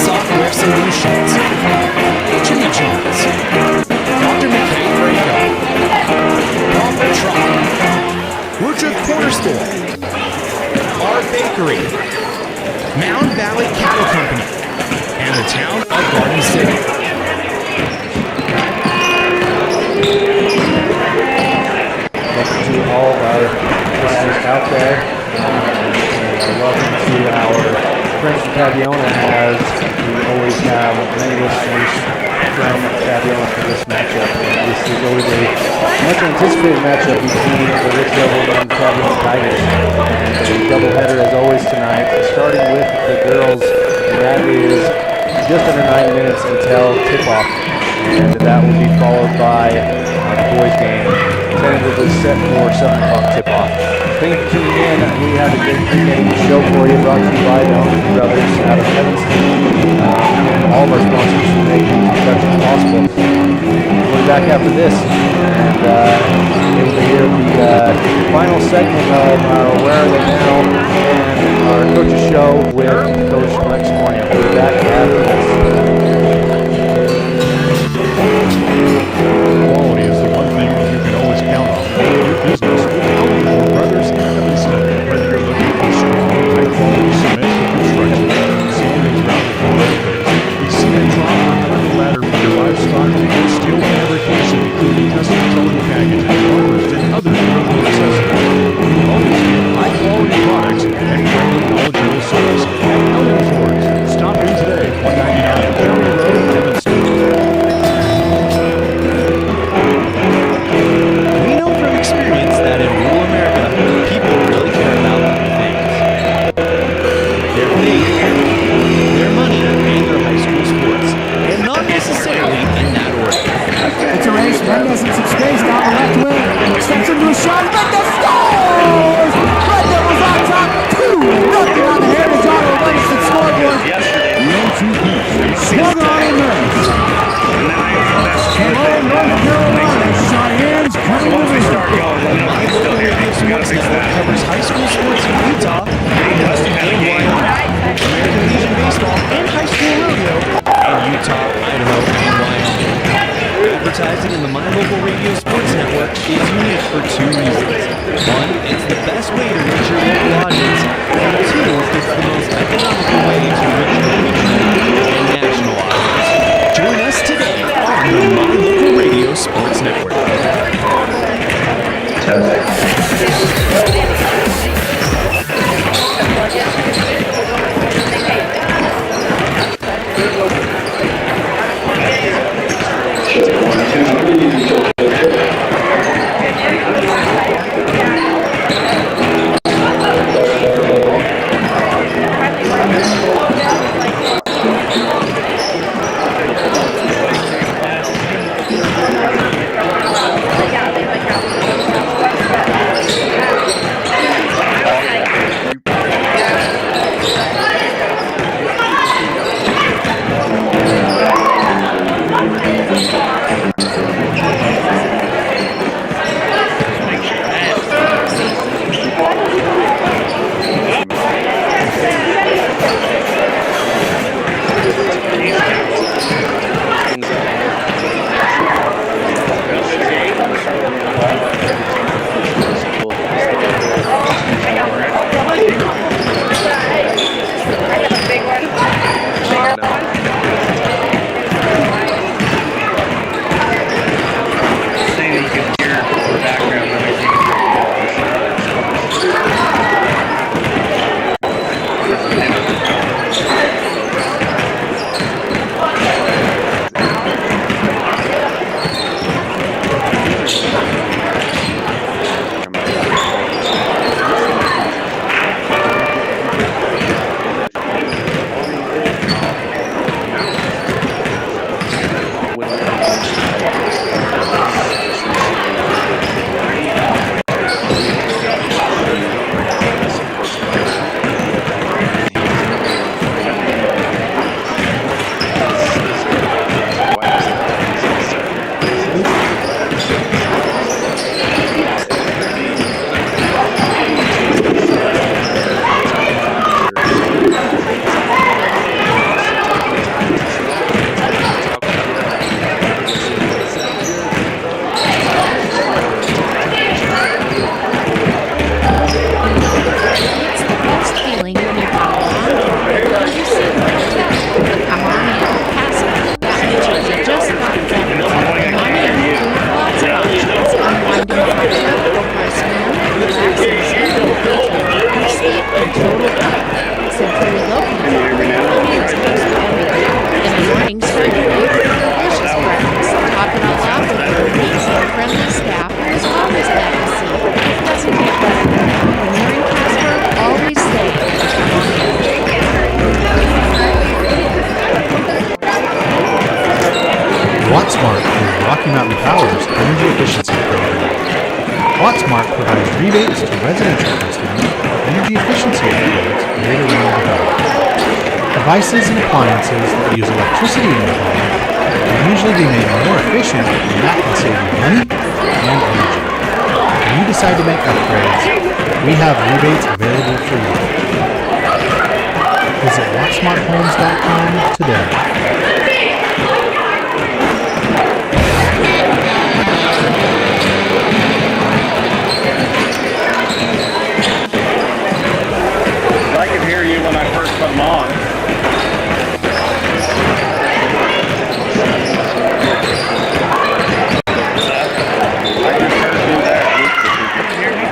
Software Solutions, Jimmy John's, Dr. McKay Pregame, Palmer Truck, Woodruff Corner Store, Our Bakery, Mound Valley Cattle Company, and the town of Garden City. Welcome to all of our listeners out there, and welcome to our friends from Tabiona, as we always have many listeners from Tabiona for this matchup. And this is always a much anticipated matchup between the Rich Devil and Tabiona Tigers. And a doubleheader as always tonight, starting with the girls, and that is just under 9 minutes until tip-off. And that will be followed by the boys' game, tentatively set for 7 o'clock tip-off. Thank you for tuning in. We have a great pregame show for you, brought to you by the Ellingford brothers out of Evanston, and all of our sponsors who make these productions possible. We'll be back after this, and able to hear the final segment of our Where Are They Now and our coach's show with Coach Lex Morning. We'll be back after this. Quality is the one thing you can always count on for your business with Ellingford Brothers in Evanston. Whether you're looking for strong, high-quality cement for construction, ceilings, ground floor, a cement drop or metal ladder for your livestock, and steel fabrication, including custom towing packages, armors, and other durable accessories. You always get high-quality products and friendly, knowledgeable service at Ellingford. WattSmart is Rocky Mountain Power's energy efficiency program. WattSmart provides rebates to residential customers for energy efficiency upgrades made around the home. Devices and appliances that use electricity in your home will usually be made more efficient, and that can save you money and energy. When you decide to make upgrades, we have rebates available for you. Visit WattSmartHomes.com today. I could hear you when I first put them on. I just heard you there. Can you hear me?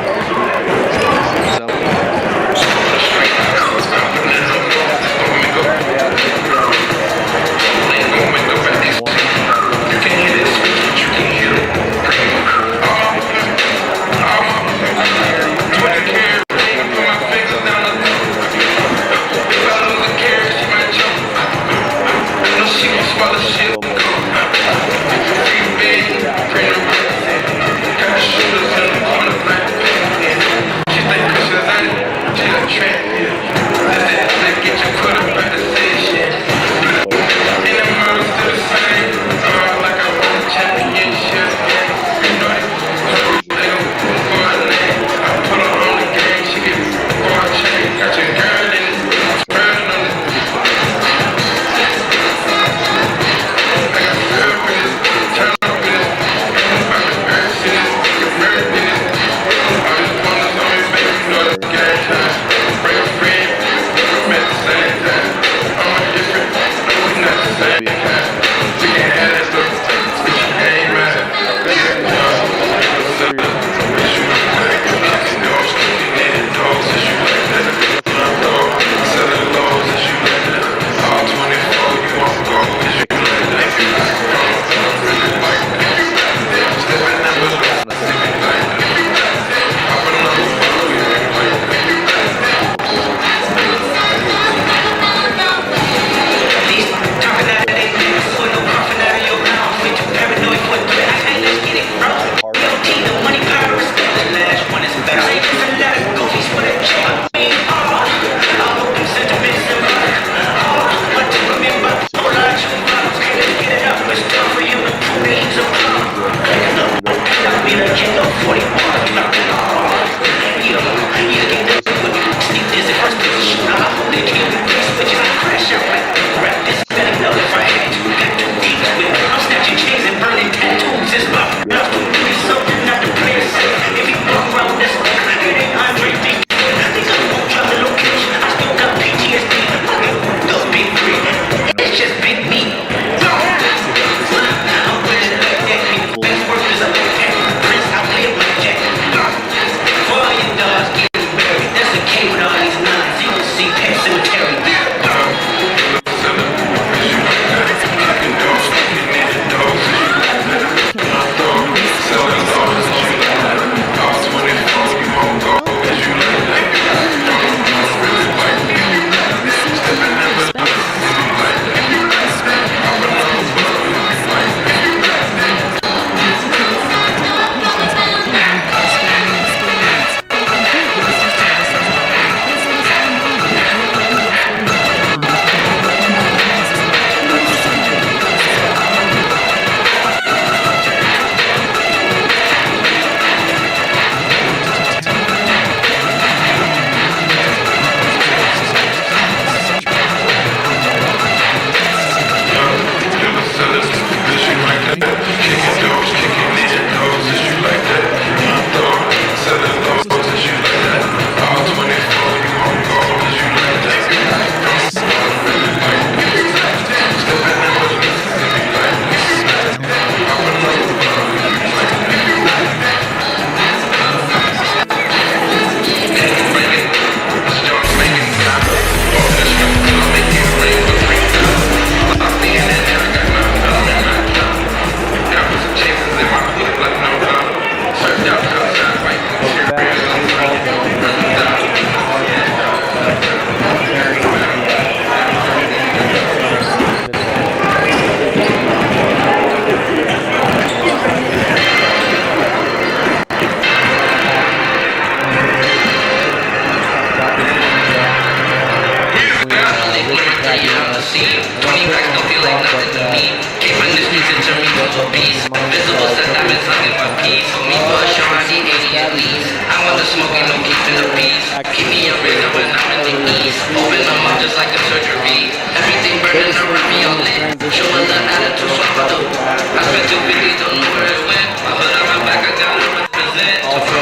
see. 20 racks don't feel like nothing to me. Keep my distance and turn me to a beast. Visible set diamonds hugging my piece. For me, for a show, I need 80 at least. I want the smoking, no keeping the peace. Keep me a razor when I'm in the east. Open them up just like a surgery. Everything burning around me all lit. Show a little attitude, so I do. I spent 250, don't know where it went. My hood on my back, I gotta represent. Also,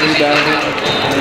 rebounding.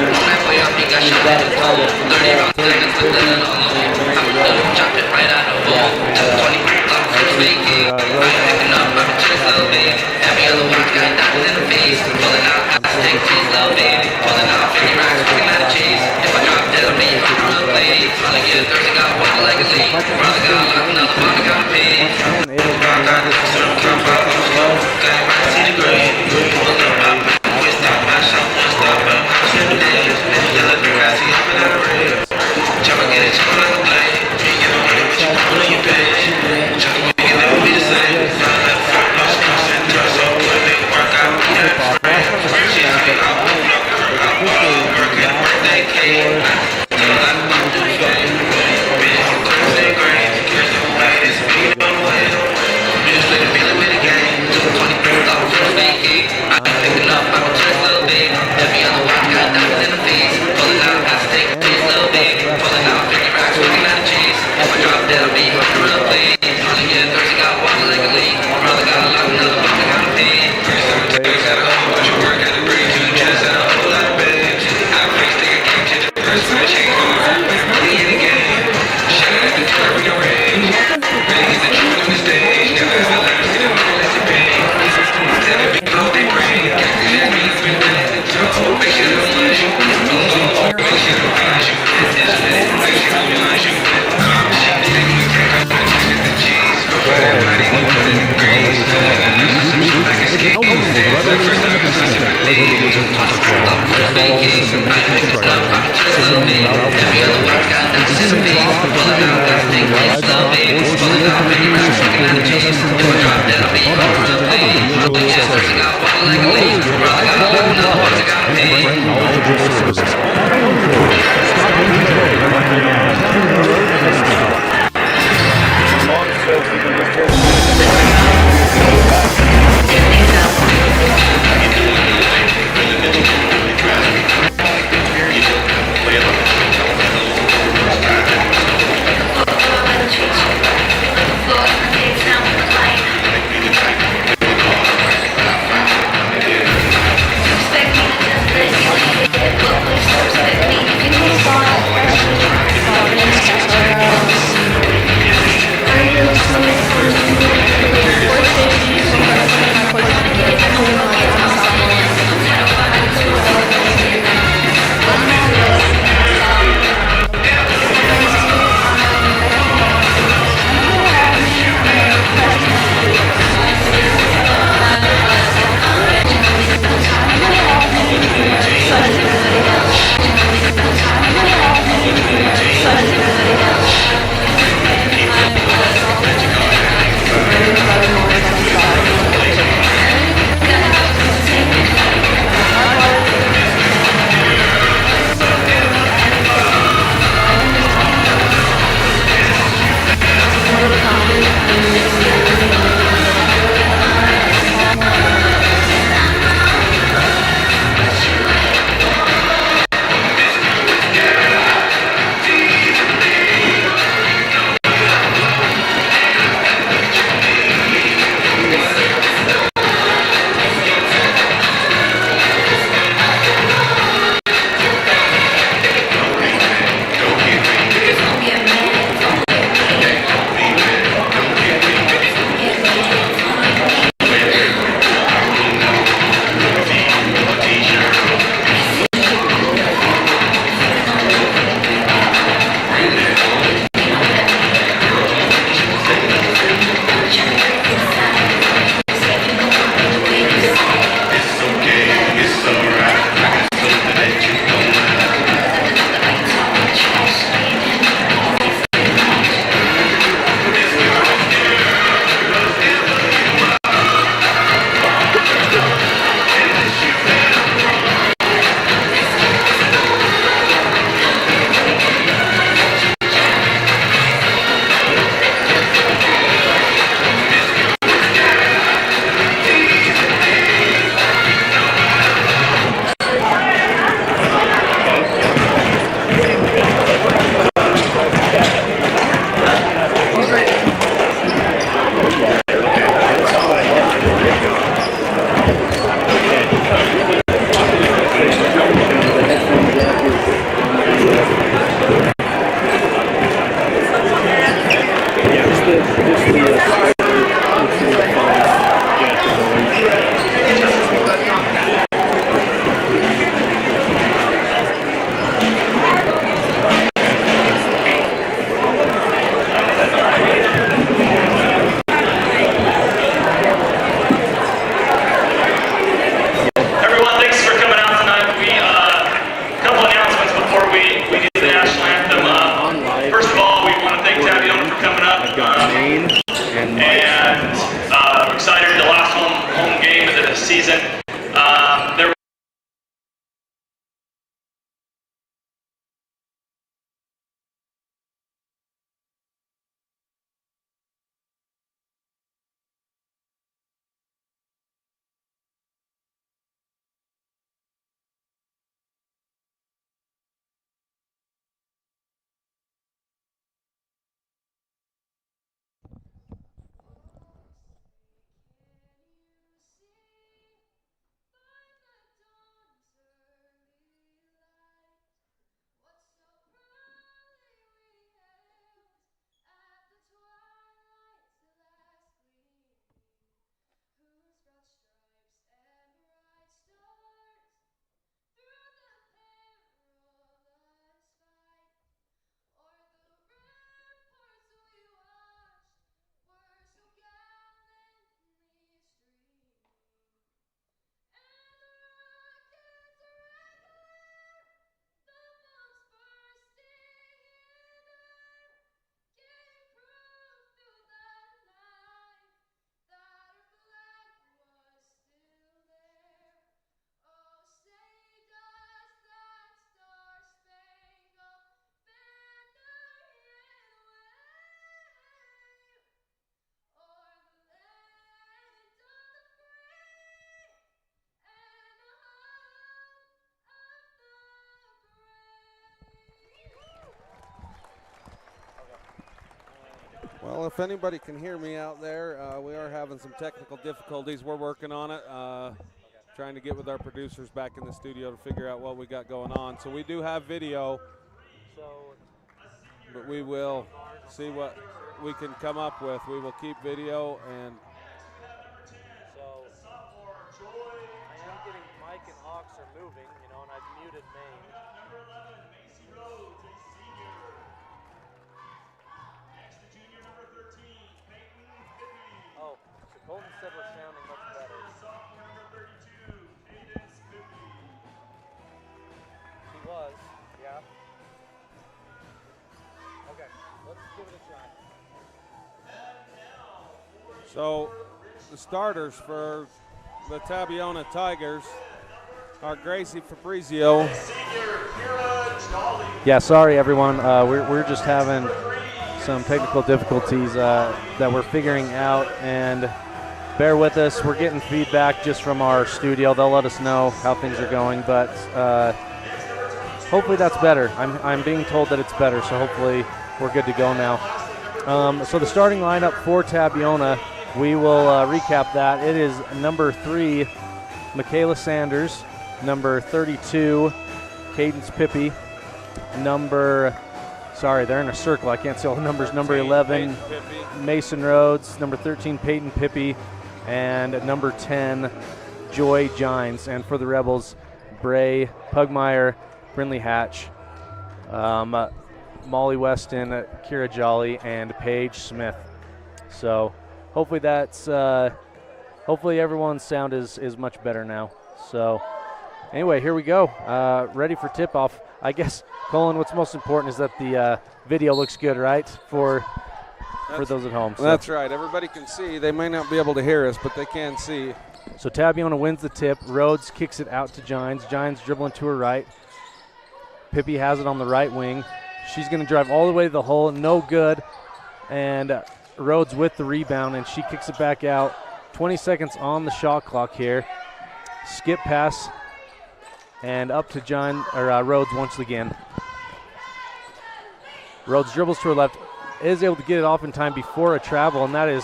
On that way, I think I should let it go. 30 rounds, seconds, put that in on low. I'm gonna chop it right out of bowl. 20 blocks for the faking. I'm picking up, I'm just little bit. Every other one got diamonds in the face. Pulling out, I stick cheese, little baby. Pulling out 50 racks, looking at a cheese. If I drop dead, I'll be a real play. Trying to get thirsty, got one legacy. Brother got locked, another brother got paid. I got this certain come out of the flow. Got right to the grave. Pull up, I'm with stop, my shop, one stop, I'm seven days. You look grassy, I'm in a rave. Chopper get it, chopper like a blade. You get on money, what you want on your page. Chopper, you can never be the same. Not left foot, no stress, and turns up, put it, work out, be that friend. First year, I'm working, birthday cake. Tell that about the fame. Bitch, I'm Thursday grade. Here's the way, this be on the way. Just let it be the way the game. Took 20 off for the fake. I ain't picking up, I'm a church little big. Every other one got diamonds in the face. Pulling out, I stick cheese little big. Pulling out 50 racks, looking at a cheese. If I drop dead, I'll be a real play. Trying to get thirsty, got one leg of lead. Brother got a lock, another brother got a pay. First time I take out a whole bunch of work, had to bring to the chest and a whole lot of babes. I face nigga game changer, first time I change my heart. Money in the game. Shout out to Trevor in the range. Ready to get the truth on the stage. Never have a last, get a money less than pain. Instead of being cold, they brain. Got the jack, me, spin the net. Make sure they don't lose you. Make sure they don't find you. Make sure they don't find you. Everybody can put it in the green. Like a skate. First time I can see my day. I'm first thinking. I pick it up, I'm just a little bit. Every other one got that sympathy. Pulling out that stick, it's little bit. Pulling out 50 racks, looking at a cheese. If I drop dead, I'll be a real play. I'll be just thirsty, got one leg of lead. Brother got a whole another brother got a pay. Expect me to just let you lead it, but please respect me. Everyone, thanks for coming out tonight. We a couple announcements before we do the national anthem. First of all, we want to thank Tabiona for coming up. And we're excited the last home game of the season. There Well, if anybody can hear me out there, we are having some technical difficulties. We're working on it, trying to get with our producers back in the studio to figure out what we got going on. So we do have video, but we will see what we can come up with. We will keep video, and So I am getting Mike and Hawks are moving, and I've muted Maine. Oh, so Colton said we're sounding much better. He was, yeah. Okay, let's give it a try. so the starters for the Tabiona Tigers are Gracie Fabrizio. Yeah, sorry everyone. We're just having some technical difficulties that we're figuring out, and bear with us. We're getting feedback just from our studio. They'll let us know how things are going, but hopefully that's better. I'm being told that it's better, so hopefully we're good to go now. So the starting lineup for Tabiona, we will recap that. It is number 3, Michaela Sanders. Number 32, Cadence Pippi. They're in a circle. I can't see all the numbers. Number 11, Mason Rhodes. Number 13, Peyton Pippi. And number 10, Joy Gines. And for the Rebels, Bray Pugmire, Brindley Hatch, Molly Weston, Kira Jolly, and Paige Smith. So hopefully hopefully everyone's sound is much better now. So anyway, here we go. Ready for tip-off. I guess, Colin, what's most important is that the video looks good, right, for those at home. So. That's right. Everybody can see. They may not be able to hear us, but they can see. So Tabiona wins the tip. Rhodes kicks it out to Gines. Gines dribbling to her right. Pippi has it on the right wing. She's going to drive all the way to the hole. No good. And Rhodes with the rebound, and she kicks it back out. 20 seconds on the shot clock here. Skip pass. And up to Rhodes once again. Rhodes dribbles to her left, is able to get it off in time before a travel, and that is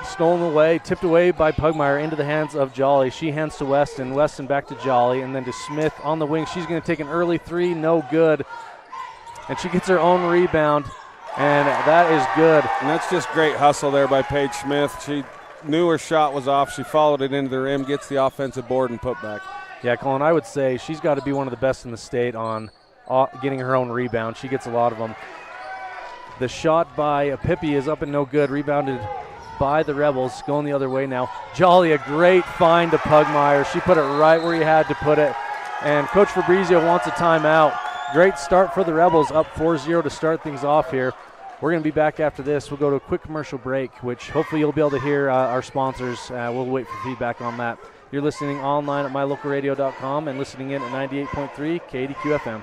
stolen away, tipped away by Pugmire into the hands of Jolly. She hands to Weston. Weston back to Jolly, and then to Smith on the wing. She's going to take an early three, no good. And she gets her own rebound and that is good. And that's just great hustle there by Paige Smith. She knew her shot was off. She followed it into the rim, gets the offensive board and put back. Yeah, Colin, I would say she's got to be one of the best in the state on getting her own rebound. She gets a lot of them. The shot by Pippi is up and no good, rebounded by the Rebels, going the other way now. Jolly, a great find to Pugmire. She put it right where he had to put it. And Coach Fabrizio wants a timeout. Great start for the Rebels, up 4-0 to start things off here. We're going to be back after this. We'll go to a quick commercial break, which hopefully you'll be able to hear our sponsors. We'll wait for feedback on that. You're listening online at mylocalradio.com and listening in at 98.3 KDQ FM.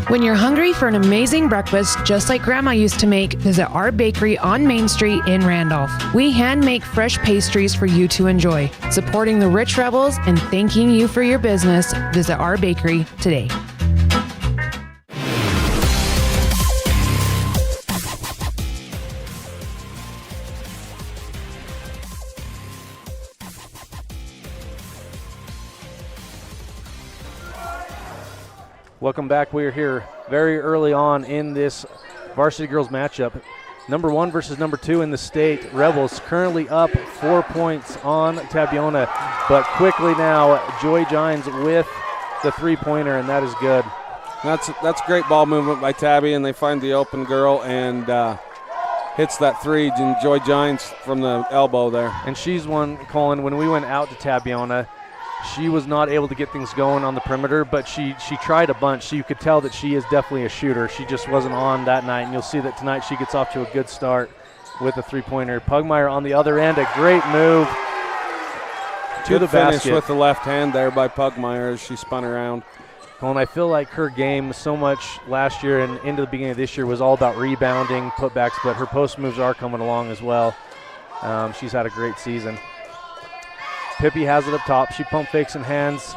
When you're hungry for an amazing breakfast, just like Grandma used to make, visit our bakery on Main Street in Randolph. We hand make fresh pastries for you to enjoy. Supporting the Rich Rebels and thanking you for your business, visit our bakery today. Welcome back. We are here very early on in this varsity girls matchup. Number 1 versus number 2 in the state. Rebels currently up 4 points on Tabiona, but quickly now Joy Gines with the three-pointer, and that is good. That's great ball movement by Tabby, and they find the open girl and hits that three. Joy Gines from the elbow there. And she's one, Colin, when we went out to Tabiona, she was not able to get things going on the perimeter, but she tried a bunch. So you could tell that she is definitely a shooter. She just wasn't on that night, and you'll see that tonight she gets off to a good start with a three-pointer. Pugmire on the other end, a great move to the basket. Finish with the left hand there by Pugmire as she spun around. Colin, I feel like her game so much last year and into the beginning of this year was all about rebounding, putbacks, but her post moves are coming along as well. She's had a great season. Pippi has it up top. She pump fakes and hands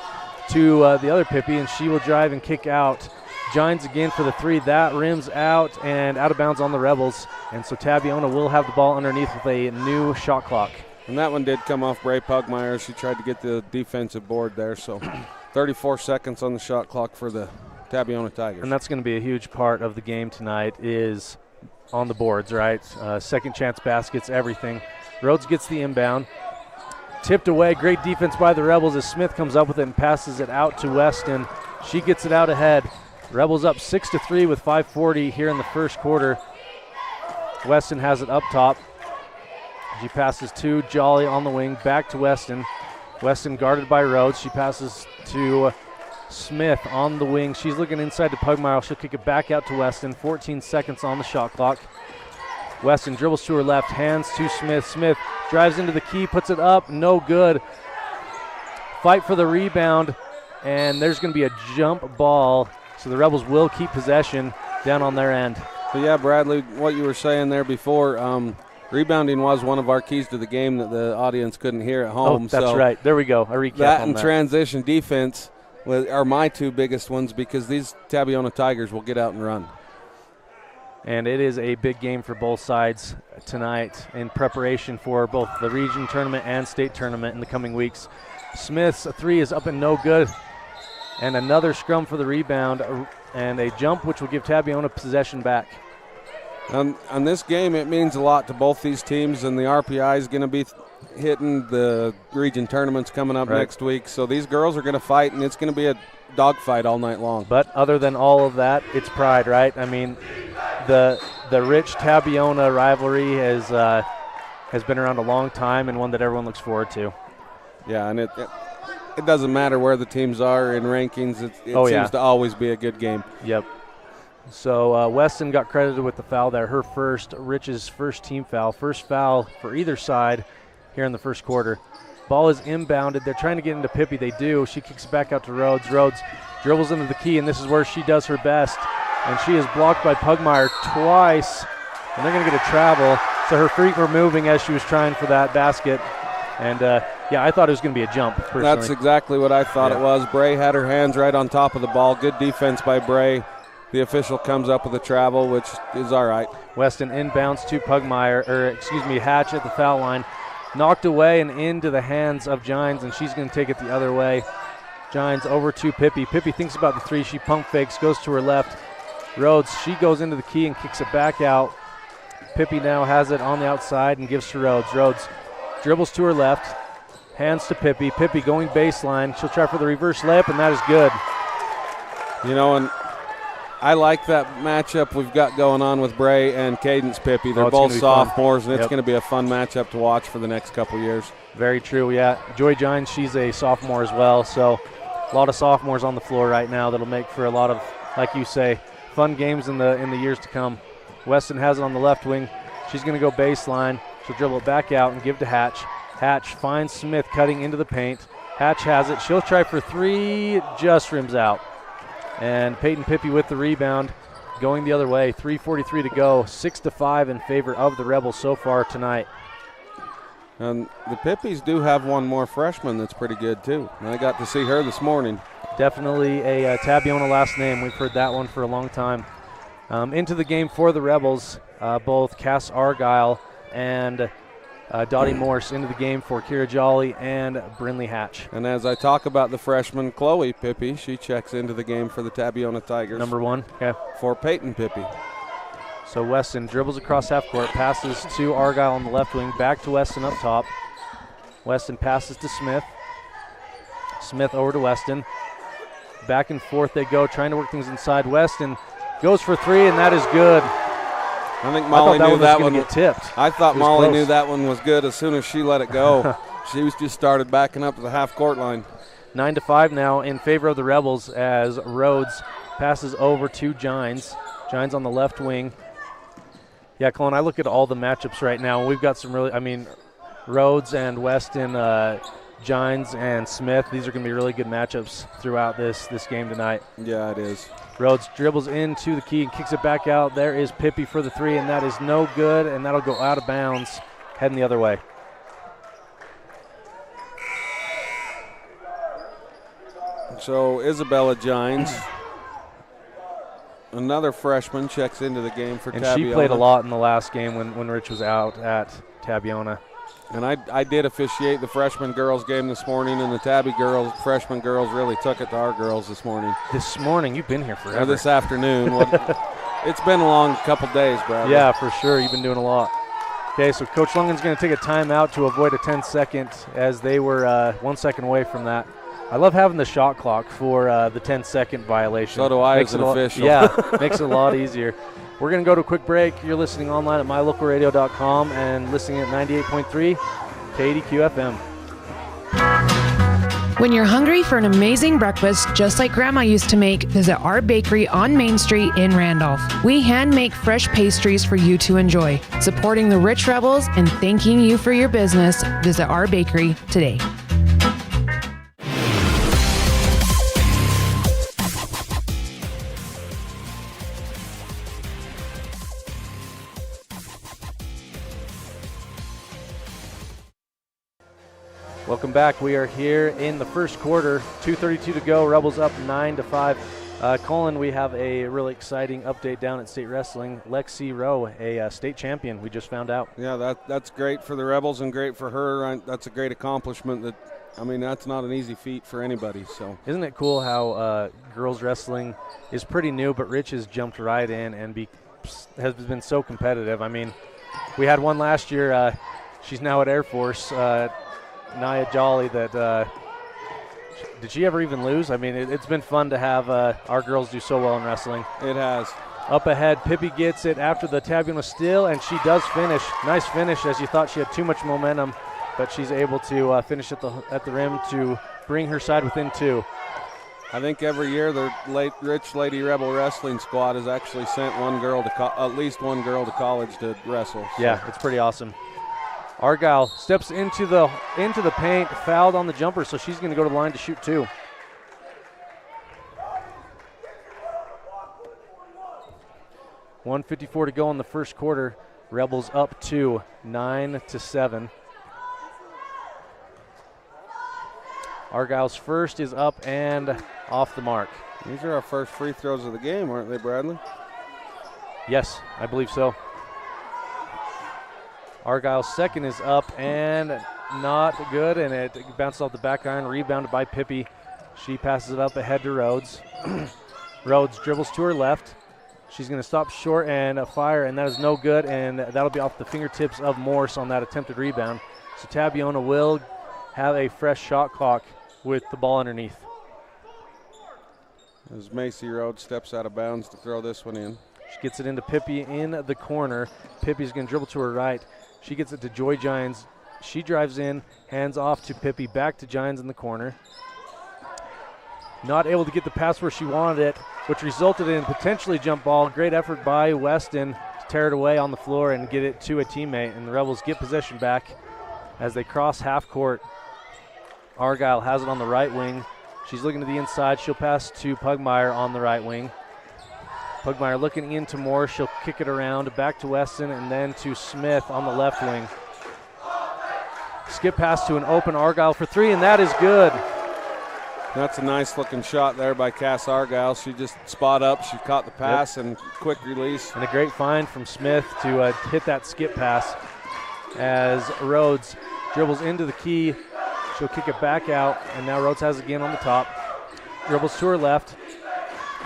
to the other Pippi, and she will drive and kick out. Gines again for the three. That rims out and out of bounds on the Rebels. And so Tabiona will have the ball underneath with a new shot clock. And that one did come off Bray Pugmire. She tried to get the defensive board there. So 34 seconds on the shot clock for the Tabiona Tigers. And that's going to be a huge part of the game tonight is on the boards, right? Second chance baskets, everything. Rhodes gets the inbound. Tipped away, great defense by the Rebels as Smith comes up with it and passes it out to Weston. She gets it out ahead. Rebels up 6-3 with 5:40 here in the first quarter. Weston has it up top. She passes to Jolly on the wing, back to Weston. Weston guarded by Rhodes. She passes to Smith on the wing. She's looking inside to Pugmire. She'll kick it back out to Weston. 14 seconds on the shot clock. Weston dribbles to her left, hands to Smith. Smith drives into the key, puts it up, no good. Fight for the rebound, and there's going to be a jump ball, so the Rebels will keep possession down on their end. So yeah, Bradley, what you were saying there before, rebounding was one of our keys to the game that the audience couldn't hear at home. Oh, that's right. There we go. A recap that on and that. Transition defense are my two biggest ones because these Tabiona Tigers will get out and run. And it is a big game for both sides tonight in preparation for both the region tournament and state tournament in the coming weeks. Smith's three is up and no good. And another scrum for the rebound and a jump which will give Tabiona possession back. On this game, it means a lot to both these teams, and the RPI is going to be hitting the region tournaments coming up next week. So these girls are going to fight, and it's going to be a dogfight all night long. But other than all of that, it's pride, right? I mean, the rich Tabiona rivalry has been around a long time and one that everyone looks forward to. Yeah, and it doesn't matter where the teams are in rankings. It seems to always be a good game. Yep. So Weston got credited with the foul there. Her first, Rich's first team foul. First foul for either side here in the first quarter. Ball is inbounded. They're trying to get into Pippi. They do. She kicks it back out to Rhodes. Rhodes dribbles into the key, and this is where she does her best. And she is blocked by Pugmire twice, and they're going to get a travel. So her feet were moving as she was trying for that basket. And, I thought it was going to be a jump, personally. That's exactly what I thought it was. Bray had her hands right on top of the ball. Good defense by Bray. The official comes up with a travel, which is all right. Weston inbounds to Hatch at the foul line. Knocked away and into the hands of Gines, and she's going to take it the other way. Gines over to Pippi. Pippi thinks about the three. She pump fakes, goes to her left, Rhodes, she goes into the key and kicks it back out. Pippi now has it on the outside and gives to Rhodes. Rhodes dribbles to her left, hands to Pippi. Pippi going baseline. She'll try for the reverse layup, and that is good. You know, and I like that matchup we've got going on with Bray and Cadence Pippi. They're both sophomores, and it's going to be a fun matchup to watch for the next couple years. Very true, yeah. Joy Gines, she's a sophomore as well, so a lot of sophomores on the floor right now that'll make for a lot of, like you say, fun games in the years to come. Weston has it on the left wing. She's going to go baseline. She'll dribble it back out and give to Hatch. Hatch finds Smith cutting into the paint. Hatch has it. She'll try for three, just rims out. And Peyton Pippi with the rebound going the other way. 3:43 to go. 6-5 in favor of the Rebels so far tonight. And the Pippies do have one more freshman that's pretty good, too. And I got to see her this morning. Definitely a Tabiona last name. We've heard that one for a long time. Into the game for the Rebels, both Cass Argyle and Dottie Morse into the game for Kira Jolly and Brinley Hatch. And as I talk about the freshman, Chloe Pippi, she checks into the game for the Tabiona Tigers. Number 1, okay. For Peyton Pippi. So Weston dribbles across half court, passes to Argyle on the left wing, back to Weston up top. Weston passes to Smith. Smith over to Weston. Back and forth they go, trying to work things inside. Weston goes for three, and that is good. I think Molly knew that one get tipped. I thought Molly knew that one was good as soon as she let it go. She was just started backing up to the half-court line. 9-5 now in favor of the Rebels as Rhodes passes over to Gines. Gines on the left wing. Yeah, Colin, I look at all the matchups right now, and we've got some really, Rhodes and Weston, Gines and Smith, these are going to be really good matchups throughout this game tonight. Yeah, it is. Rhodes dribbles into the key and kicks it back out. There is Pippi for the three, and that is no good, and that'll go out of bounds, heading the other way. So Isabella Gines, another freshman, checks into the game for Tabiona. And she played a lot in the last game when Rich was out at Tabiona. And I did officiate the freshman girls game this morning, and the freshman girls really took it to our girls this morning. This morning? You've been here forever. Or this afternoon. It's been a long couple days, Brad. Yeah, for sure. You've been doing a lot. Okay, so Coach Lungan's going to take a timeout to avoid a 10-second as they were 1 second away from that. I love having the shot clock for the 10-second violation. So do I as an official. Yeah, makes it a lot easier. We're going to go to a quick break. You're listening online at mylocalradio.com and listening at 98.3 KDQ FM. When you're hungry for an amazing breakfast just like Grandma used to make, visit our bakery on Main Street in Randolph. We hand make fresh pastries for you to enjoy. Supporting the Rich Rebels and thanking you for your business, visit our bakery today. Welcome back. We are here in the first quarter. 2:32 to go. Rebels up 9-5. Colin, we have a really exciting update down at State Wrestling. Lexi Rowe, a state champion, we just found out. Yeah, that's great for the Rebels and great for her. That's a great accomplishment. That's not an easy feat for anybody. So isn't it cool how girls wrestling is pretty new, but Rich has jumped right in and has been so competitive. We had one last year. She's now at Air Force. Nia Jolly, did she ever even lose? It's been fun to have our girls do so well in wrestling. It has. Up ahead, Pippi gets it after the Tabiona steal, and she does finish. Nice finish, as you thought she had too much momentum, but she's able to finish at the rim to bring her side within two. I think every year the Rich Lady Rebel Wrestling Squad has actually sent at least one girl to college to wrestle. So. Yeah, it's pretty awesome. Argyle steps into the paint, fouled on the jumper, so she's going to go to the line to shoot two. $1:54 to go in the first quarter. Rebels up 9-7. Argyle's first is up and off the mark. These are our first free throws of the game, aren't they, Bradley? Yes, I believe so. Argyle's second is up and not good, and it bounces off the back iron, rebounded by Pippi. She passes it up ahead to Rhodes. Rhodes dribbles to her left, She's going to stop short and fire, and that is no good, and that'll be off the fingertips of Morse on that attempted rebound. So Tabiona will have a fresh shot clock with the ball underneath. As Macy Rhodes steps out of bounds to throw this one in. She gets it into Pippi in the corner. Pippi's going to dribble to her right. She gets it to Joy Gines. She drives in, hands off to Pippi, back to Gines in the corner. Not able to get the pass where she wanted it, which resulted in potentially jump ball. Great effort by Weston to tear it away on the floor and get it to a teammate, and the Rebels get possession back as they cross half court. Argyle has it on the right wing. She's looking to the inside. She'll pass to Pugmire on the right wing. Pugmire looking into Moore. She'll kick it around back to Weston and then to Smith on the left wing. Skip pass to an open Argyle for three, and that is good. That's a nice looking shot there by Cass Argyle. She just spot up. She caught the pass and quick release. And a great find from Smith to hit that skip pass as Rhodes dribbles into the key. She'll kick it back out, and now Rhodes has it again on the top. Dribbles to her left,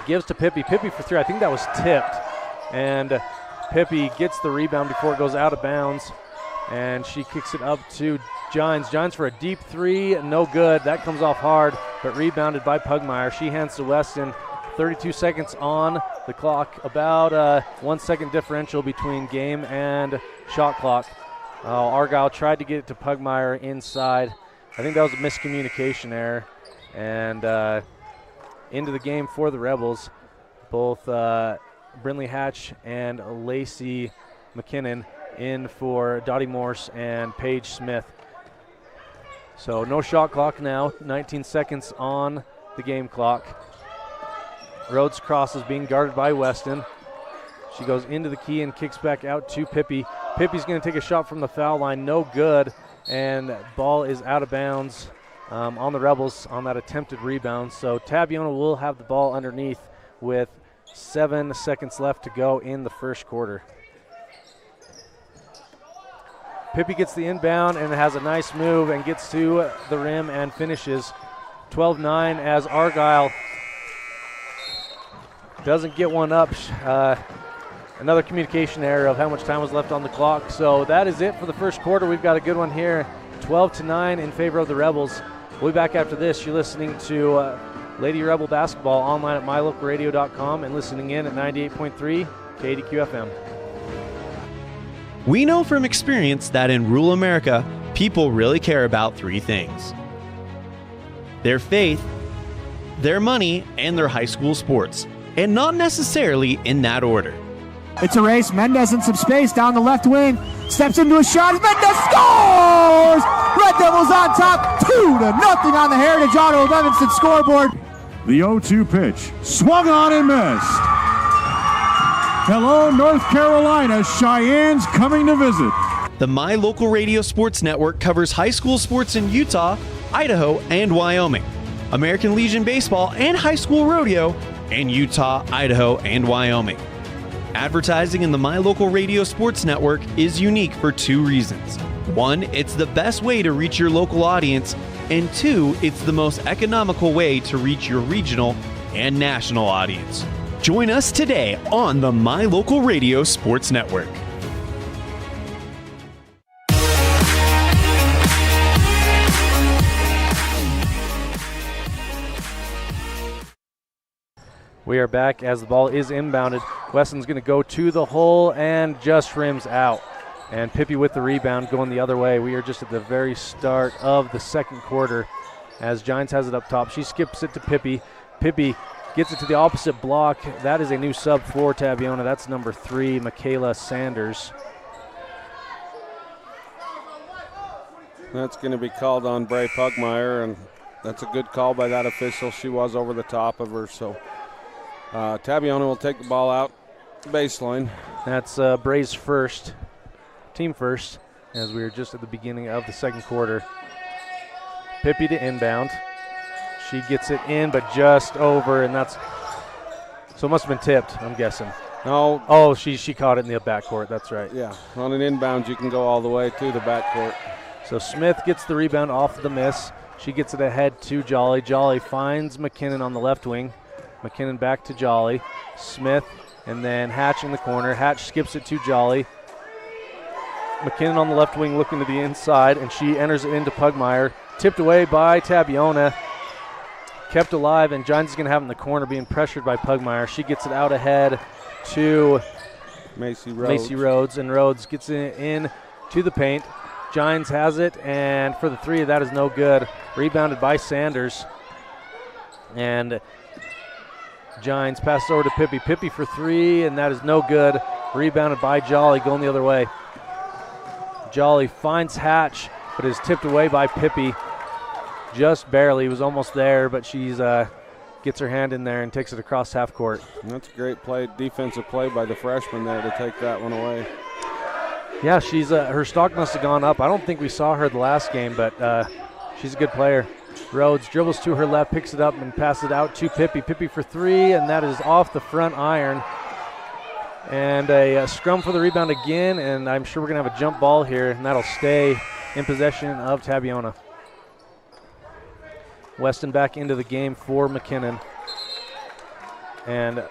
gives to Pippi. Pippi for three. I think that was tipped. And Pippi gets the rebound before it goes out of bounds, and she kicks it up to Gines. Gines for a deep three, no good. That comes off hard, but rebounded by Pugmire. She hands to Weston. 32 seconds on the clock. About a 1 second differential between game and shot clock. Argyle tried to get it to Pugmire inside. I think that was a miscommunication error, and into the game for the Rebels, both Brinley Hatch and Lacey McKinnon in for Dottie Morse and Paige Smith. So no shot clock now, 19 seconds on the game clock. Rhodes cross is being guarded by Weston. She goes into the key and kicks back out to Pippi. Pippi's going to take a shot from the foul line, no good. And ball is out of bounds on the Rebels on that attempted rebound. So Tabiona will have the ball underneath with 7 seconds left to go in the first quarter. Pippi gets the inbound and has a nice move and gets to the rim and finishes 12-9 as Argyle doesn't get one up. Another communication error of how much time was left on the clock. So that is it for the first quarter. We've got a good one here, 12-9 in favor of the Rebels. We'll be back after this. You're listening to Lady Rebel Basketball online at mylocalradio.com and listening in at 98.3 KDQ FM. We know from experience that in rural America, people really care about three things: their faith, their money, and their high school sports, and not necessarily in that order. It's a race. Mendez in some space down the left wing. Steps into a shot. Mendez scores! Red Devils on top, 2-0 on the Heritage Auto of Evanston scoreboard. The 0-2 pitch, swung on and missed. Hello, North Carolina. Cheyenne's coming to visit. The My Local Radio Sports Network covers high school sports in Utah, Idaho, and Wyoming, American Legion Baseball and high school rodeo in Utah, Idaho, and Wyoming. Advertising in the My Local Radio Sports Network is unique for two reasons. One, it's the best way to reach your local audience, and two, it's the most economical way to reach your regional and national audience. Join us today on the My Local Radio Sports Network. We are back as the ball is inbounded. Weston's going to go to the hole and just rims out. And Pippi with the rebound going the other way. We are just at the very start of the second quarter as Giants has it up top. She skips it to Pippi. Pippi gets it to the opposite block. That is a new sub for Tabiona. That's number 3, Michaela Sanders. That's going to be called on Bray Pugmire, and that's a good call by that official. She was over the top of her, so Tabiona will take the ball out baseline. That's Bray's first, team first, as we are just at the beginning of the second quarter. Pippi to inbound. She gets it in, but just over, and that's, so it must have been tipped, I'm guessing. No. Oh, she caught it in the backcourt, that's right. Yeah, on an inbound you can go all the way to the backcourt. So Smith gets the rebound off the miss. She gets it ahead to Jolly. Jolly finds McKinnon on the left wing. McKinnon back to Jolly. Smith And then Hatch in the corner. Hatch skips it to Jolly. McKinnon on the left wing looking to the inside, and she enters it into Pugmire. Tipped away by Tabiona. Kept alive, and Giants is going to have it in the corner being pressured by Pugmire. She gets it out ahead to Macy Rhodes. And Rhodes gets it in to the paint. Giants has it, and for the three, that is no good. Rebounded by Sanders. And Giants pass over to Pippi. Pippi for three, and that is no good. Rebounded by Jolly, going the other way. Jolly finds Hatch, but is tipped away by Pippi. Just barely. Was almost there, but she's gets her hand in there and takes it across half court. That's a great play, defensive play by the freshman there to take that one away. Yeah, she's her stock must have gone up. I don't think we saw her the last game, but she's a good player. Rhodes dribbles to her left, picks it up, and passes it out to Pippi. Pippi for three, and that is off the front iron. And a scrum for the rebound again, and I'm sure we're going to have a jump ball here, and that'll stay in possession of Tabiona. Weston back into the game for McKinnon. And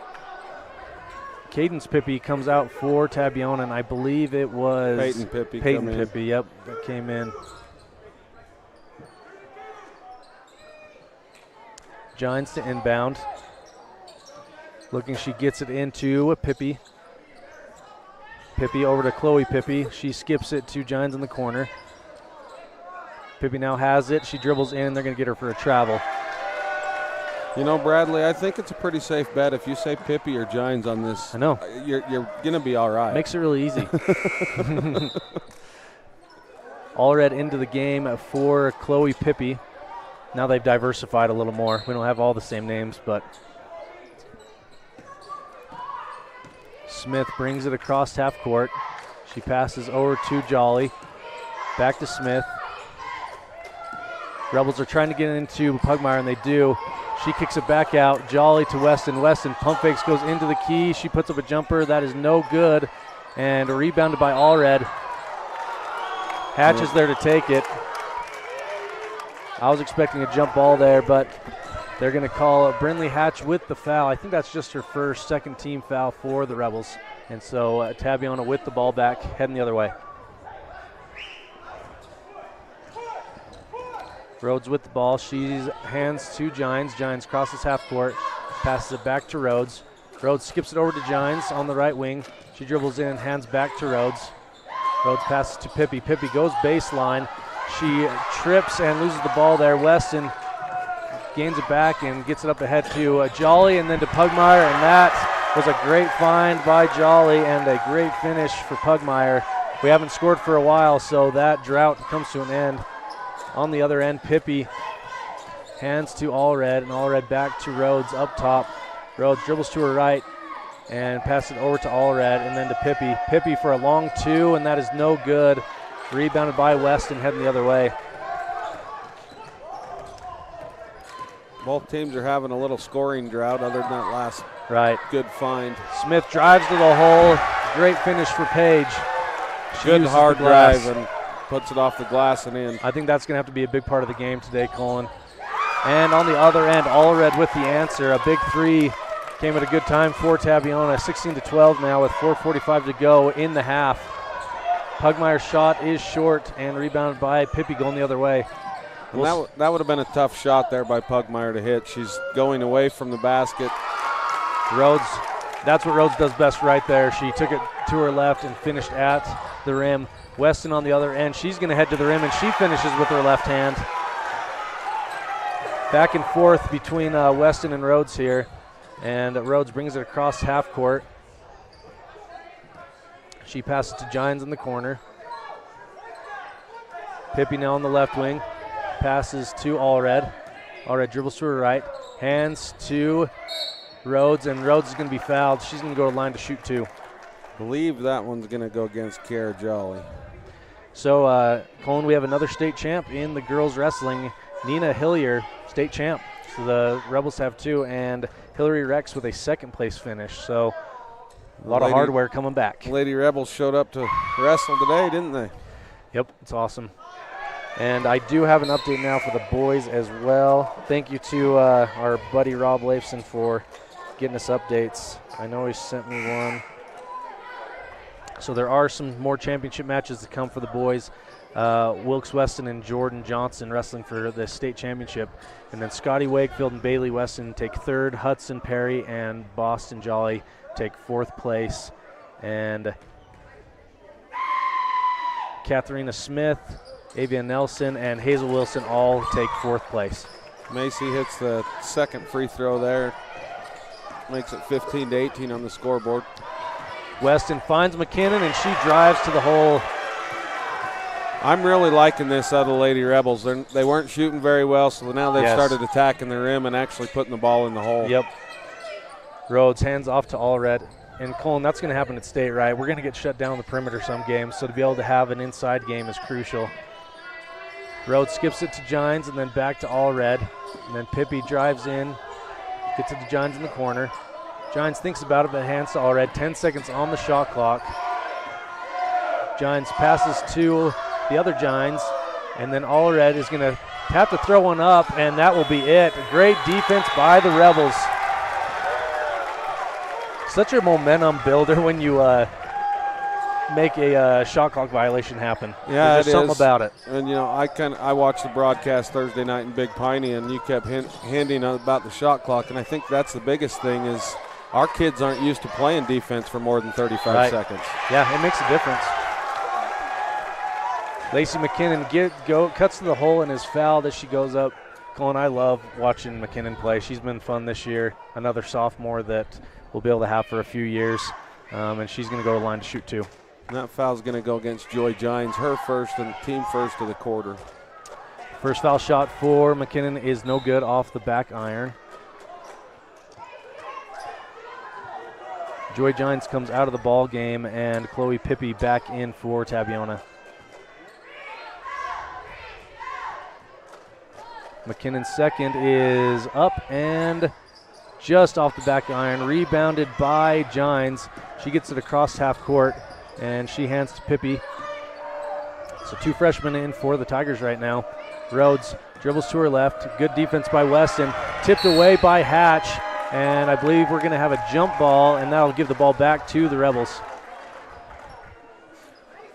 Cadence Pippi comes out for Tabiona, and I believe it was Peyton Pippi, yep, that came in. Giants to inbound. Looking, she gets it into Pippi. Pippi over to Chloe Pippi. She skips it to Giants in the corner. Pippi now has it. She dribbles in. They're going to get her for a travel. You know, Bradley, I think it's a pretty safe bet if you say Pippi or Giants on this. I know. You're going to be all right. Makes it really easy. Allred into the game for Chloe Pippi. Now they've diversified a little more. We don't have all the same names, but Smith brings it across half court. She passes over to Jolly. Back to Smith. Rebels are trying to get into Pugmire, and they do. She kicks it back out. Jolly to Weston. Weston pump fakes, goes into the key. She puts up a jumper. That is no good. And rebounded by Allred. Hatch is there to take it. I was expecting a jump ball there, but they're going to call Brindley Hatch with the foul. I think that's just her second team foul for the Rebels. And so Tabiona with the ball back, heading the other way. Rhodes with the ball. She's hands to Giants. Giants crosses half court, passes it back to Rhodes. Rhodes skips it over to Giants on the right wing. She dribbles in, hands back to Rhodes. Rhodes passes to Pippi. Pippi goes baseline. She trips and loses the ball there. Weston gains it back and gets it up ahead to Jolly and then to Pugmire, and that was a great find by Jolly and a great finish for Pugmire. We haven't scored for a while, so that drought comes to an end. On the other end, Pippi hands to Allred, and Allred back to Rhodes up top. Rhodes dribbles to her right and passes it over to Allred and then to Pippi. Pippi for a long two, and that is no good. Rebounded by Weston, heading the other way. Both teams are having a little scoring drought other than that last good find. Smith drives to the hole. Great finish for Paige. Good hard drive and puts it off the glass and in. I think that's going to have to be a big part of the game today, Colin. And on the other end, Allred with the answer. A big three came at a good time for Tabiona. 16-12 now with 4:45 to go in the half. Pugmire's shot is short and rebounded by Pippi going the other way. And that would have been a tough shot there by Pugmire to hit. She's going away from the basket. Rhodes, that's what Rhodes does best right there. She took it to her left and finished at the rim. Weston on the other end. She's going to head to the rim, and she finishes with her left hand. Back and forth between Weston and Rhodes here. And Rhodes brings it across half court. She passes to Gines in the corner. Pippi now on the left wing. Passes to Allred. Allred dribbles to her right. Hands to Rhodes, and Rhodes is going to be fouled. She's going to go to the line to shoot two. Believe that one's going to go against Kara Jolly. So, Colin, we have another state champ in the girls wrestling. Nina Hillier, state champ. So the Rebels have two, and Hillary Rex with a second place finish. So a lot of hardware coming back. Lady Rebels showed up to wrestle today, didn't they? Yep, it's awesome. And I do have an update now for the boys as well. Thank you to our buddy Rob Leifson for getting us updates. I know he sent me one. So there are some more championship matches to come for the boys. Wilkes Weston and Jordan Johnson wrestling for the state championship. And then Scotty Wakefield and Bailey Weston take third. Hudson Perry and Boston Jolly take fourth place. And Katharina Smith, Avia Nelson, and Hazel Wilson all take fourth place. Macy hits the second free throw there. Makes it 15-18 on the scoreboard. Weston finds McKinnon, and she drives to the hole. I'm really liking this out of the Lady Rebels. They weren't shooting very well, so now they've started attacking the rim and actually putting the ball in the hole. Yep. Rhodes hands off to Allred. And Colin, that's going to happen at state, right? We're going to get shut down on the perimeter some games, so to be able to have an inside game is crucial. Rhodes skips it to Gines and then back to Allred. And then Pippi drives in, gets it to Gines in the corner. Gines thinks about it, but hands to Allred. 10 seconds on the shot clock. Gines passes to the other Gines, and then Allred is going to have to throw one up, and that will be it. Great defense by the Rebels. Such a momentum builder when you make a shot clock violation happen. Yeah, there's just something about it. And you know, I watched the broadcast Thursday night in Big Piney, and you kept hinting about the shot clock, and I think that's the biggest thing is our kids aren't used to playing defense for more than 35 seconds. Yeah, it makes a difference. Lacey McKinnon cuts to the hole and is fouled as she goes up. Colin, I love watching McKinnon play. She's been fun this year. Another sophomore that we'll be able to have for a few years, and she's going to go to the line to shoot two. And that foul's going to go against Joy Gines, her first and team first of the quarter. First foul shot for McKinnon is no good off the back iron. Joy Gines comes out of the ball game, and Chloe Pippi back in for Tabiona. McKinnon's second is up and just off the back iron, rebounded by Gines. She gets it across half court, and she hands to Pippi. So two freshmen in for the Tigers right now. Rhodes dribbles to her left. Good defense by Weston. Tipped away by Hatch, and I believe we're going to have a jump ball, and that'll give the ball back to the Rebels.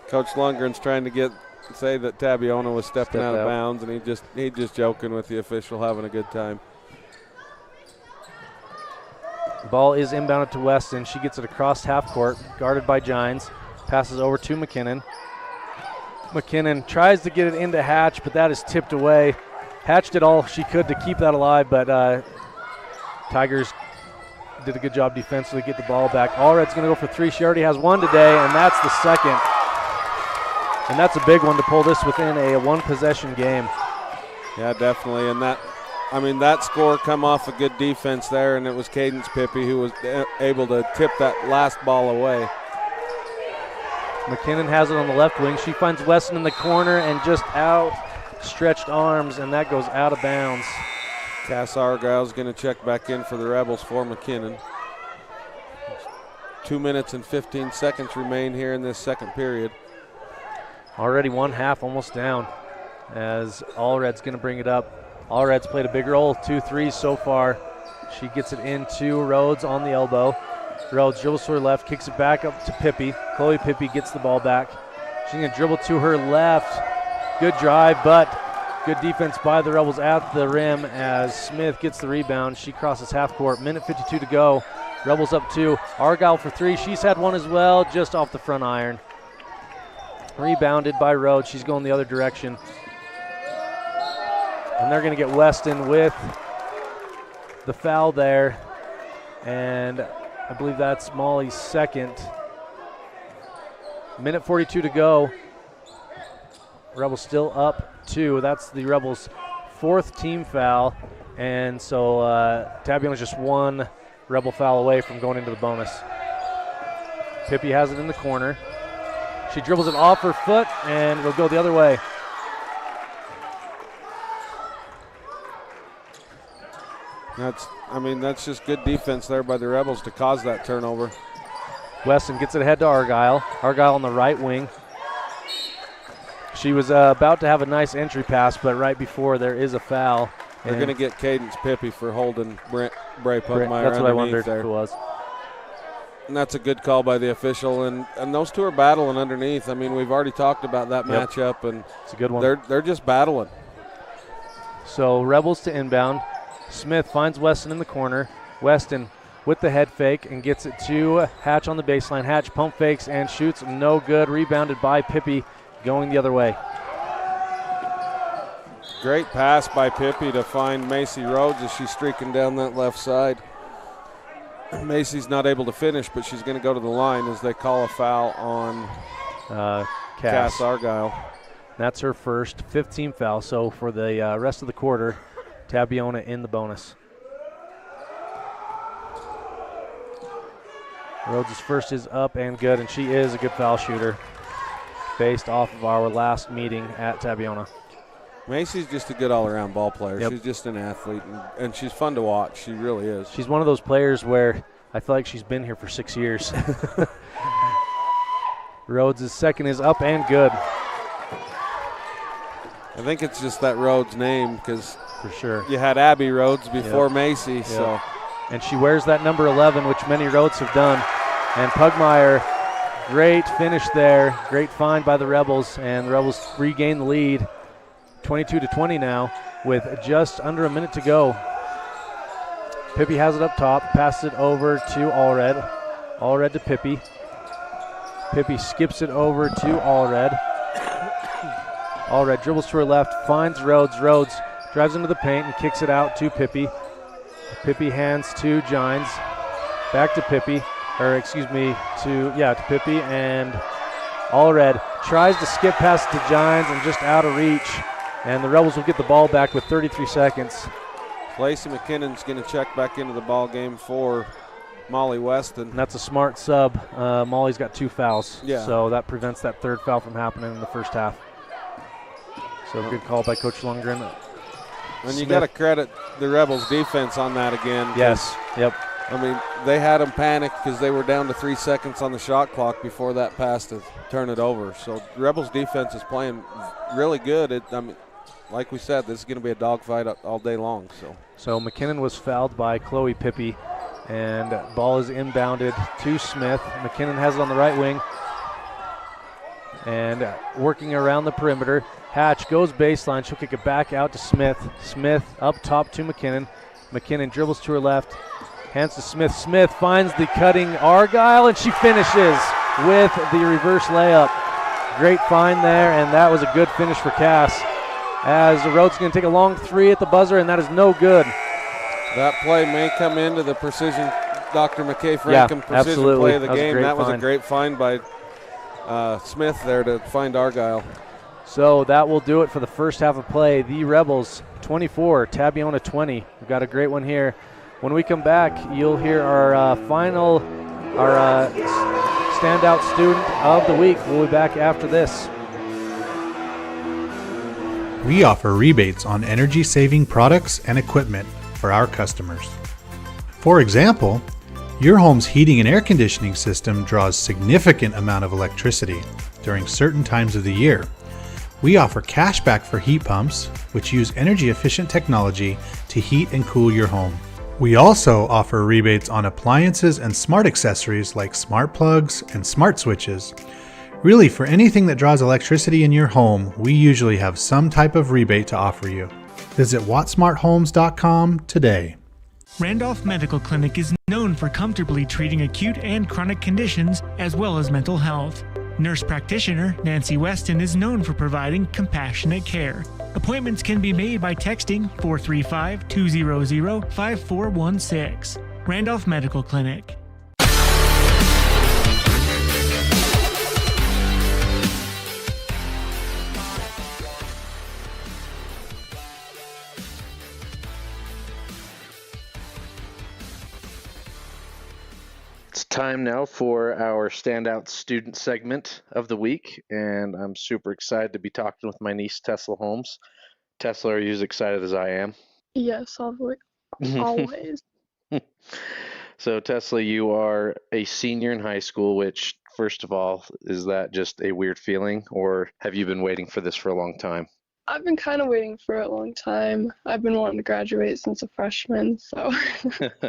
Coach Lundgren's trying to say that Tabiona was stepping out of bounds, and he just joking with the official, having a good time. Ball is inbounded to Weston. She gets it across half court, guarded by Gines. Passes over to McKinnon. McKinnon tries to get it into Hatch, but that is tipped away. Hatch did all she could to keep that alive, but Tigers did a good job defensively to get the ball back. Allred's going to go for three. She already has one today, and that's the second. And that's a big one to pull this within a one-possession game. Yeah, definitely. And that score come off a good defense there, and it was Cadence Pippi who was able to tip that last ball away. McKinnon has it on the left wing. She finds Weston in the corner and just outstretched arms, and that goes out of bounds. Cass Argyle's going to check back in for the Rebels for McKinnon. 2 minutes and 15 seconds remain here in this second period. Already one half almost down as Allred's going to bring it up. Allred's played a big role, 2 threes so far. She gets it into Rhodes on the elbow. Rhodes dribbles to her left, kicks it back up to Pippi. Chloe Pippi gets the ball back. She's going to dribble to her left. Good drive, but good defense by the Rebels at the rim as Smith gets the rebound. She crosses half court. Minute 52 to go. Rebels up 2. Argyle for 3. She's had one as well, just off the front iron. Rebounded by Rhodes. She's going the other direction. And they're going to get Weston with the foul there. And I believe that's Molly's second. Minute 42 to go. Rebels still up 2. That's the Rebels' 4th team foul. And so Tabiona's just 1 Rebel foul away from going into the bonus. Pippi has it in the corner. She dribbles it off her foot and will go the other way. That's just good defense there by the Rebels to cause that turnover. Weston gets it ahead to Argyle. Argyle on the right wing. She was about to have a nice entry pass, but right before there is a foul. They're going to get Cadence Pippi for holding Bray Pugmire. That's what I underneath wondered there. if it was. And that's a good call by the official. And those two are battling underneath. I mean, we've already talked about that matchup, and it's a good one. They're just battling. So Rebels to inbound. Smith finds Weston in the corner. Weston with the head fake and gets it to Hatch on the baseline. Hatch pump fakes and shoots. No good. Rebounded by Pippi going the other way. Great pass by Pippi to find Macy Rhodes as she's streaking down that left side. Macy's not able to finish, but she's going to go to the line as they call a foul on Cass Argyle. That's her first 15 foul. So for the rest of the quarter, Tabiona in the bonus. Rhodes' first is up and good, and she is a good foul shooter based off of our last meeting at Tabiona. Macy's just a good all-around ball player. Yep. She's just an athlete, and she's fun to watch. She really is. She's one of those players where I feel like she's been here for 6 years. Rhodes' second is up and good. I think it's just that Rhodes name because for sure you had Abby Rhodes before Macy. Yep. So, and she wears that number 11, which many Rhodes have done. And Pugmire, great finish there. Great find by the Rebels, and the Rebels regain the lead. 22-20 now with just under a minute to go. Pippi has it up top, passes it over to Allred. Allred to Pippi. Pippi skips it over to Allred. Allred dribbles to her left, finds Rhodes. Rhodes drives into the paint and kicks it out to Pippi. Pippi hands to Gines. Back to Pippi, to Pippi, and Allred tries to skip past to Gines and just out of reach. And the Rebels will get the ball back with 33 seconds. Lacey McKinnon's going to check back into the ball game for Molly Weston. And that's a smart sub. Molly's got 2 fouls, so that prevents that third foul from happening in the first half. So good call by Coach Lundgren. And you got to credit the Rebels' defense on that again. Yes, yep. I mean, they had them panicked because they were down to 3 seconds on the shot clock before that pass to turn it over. So Rebels' defense is playing really good. Like we said, this is going to be a dogfight all day long. So McKinnon was fouled by Chloe Pippi, and ball is inbounded to Smith. McKinnon has it on the right wing, and working around the perimeter. Hatch goes baseline. She'll kick it back out to Smith. Smith up top to McKinnon. McKinnon dribbles to her left, hands to Smith. Smith finds the cutting Argyle, and she finishes with the reverse layup. Great find there, and that was a good finish for Cass. As Rhodes going to take a long 3 at the buzzer, and that is no good. That play may come into the precision, Dr. McKay Frankham precision play of the game. That was a great find by Smith there to find Argyle. So that will do it for the first half of play. The Rebels 24, Tabiona 20. We've got a great one here. When we come back, you'll hear our standout student of the week. We'll be back after this. We offer rebates on energy-saving products and equipment for our customers. For example, your home's heating and air conditioning system draws significant amount of electricity during certain times of the year. We offer cashback for heat pumps, which use energy-efficient technology to heat and cool your home. We also offer rebates on appliances and smart accessories like smart plugs and smart switches. Really, for anything that draws electricity in your home, we usually have some type of rebate to offer you. Visit wattsmarthomes.com today. Randolph Medical Clinic is known for comfortably treating acute and chronic conditions as well as mental health. Nurse practitioner Nancy Weston is known for providing compassionate care. Appointments can be made by texting 435-200-5416. Randolph Medical Clinic. Time now for our standout student segment of the week, and I'm super excited to be talking with my niece Tesla Holmes. Tesla, are you as excited as I am? Yes, always. So Tesla, you are a senior in high school, which, first of all, is that just a weird feeling, or have you been waiting for this for a long time? I've been kind of waiting for a long time. I've been wanting to graduate since a freshman, so.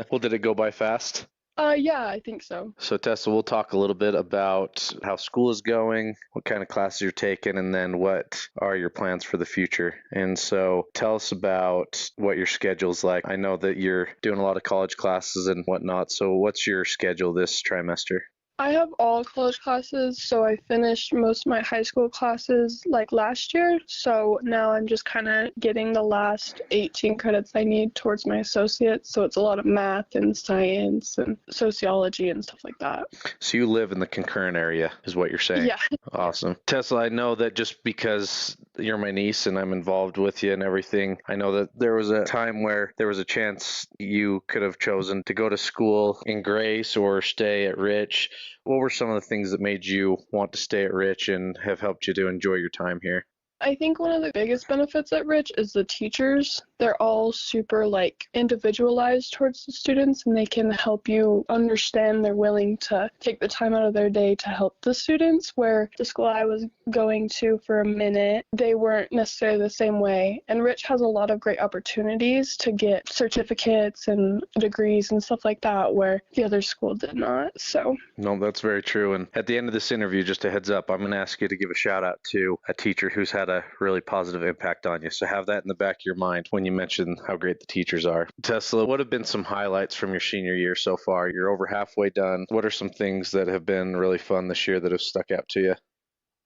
Well, did it go by fast? Yeah, I think so. So, Tessa, we'll talk a little bit about how school is going, what kind of classes you're taking, and then what are your plans for the future. And so tell us about what your schedule's like. I know that you're doing a lot of college classes and whatnot. So what's your schedule this trimester? I have all college classes, so I finished most of my high school classes like last year, so now I'm just kind of getting the last 18 credits I need towards my associates, so it's a lot of math and science and sociology and stuff like that. So you live in the concurrent area is what you're saying? Yeah. Awesome. Tesla, I know that just because you're my niece and I'm involved with you and everything, I know that there was a time where there was a chance you could have chosen to go to school in Grace or stay at Rich. What were some of the things that made you want to stay at Rich and have helped you to enjoy your time here? I think one of the biggest benefits at Rich is the teachers. They're all super individualized towards the students, and they can help you understand. They're willing to take the time out of their day to help the students, where the school I was going to for a minute, they weren't necessarily the same way. And Rich has a lot of great opportunities to get certificates and degrees and stuff like that, where the other school did not. So. No, that's very true. And at the end of this interview, just a heads up, I'm going to ask you to give a shout out to a teacher who's had a really positive impact on you. So have that in the back of your mind when you mention how great the teachers are. Tesla, what have been some highlights from your senior year so far? You're over halfway done. What are some things that have been really fun this year that have stuck out to you?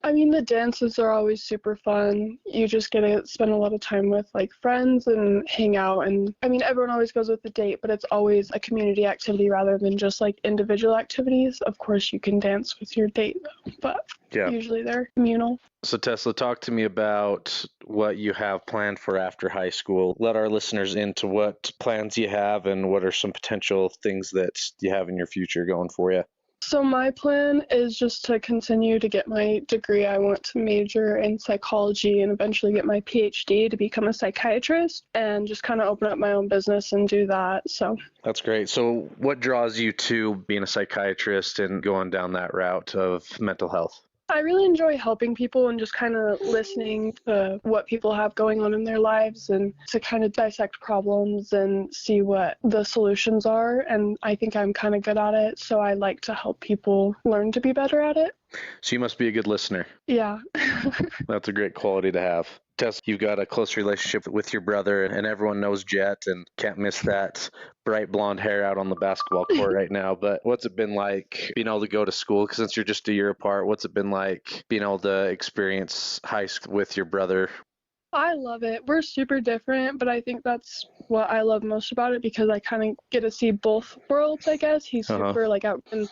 I mean, the dances are always super fun. You just get to spend a lot of time with friends and hang out. And I mean, everyone always goes with a date, but it's always a community activity rather than just individual activities. Of course, you can dance with your date, though, but usually they're communal. So Tesla, talk to me about what you have planned for after high school. Let our listeners into what plans you have and what are some potential things that you have in your future going for you. So my plan is just to continue to get my degree. I want to major in psychology and eventually get my PhD to become a psychiatrist and just kind of open up my own business and do that. So that's great. So what draws you to being a psychiatrist and going down that route of mental health? I really enjoy helping people and just kind of listening to what people have going on in their lives and to kind of dissect problems and see what the solutions are. And I think I'm kind of good at it, so I like to help people learn to be better at it. So you must be a good listener. Yeah. That's a great quality to have. Tess, you've got a close relationship with your brother, and everyone knows Jet and can't miss that bright blonde hair out on the basketball court right now. But what's it been like being able to go to school? Because since you're just a year apart, what's it been like being able to experience high school with your brother? I love it. We're super different, but I think that's what I love most about it because I kind of get to see both worlds, I guess. He's super out and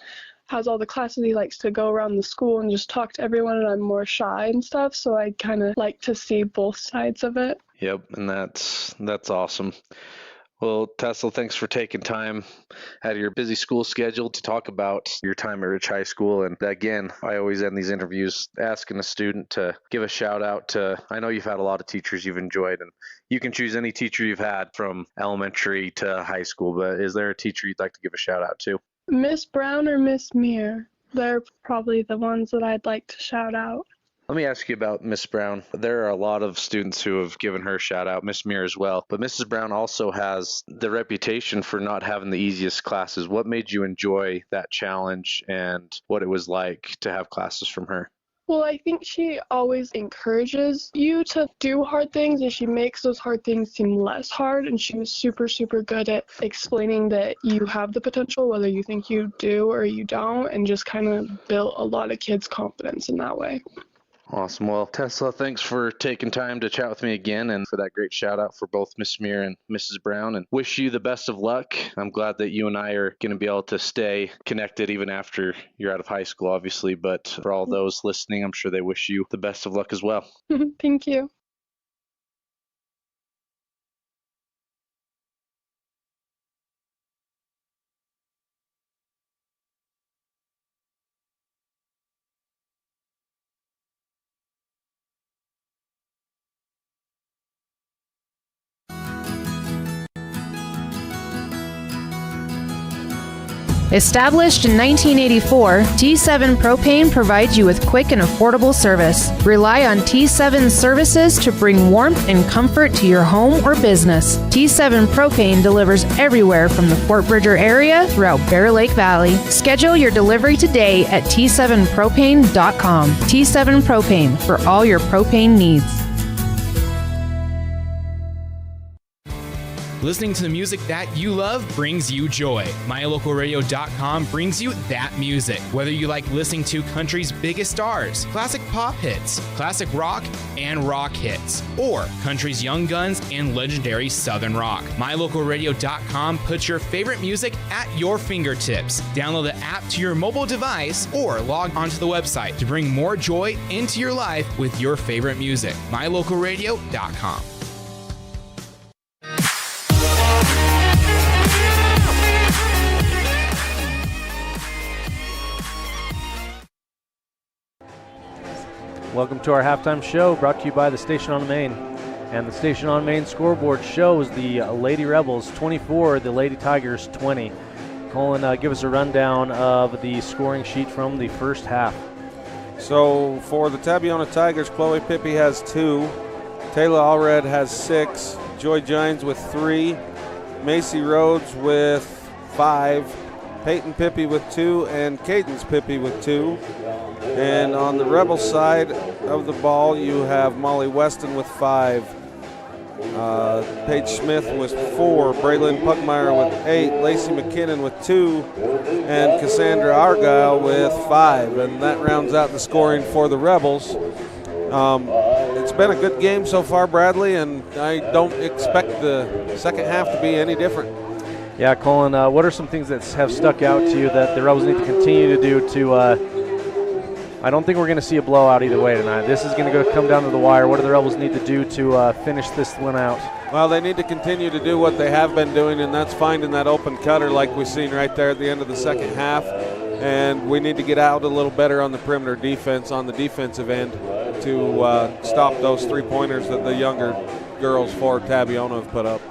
has all the classes. He likes to go around the school and just talk to everyone, and I'm more shy and stuff, so I kind of like to see both sides of it. Yep, and that's awesome. Well, Tesla, thanks for taking time out of your busy school schedule to talk about your time at Rich High School. And again, I always end these interviews asking a student to give a shout out to, I know you've had a lot of teachers you've enjoyed, and you can choose any teacher you've had from elementary to high school, but is there a teacher you'd like to give a shout out to? Miss Brown or Miss Muir? They're probably the ones that I'd like to shout out. Let me ask you about Miss Brown. There are a lot of students who have given her a shout out, Miss Muir as well. But Mrs. Brown also has the reputation for not having the easiest classes. What made you enjoy that challenge and what it was like to have classes from her? Well, I think she always encourages you to do hard things, and she makes those hard things seem less hard. And she was super, super good at explaining that you have the potential, whether you think you do or you don't, and just kind of built a lot of kids' confidence in that way. Awesome. Well, Tesla, thanks for taking time to chat with me again and for that great shout out for both Miss Muir and Mrs. Brown, and wish you the best of luck. I'm glad that you and I are going to be able to stay connected even after you're out of high school, obviously, but for all those listening, I'm sure they wish you the best of luck as well. Thank you. Established in 1984, T7 Propane provides you with quick and affordable service. Rely on T7 services to bring warmth and comfort to your home or business. T7 Propane delivers everywhere from the Fort Bridger area throughout Bear Lake Valley. Schedule your delivery today at T7propane.com. T7 Propane for all your propane needs. Listening to the music that you love brings you joy. MyLocalRadio.com brings you that music. Whether you like listening to country's biggest stars, classic pop hits, classic rock, and rock hits, or country's young guns and legendary southern rock. MyLocalRadio.com puts your favorite music at your fingertips. Download the app to your mobile device or log onto the website to bring more joy into your life with your favorite music. MyLocalRadio.com. Welcome to our halftime show, brought to you by the Station on Main. And the Station on Main scoreboard shows the Lady Rebels 24, the Lady Tigers 20. Colin, give us a rundown of the scoring sheet from the first half. So for the Tabiona Tigers, Chloe Pippi has 2, Taylor Allred has 6, Joy Gines with 3, Macy Rhodes with 5, Peyton Pippi with 2, and Cadence Pippi with 2. And on the Rebel side of the ball, you have Molly Weston with 5, Paige Smith with 4, Braylon Pugmire with 8, Lacey McKinnon with 2, and Cassandra Argyle with 5. And that rounds out the scoring for the Rebels. It's been a good game so far, Bradley, and I don't expect the second half to be any different. Yeah, Colin, what are some things that have stuck out to you that the Rebels need to continue to do to I don't think we're going to see a blowout either way tonight. This is going to come down to the wire. What do the Rebels need to do to finish this one out? Well, they need to continue to do what they have been doing, and that's finding that open cutter like we've seen right there at the end of the second half. And we need to get out a little better on the perimeter defense, on the defensive end, to stop those three-pointers that the younger girls for Tabiona have put up.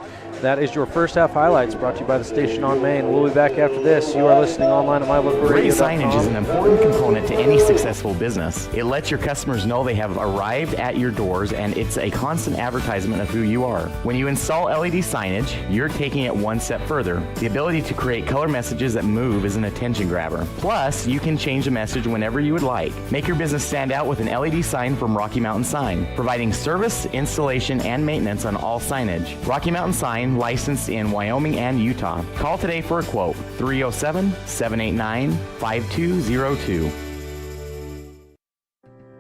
That is your first half highlights, brought to you by the Station on Main. We'll be back after this. You are listening online at MyLocalRadio.com. Great signage is an important component to any successful business. It lets your customers know they have arrived at your doors, and it's a constant advertisement of who you are. When you install LED signage, you're taking it one step further. The ability to create color messages that move is an attention grabber. Plus, you can change the message whenever you would like. Make your business stand out with an LED sign from Rocky Mountain Sign, providing service, installation, and maintenance on all signage. Rocky Mountain Sign, licensed in Wyoming and Utah. Call today for a quote, 307-789-5202.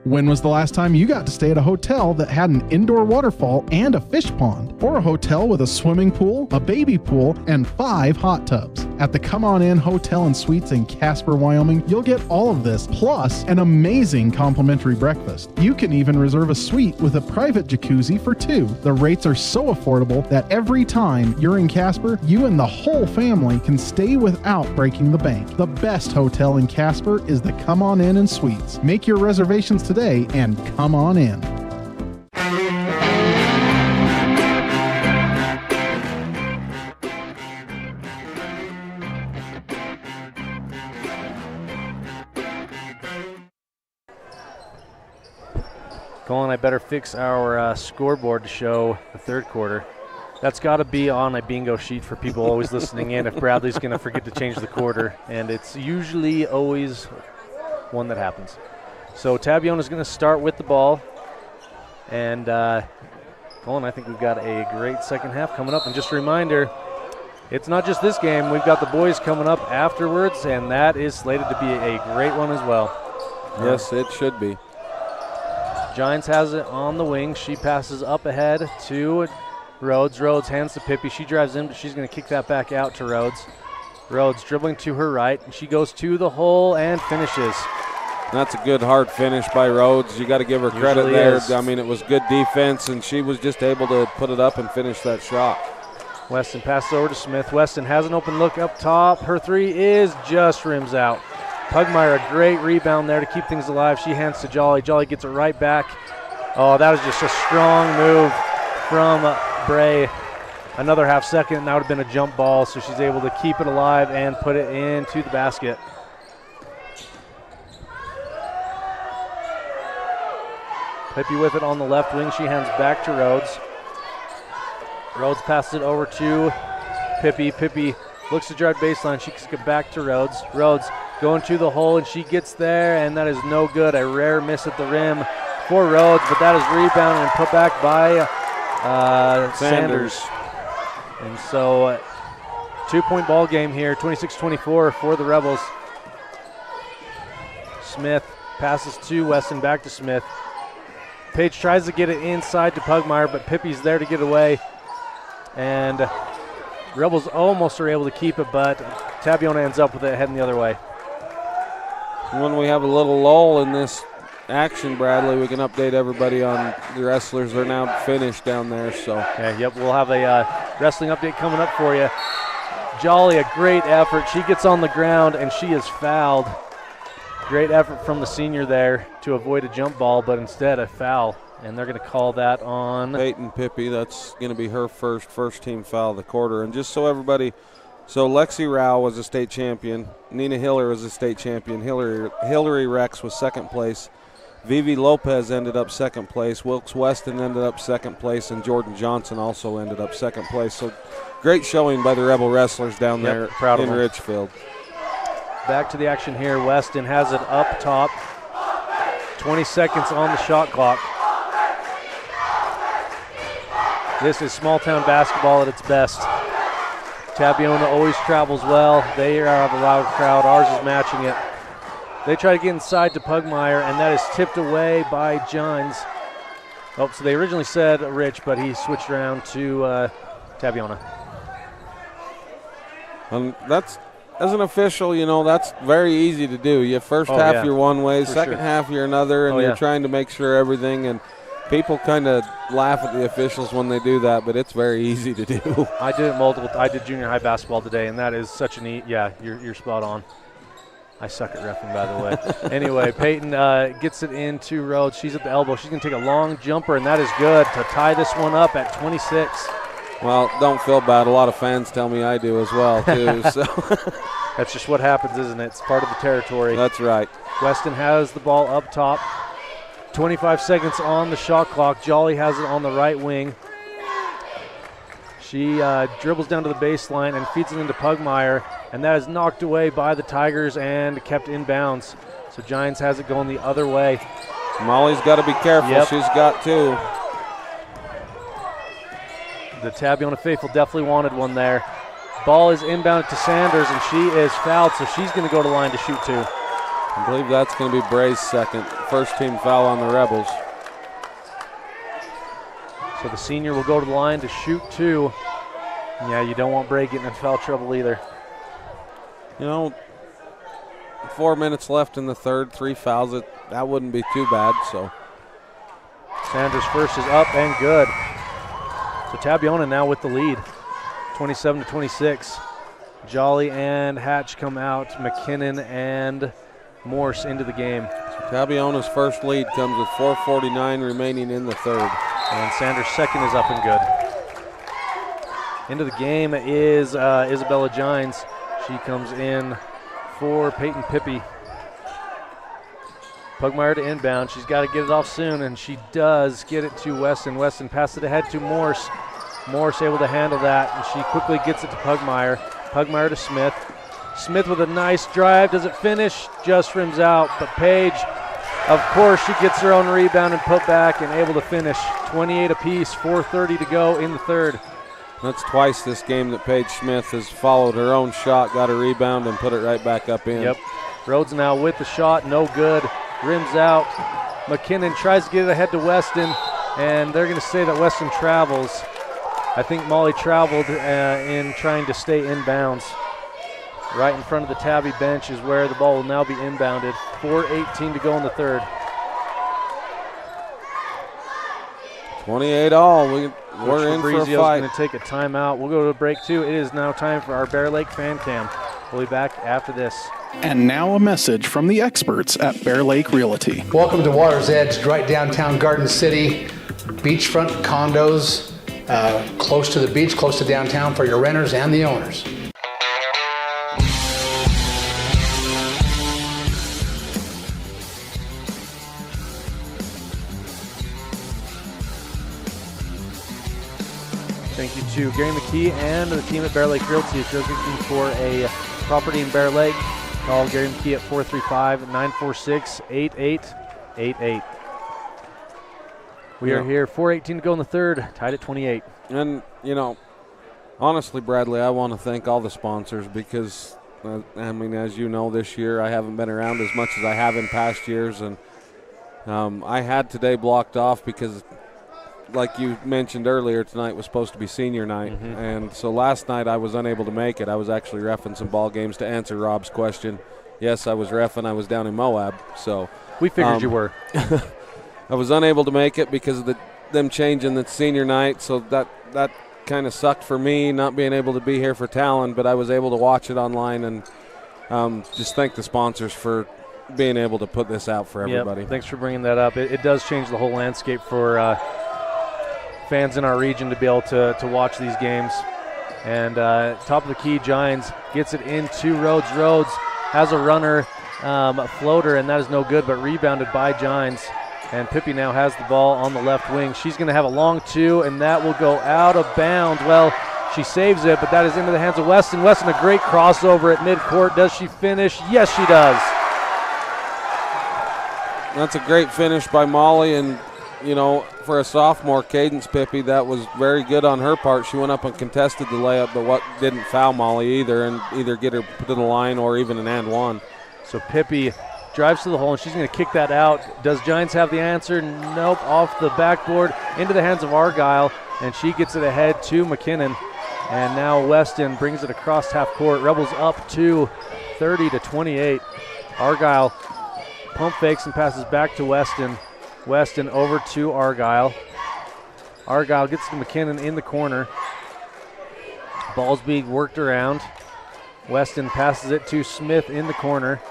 When was the last time you got to stay at a hotel that had an indoor waterfall and a fish pond? Or a hotel with a swimming pool, a baby pool, and 5 hot tubs? At the Come On In Hotel and Suites in Casper, Wyoming, you'll get all of this, plus an amazing complimentary breakfast. You can even reserve a suite with a private jacuzzi for 2. The rates are so affordable that every time you're in Casper, you and the whole family can stay without breaking the bank. The best hotel in Casper is the Come On In and Suites. Make your reservations today and come on in. Colin, I better fix our scoreboard to show the third quarter. That's got to be on a bingo sheet for people always listening in if Bradley's going to forget to change the quarter, and it's usually always one that happens. So Tabiona's going to start with the ball, and Colin, I think we've got a great second half coming up. And just a reminder, it's not just this game. We've got the boys coming up afterwards, and that is slated to be a great one as well. Yes, it should be. Giants has it on the wing. She passes up ahead to Rhodes. Rhodes hands to Pippi. She drives in, but she's going to kick that back out to Rhodes. Rhodes dribbling to her right, and she goes to the hole and finishes. That's a good hard finish by Rhodes. You got to give her credit Usually there. is. I mean, it was good defense, and she was just able to put it up and finish that shot. Weston passes over to Smith. Weston has an open look up top. Her three is just rims out. Pugmire, a great rebound there to keep things alive. She hands to Jolly. Jolly gets it right back. Oh, that was just a strong move from Bray. another half second, and that would have been a jump ball, so she's able to keep it alive and put it into the basket. Pippi with it on the left wing. She hands back to Rhodes. Rhodes passes it over to Pippi. Pippi looks to drive baseline. She can get back to Rhodes. Rhodes going to the hole, and she gets there, and that is no good. A rare miss at the rim for Rhodes, but that is rebounded and put back by Sanders. And so 2-point ball game here, 26-24 for the Rebels. Smith passes to Weston, back to Smith. Page tries to get it inside to Pugmire, but Pippi's there to get away. And Rebels almost are able to keep it, but Tabiona ends up with it heading the other way. When we have a little lull in this action, Bradley, we can update everybody on the wrestlers. They're now finished down there. So okay, yep, we'll have a wrestling update coming up for you. Jolly, a great effort. She gets on the ground and she is fouled. Great effort from the senior there to avoid a jump ball, but instead a foul. And they're going to call that on Peyton Pippi. That's going to be her first team foul of the quarter. And just so everybody, so Lexi Rao was a state champion. Nina Hiller was a state champion. Hillary Rex was second place. Vivi Lopez ended up second place. Wilkes Weston ended up second place. And Jordan Johnson also ended up second place. So great showing by the Rebel wrestlers down there in Richfield. Back to the action here. Weston has it up top. 20 seconds on the shot clock. This is small town basketball at its best. Tabiona always travels well. They have a loud crowd. Ours is matching it. They try to get inside to Pugmire, and that is tipped away by Gines. Oh, so they originally said Rich, but he switched around to Tabiona. That's, as an official, you know, that's very easy to do. You first half you're one way, second half you're another, and you're trying to make sure everything, and people kind of laugh at the officials when they do that, but it's very easy to do. I did it I did junior high basketball today, and that is such a neat, you're spot on. I suck at reffing, by the way. Anyway, Peyton gets it into Rhodes. She's at the elbow. She's going to take a long jumper, and that is good to tie this one up at 26. Well, don't feel bad. A lot of fans tell me I do as well, too. So that's just what happens, isn't it? It's part of the territory. That's right. Weston has the ball up top. 25 seconds on the shot clock. Jolly has it on the right wing. She dribbles down to the baseline and feeds it into Pugmire, and that is knocked away by the Tigers and kept in bounds. So Giants has it going the other way. Molly's got to be careful. Yep. She's got to. The Tabiona faithful definitely wanted one there. Ball is inbounded to Sanders, and she is fouled, so she's going to go to the line to shoot two. I believe that's going to be Bray's second. First team foul on the Rebels. So the senior will go to the line to shoot two. Yeah, you don't want Bray getting in foul trouble either. You know, 4 minutes left in the third, 3 fouls. That wouldn't be too bad. So Sanders' first is up and good. So Tabiona now with the lead, 27-26. Jolly and Hatch come out. McKinnon and Morse into the game. So Tabiona's first lead comes with 4:49 remaining in the third. And Sanders' second is up and good. Into the game is Isabella Gines. She comes in for Peyton Pippi. Pugmire to inbound. She's got to get it off soon, and she does get it to Weston. Weston passes it ahead to Morse. Morse able to handle that, and she quickly gets it to Pugmire. Pugmire to Smith. Smith with a nice drive. Does it finish? Just rims out. But Page, of course, she gets her own rebound and put back and able to finish. 28 apiece, 4:30 to go in the third. That's twice this game that Paige Smith has followed her own shot, got a rebound, and put it right back up in. Yep. Rhodes now with the shot, no good. Rims out. McKinnon tries to get it ahead to Weston, and they're going to say that Weston travels. I think Molly traveled in trying to stay inbounds. Right in front of the Tabby bench is where the ball will now be inbounded. 4:18 to go in the third. 28 all. We're in for a fight. Going to take a timeout. We'll go to a break too. It is now time for our Bear Lake Fan Cam. We'll be back after this. And now a message from the experts at Bear Lake Realty. Welcome to Water's Edge, right downtown Garden City. Beachfront condos, close to the beach, close to downtown for your renters and the owners. Thank you to Gary McKee and the team at Bear Lake Realty. If you're looking for a property in Bear Lake, call Gary McKee at 435-946-8888. We are here, 4:18 to go in the third, tied at 28. And, honestly, Bradley, I want to thank all the sponsors because, as you know, this year I haven't been around as much as I have in past years. And I had today blocked off because, like you mentioned earlier, tonight was supposed to be senior night. And so last night I was unable to make it. I was actually reffing some ball games to answer Rob's question. Yes, I was reffing. I was down in Moab. So we figured you were. I was unable to make it because of them changing the senior night. So that kind of sucked for me, not being able to be here for Talon, but I was able to watch it online and just thank the sponsors for being able to put this out for everybody. Yep, thanks for bringing that up. It does change the whole landscape for fans in our region to be able to watch these games. And top of the key, Gines gets it into Rhodes. Rhodes has a runner floater, and that is no good, but rebounded by Gines. And Pippi now has the ball on the left wing. She's going to have a long two, and that will go out of bounds. Well, she saves it, but that is into the hands of Weston. Weston, a great crossover at midcourt. Does she finish? Yes, she does. That's a great finish by Molly, and for a sophomore, Cadence Pippi, that was very good on her part. She went up and contested the layup, but didn't foul Molly either, and either get her to the line or even an and one. So Pippi drives to the hole, and she's going to kick that out. Does Giants have the answer? Nope. Off the backboard into the hands of Argyle, and she gets it ahead to McKinnon. And now Weston brings it across half court. Rebels up to 30-28. Argyle pump fakes and passes back to Weston. Weston over to Argyle. Argyle gets to McKinnon in the corner. Ball's being worked around. Weston passes it to Smith in the corner.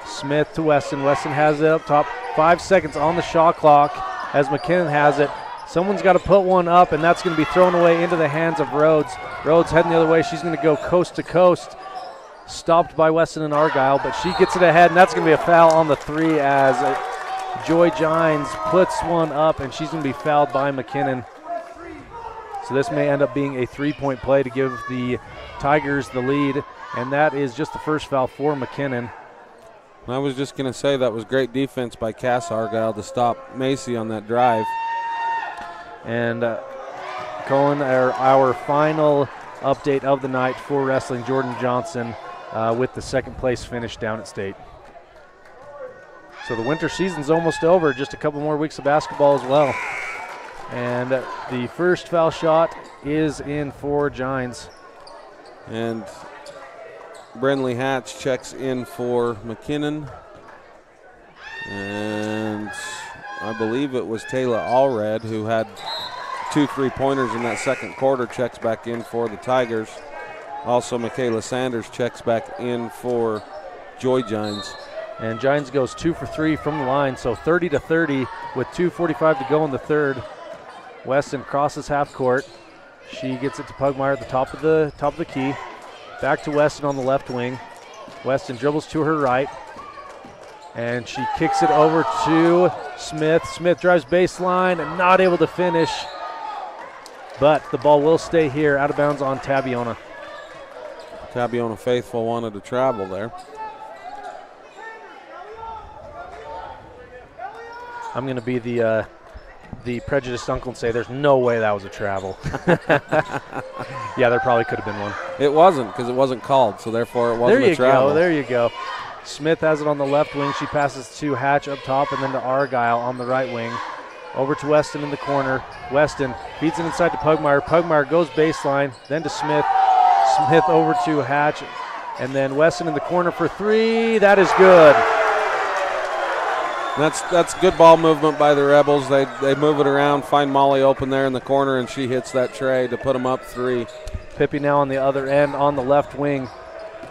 Smith to Weston. Weston has it up top. 5 seconds on the shot clock as McKinnon has it. Someone's got to put one up, and that's going to be thrown away into the hands of Rhodes. Rhodes heading the other way. She's going to go coast to coast. Stopped by Weston and Argyle, but she gets it ahead, and that's going to be a foul on the three as Joy Gines puts one up, and she's going to be fouled by McKinnon. So this may end up being a three-point play to give the Tigers the lead, and that is just the first foul for McKinnon. I was just going to say that was great defense by Cass Argyle to stop Macy on that drive. And Colin, our final update of the night for wrestling, Jordan Johnson with the second place finish down at state. So the winter season's almost over, just a couple more weeks of basketball as well. And the first foul shot is in for Gines. And Brenley Hatch checks in for McKinnon. And I believe it was Taylor Allred who had 2 3-pointers in that second quarter, checks back in for the Tigers. Also, Michaela Sanders checks back in for Joy Gines. And Gines goes 2 for 3 from the line, so 30-30 with 2:45 to go in the third. Weston crosses half court. She gets it to Pugmire at the top of the key. Back to Weston on the left wing. Weston dribbles to her right. And she kicks it over to Smith. Smith drives baseline and not able to finish. But the ball will stay here, out of bounds on Tabiona. Tabiona faithful wanted to travel there. I'm going to be the prejudiced uncle and say there's no way that was a travel. Yeah, there probably could have been one. It wasn't, because it wasn't called, so therefore it wasn't a travel. There you go. Smith has it on the left wing. She passes to Hatch up top and then to Argyle on the right wing. Over to Weston in the corner. Weston feeds it inside to Pugmire. Pugmire goes baseline, then to Smith. Smith over to Hatch. And then Weston in the corner for 3. That is good. That's good ball movement by the Rebels. They move it around, find Molly open there in the corner, and she hits that tray to put them up 3. Pippi now on the other end on the left wing.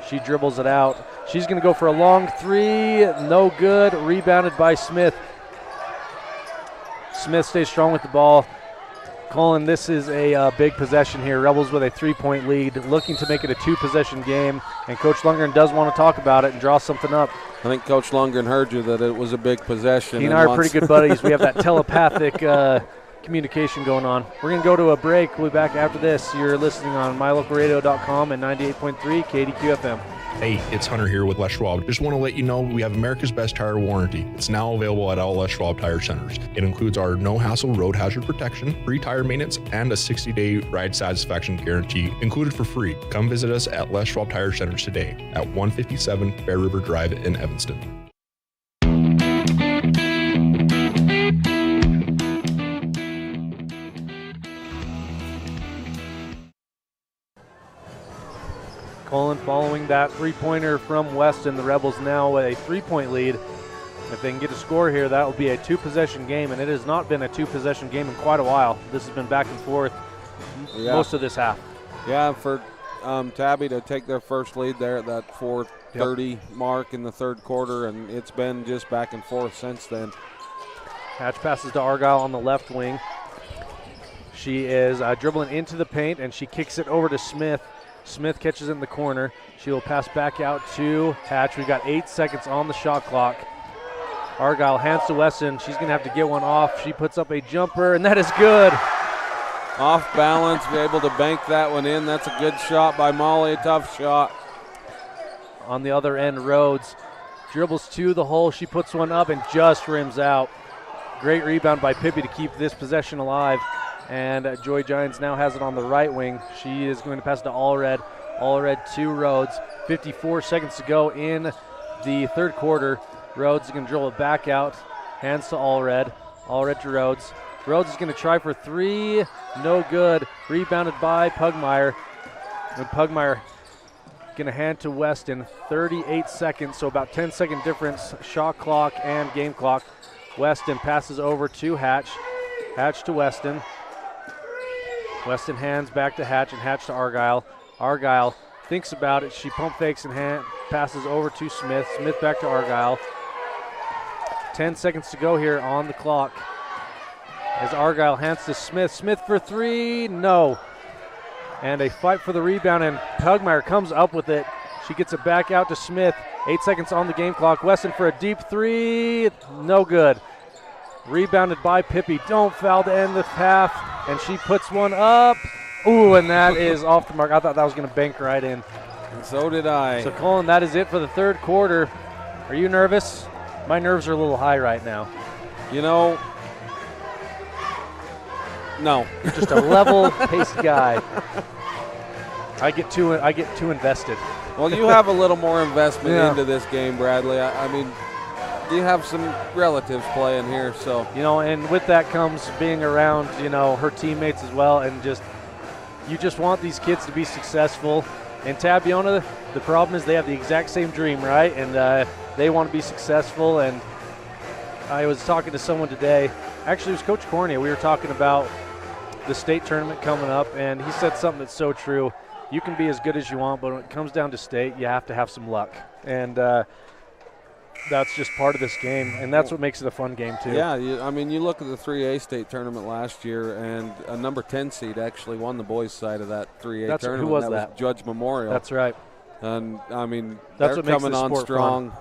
She dribbles it out. She's going to go for a long 3. No good. Rebounded by Smith. Smith stays strong with the ball. Colin, this is a big possession here. Rebels with a 3-point lead, looking to make it a 2-possession game, and Coach Lundgren does want to talk about it and draw something up. I think Coach Lundgren heard you that it was a big possession. He and I are pretty good buddies. We have that telepathic communication going on. We're going to go to a break. We'll be back after this. You're listening on mylocalradio.com and 98.3 KDQ FM. Hey, it's Hunter here with Les Schwab. Just want to let you know we have America's Best Tire Warranty. It's now available at all Les Schwab Tire Centers. It includes our no-hassle road hazard protection, free tire maintenance, and a 60-day ride satisfaction guarantee included for free. Come visit us at Les Schwab Tire Centers today at 157 Bear River Drive in Evanston. Colin, following that three-pointer from Weston, the Rebels now with a 3-point lead. If they can get a score here, that will be a 2-possession game, and it has not been a 2-possession game in quite a while. This has been back and forth most of this half. Yeah, for Tabby to take their first lead there at that 4:30 mark in the third quarter, and it's been just back and forth since then. Hatch passes to Argyle on the left wing. She is dribbling into the paint, and she kicks it over to Smith. Smith catches in the corner. She will pass back out to Hatch. We've got 8 seconds on the shot clock. Argyle hands to Weston. She's going to have to get one off. She puts up a jumper, and that is good. Off balance, be able to bank that one in. That's a good shot by Molly, a tough shot. On the other end, Rhodes dribbles to the hole. She puts one up and just rims out. Great rebound by Pippi to keep this possession alive. And Joy Giants now has it on the right wing. She is going to pass to Allred. Allred to Rhodes. 54 seconds to go in the third quarter. Rhodes is going to dribble it back out. Hands to Allred. Allred to Rhodes. Rhodes is going to try for three. No good. Rebounded by Pugmire. And Pugmire going to hand to Weston. 38 seconds, so about 10-second difference. Shot clock and game clock. Weston passes over to Hatch. Hatch to Weston. Weston hands back to Hatch and Hatch to Argyle. Argyle thinks about it. She pump fakes and passes over to Smith. Smith back to Argyle. 10 seconds to go here on the clock. As Argyle hands to Smith. Smith for three. No. And a fight for the rebound, and Pugmire comes up with it. She gets it back out to Smith. 8 seconds on the game clock. Weston for a deep three. No good. Rebounded by Pippi. Don't foul to end the half. And she puts one up. Ooh, and that is off the mark. I thought that was going to bank right in. And so did I. So, Colin, that is it for the third quarter. Are you nervous? My nerves are a little high right now. You know, no. You're just a level-paced guy. I get too invested. Well, you have a little more investment into this game, Bradley. I mean, you have some relatives playing here, so. You know, and with that comes being around, you know, her teammates as well, and you just want these kids to be successful. And Tabiona, the problem is they have the exact same dream, right? And they want to be successful. And I was talking to someone today. Actually, it was Coach Cornea. We were talking about the state tournament coming up, and he said something that's so true. You can be as good as you want, but when it comes down to state, you have to have some luck. And that's just part of this game, and that's what makes it a fun game, too. Yeah, I mean, you look at the 3A state tournament last year, and a number 10 seed actually won the boys' side of that 3A tournament. Who was that? Was Judge Memorial. That's right. And, I mean, that's they're what makes coming this on sport strong fun.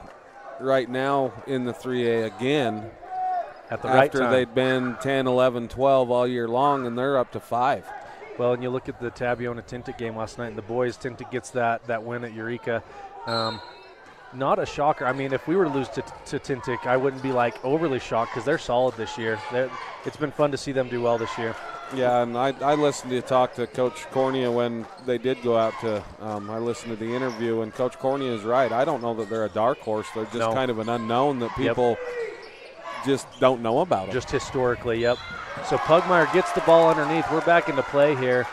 Right now in the 3A again. At the right time. After they'd been 10, 11, 12 all year long, and they're up to 5. Well, and you look at the Tabiona-Tintic game last night, and the boys, Tintic gets that win at Eureka. Not a shocker. I mean, if we were to lose to Tintic, I wouldn't be, like, overly shocked because they're solid this year. It's been fun to see them do well this year. Yeah, and I listened to talk to Coach Cornea when they did go out to I listened to the interview, and Coach Cornea is right. I don't know that they're a dark horse. They're just kind of an unknown that people just don't know about them. Just historically, yep. So Pugmire gets the ball underneath. We're back into play here.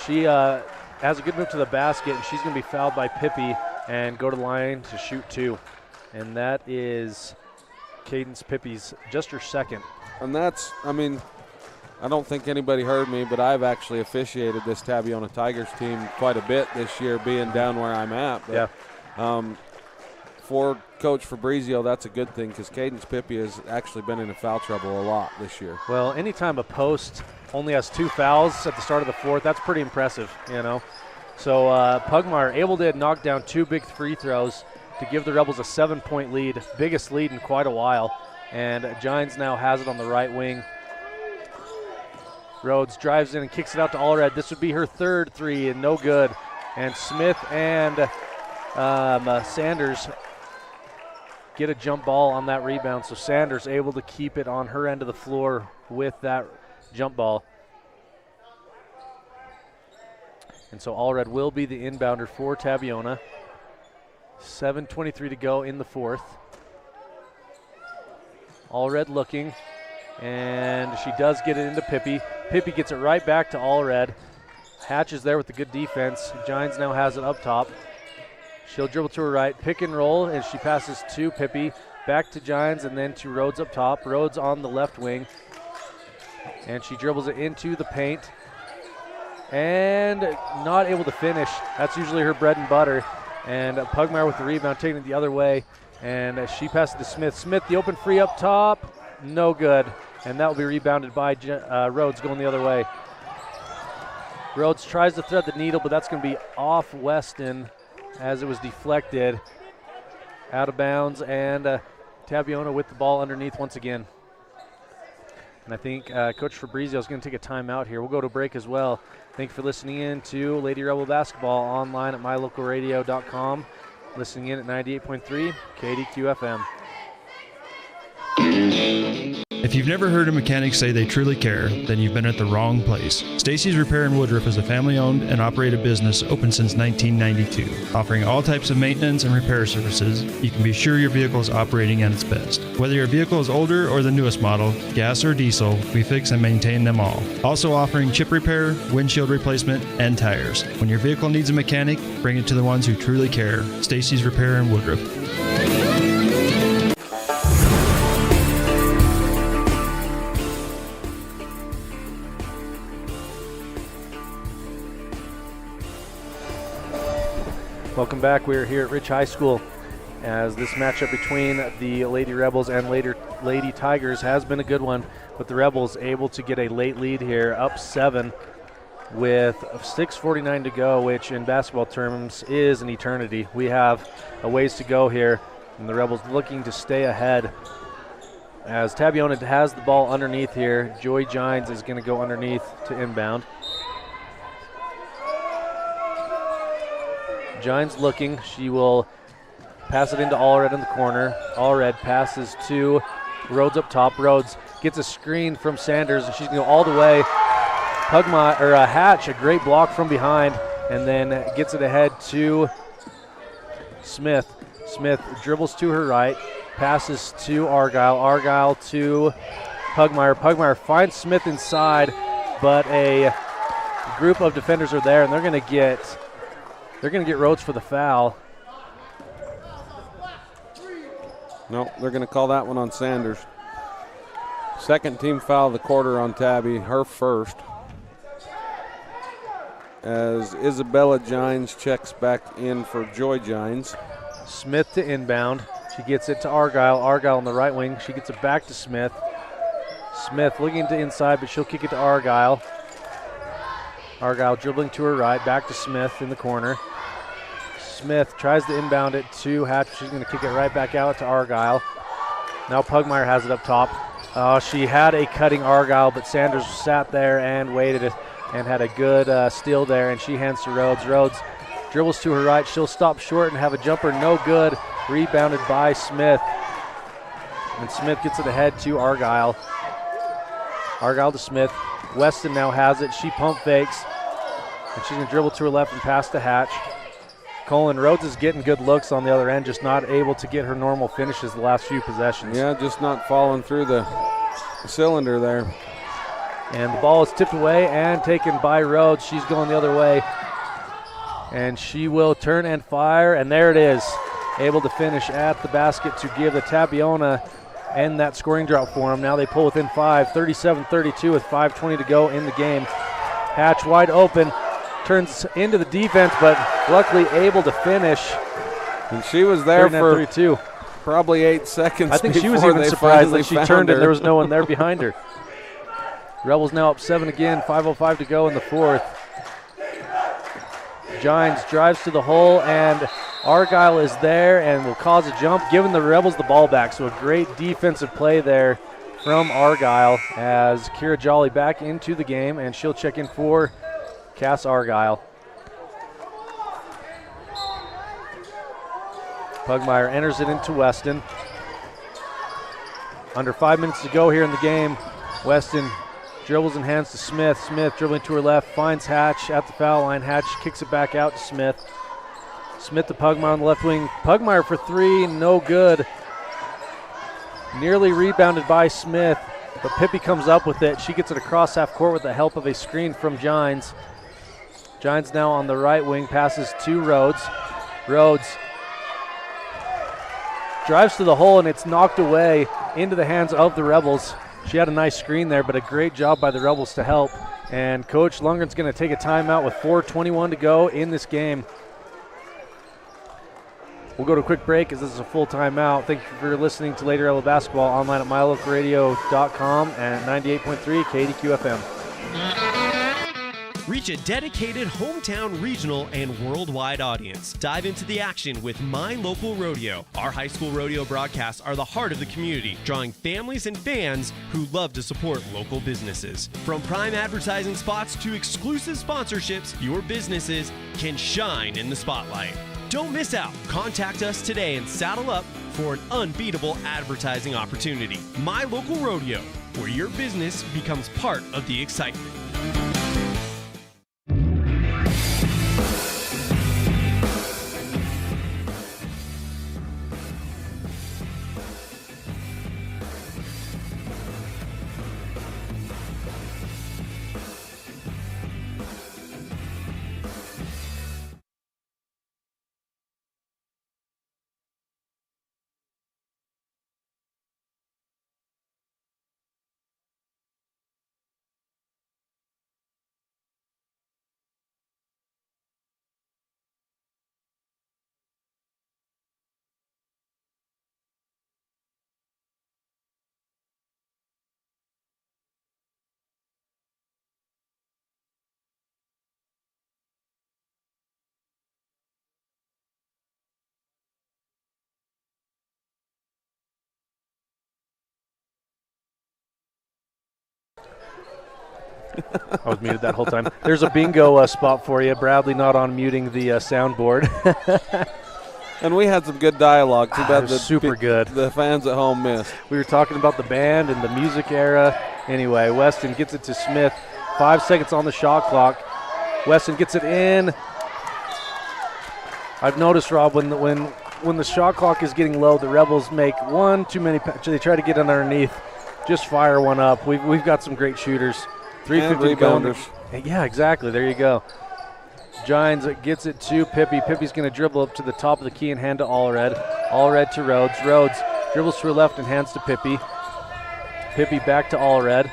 She has a good move to the basket, and she's going to be fouled by Pippi and go to the line to shoot two. And that is Cadence Pippi's just her second. And that's, I mean, I don't think anybody heard me, but I've actually officiated this Tabiona Tigers team quite a bit this year, being down where I'm at. But, for Coach Fabrizio, that's a good thing because Cadence Pippi has actually been in foul trouble a lot this year. Well, anytime a post only has 2 fouls at the start of the fourth, that's pretty impressive, So Pugmire able to knock down 2 big free throws to give the Rebels a 7-point lead, biggest lead in quite a while. And Gines now has it on the right wing. Rhodes drives in and kicks it out to Allred. This would be her 3rd 3 and no good. And Smith and Sanders get a jump ball on that rebound. So Sanders able to keep it on her end of the floor with that jump ball. And so Allred will be the inbounder for Tabiona. 7:23 to go in the fourth. Allred looking, and she does get it into Pippi. Pippi gets it right back to Allred. Hatch is there with the good defense. Gines now has it up top. She'll dribble to her right, pick and roll, and she passes to Pippi, back to Gines, and then to Rhodes up top. Rhodes on the left wing, and she dribbles it into the paint, and not able to finish. That's usually her bread and butter. And Pugmire with the rebound, taking it the other way, and she passes to Smith. Smith, the open free up top, no good, and that will be rebounded by Rhodes going the other way. Rhodes tries to thread the needle, but that's going to be off Weston as it was deflected out of bounds, and Tabiona with the ball underneath once again. And I think Coach Fabrizio is going to take a timeout here. We'll go to break as well. Thank you for listening in to Lady Rebel Basketball online at mylocalradio.com. Listening in at 98.3 KDQ FM. If you've never heard a mechanic say they truly care, then you've been at the wrong place. Stacy's Repair in Woodruff is a family-owned and operated business open since 1992. Offering all types of maintenance and repair services, you can be sure your vehicle is operating at its best. Whether your vehicle is older or the newest model, gas or diesel, we fix and maintain them all. Also offering chip repair, windshield replacement, and tires. When your vehicle needs a mechanic, bring it to the ones who truly care. Stacy's Repair in Woodruff. Welcome back. We're here at Rich High School as this matchup between the Lady Rebels and Lady Tigers has been a good one, but the Rebels able to get a late lead here, up 7 with 6:49 to go, which in basketball terms is an eternity. We have a ways to go here, and the Rebels looking to stay ahead. As Tabiona has the ball underneath here, Joy Gines is going to go underneath to inbound. Gines looking. She will pass it into Allred in the corner. Allred passes to Rhodes up top. Rhodes gets a screen from Sanders, and she's going to go all the way. Hatch, a great block from behind, and then gets it ahead to Smith. Smith dribbles to her right, passes to Argyle. Argyle to Pugmire. Pugmire finds Smith inside, but a group of defenders are there, and they're going to get Rhodes for the foul. No, they're going to call that one on Sanders. Second team foul of the quarter on Tabby, her first. As Isabella Gines checks back in for Joy Gines. Smith to inbound. She gets it to Argyle. Argyle on the right wing. She gets it back to Smith. Smith looking to inside, but she'll kick it to Argyle. Argyle dribbling to her right, back to Smith in the corner. Smith tries to inbound it to Hatch. She's going to kick it right back out to Argyle. Now Pugmire has it up top. She had a cutting Argyle, but Sanders sat there and waited and had a good steal there, and she hands to Rhodes. Rhodes dribbles to her right. She'll stop short and have a jumper. No good. Rebounded by Smith. And Smith gets it ahead to Argyle. Argyle to Smith. Weston now has it. She pump fakes. And she's going to dribble to her left and pass to Hatch. Colin Rhodes is getting good looks on the other end, just not able to get her normal finishes the last few possessions. Yeah, just not falling through the cylinder there. And the ball is tipped away and taken by Rhodes. She's going the other way. And she will turn and fire, and there it is. Able to finish at the basket to give the Tabiona and that scoring drought for them. Now they pull within 5, 37-32 with 5:20 to go in the game. Hatch wide open. Turns into the defense, but luckily able to finish And she was there for 3 too. Probably 8 seconds. I think she was before even they surprised finally that she found turned her. and there was no one there behind her. Rebels now up 7 again, 5:05 to go in the fourth. Gines drives to the hole, and Argyle is there and will cause a jump, giving the Rebels the ball back. So a great defensive play there from Argyle as Kira Jolly back into the game, and she'll check in for Cass Argyle. Pugmire enters it into Weston. Under 5 minutes to go here in the game. Weston dribbles and hands to Smith. Smith dribbling to her left, finds Hatch at the foul line. Hatch kicks it back out to Smith. Smith to Pugmire on the left wing. Pugmire for 3, no good. Nearly rebounded by Smith, but Pippi comes up with it. She gets it across half court with the help of a screen from Gines. Gines now on the right wing, passes to Rhodes. Rhodes drives to the hole, and it's knocked away into the hands of the Rebels. She had a nice screen there, but a great job by the Rebels to help. And Coach Lundgren's going to take a timeout with 4:21 to go in this game. We'll go to a quick break as this is a full timeout. Thank you for listening to Lady Rebel Basketball online at mylocalradio.com and 98.3 KDQ FM. Reach a dedicated hometown, regional, and worldwide audience. Dive into the action with My Local Rodeo. Our high school rodeo broadcasts are the heart of the community, drawing families and fans who love to support local businesses. From prime advertising spots to exclusive sponsorships, your businesses can shine in the spotlight. Don't miss out. Contact us today and saddle up for an unbeatable advertising opportunity. My Local Rodeo, where your business becomes part of the excitement. I was muted that whole time. There's a bingo spot for you. Bradley not on muting the soundboard. And we had some good dialogue. Too bad super good. The fans at home missed. We were talking about the band and the music era. Anyway, Weston gets it to Smith. 5 seconds on the shot clock. Weston gets it in. I've noticed, Rob, when the shot clock is getting low, the Rebels make one too many. They try to get in underneath. Just fire one up. We've got some great shooters. 3:50 to go. Yeah, exactly. There you go. Gines gets it to Pippi. Pippi's going to dribble up to the top of the key and hand to Allred. Allred to Rhodes. Rhodes dribbles to her left and hands to Pippi. Pippi back to Allred.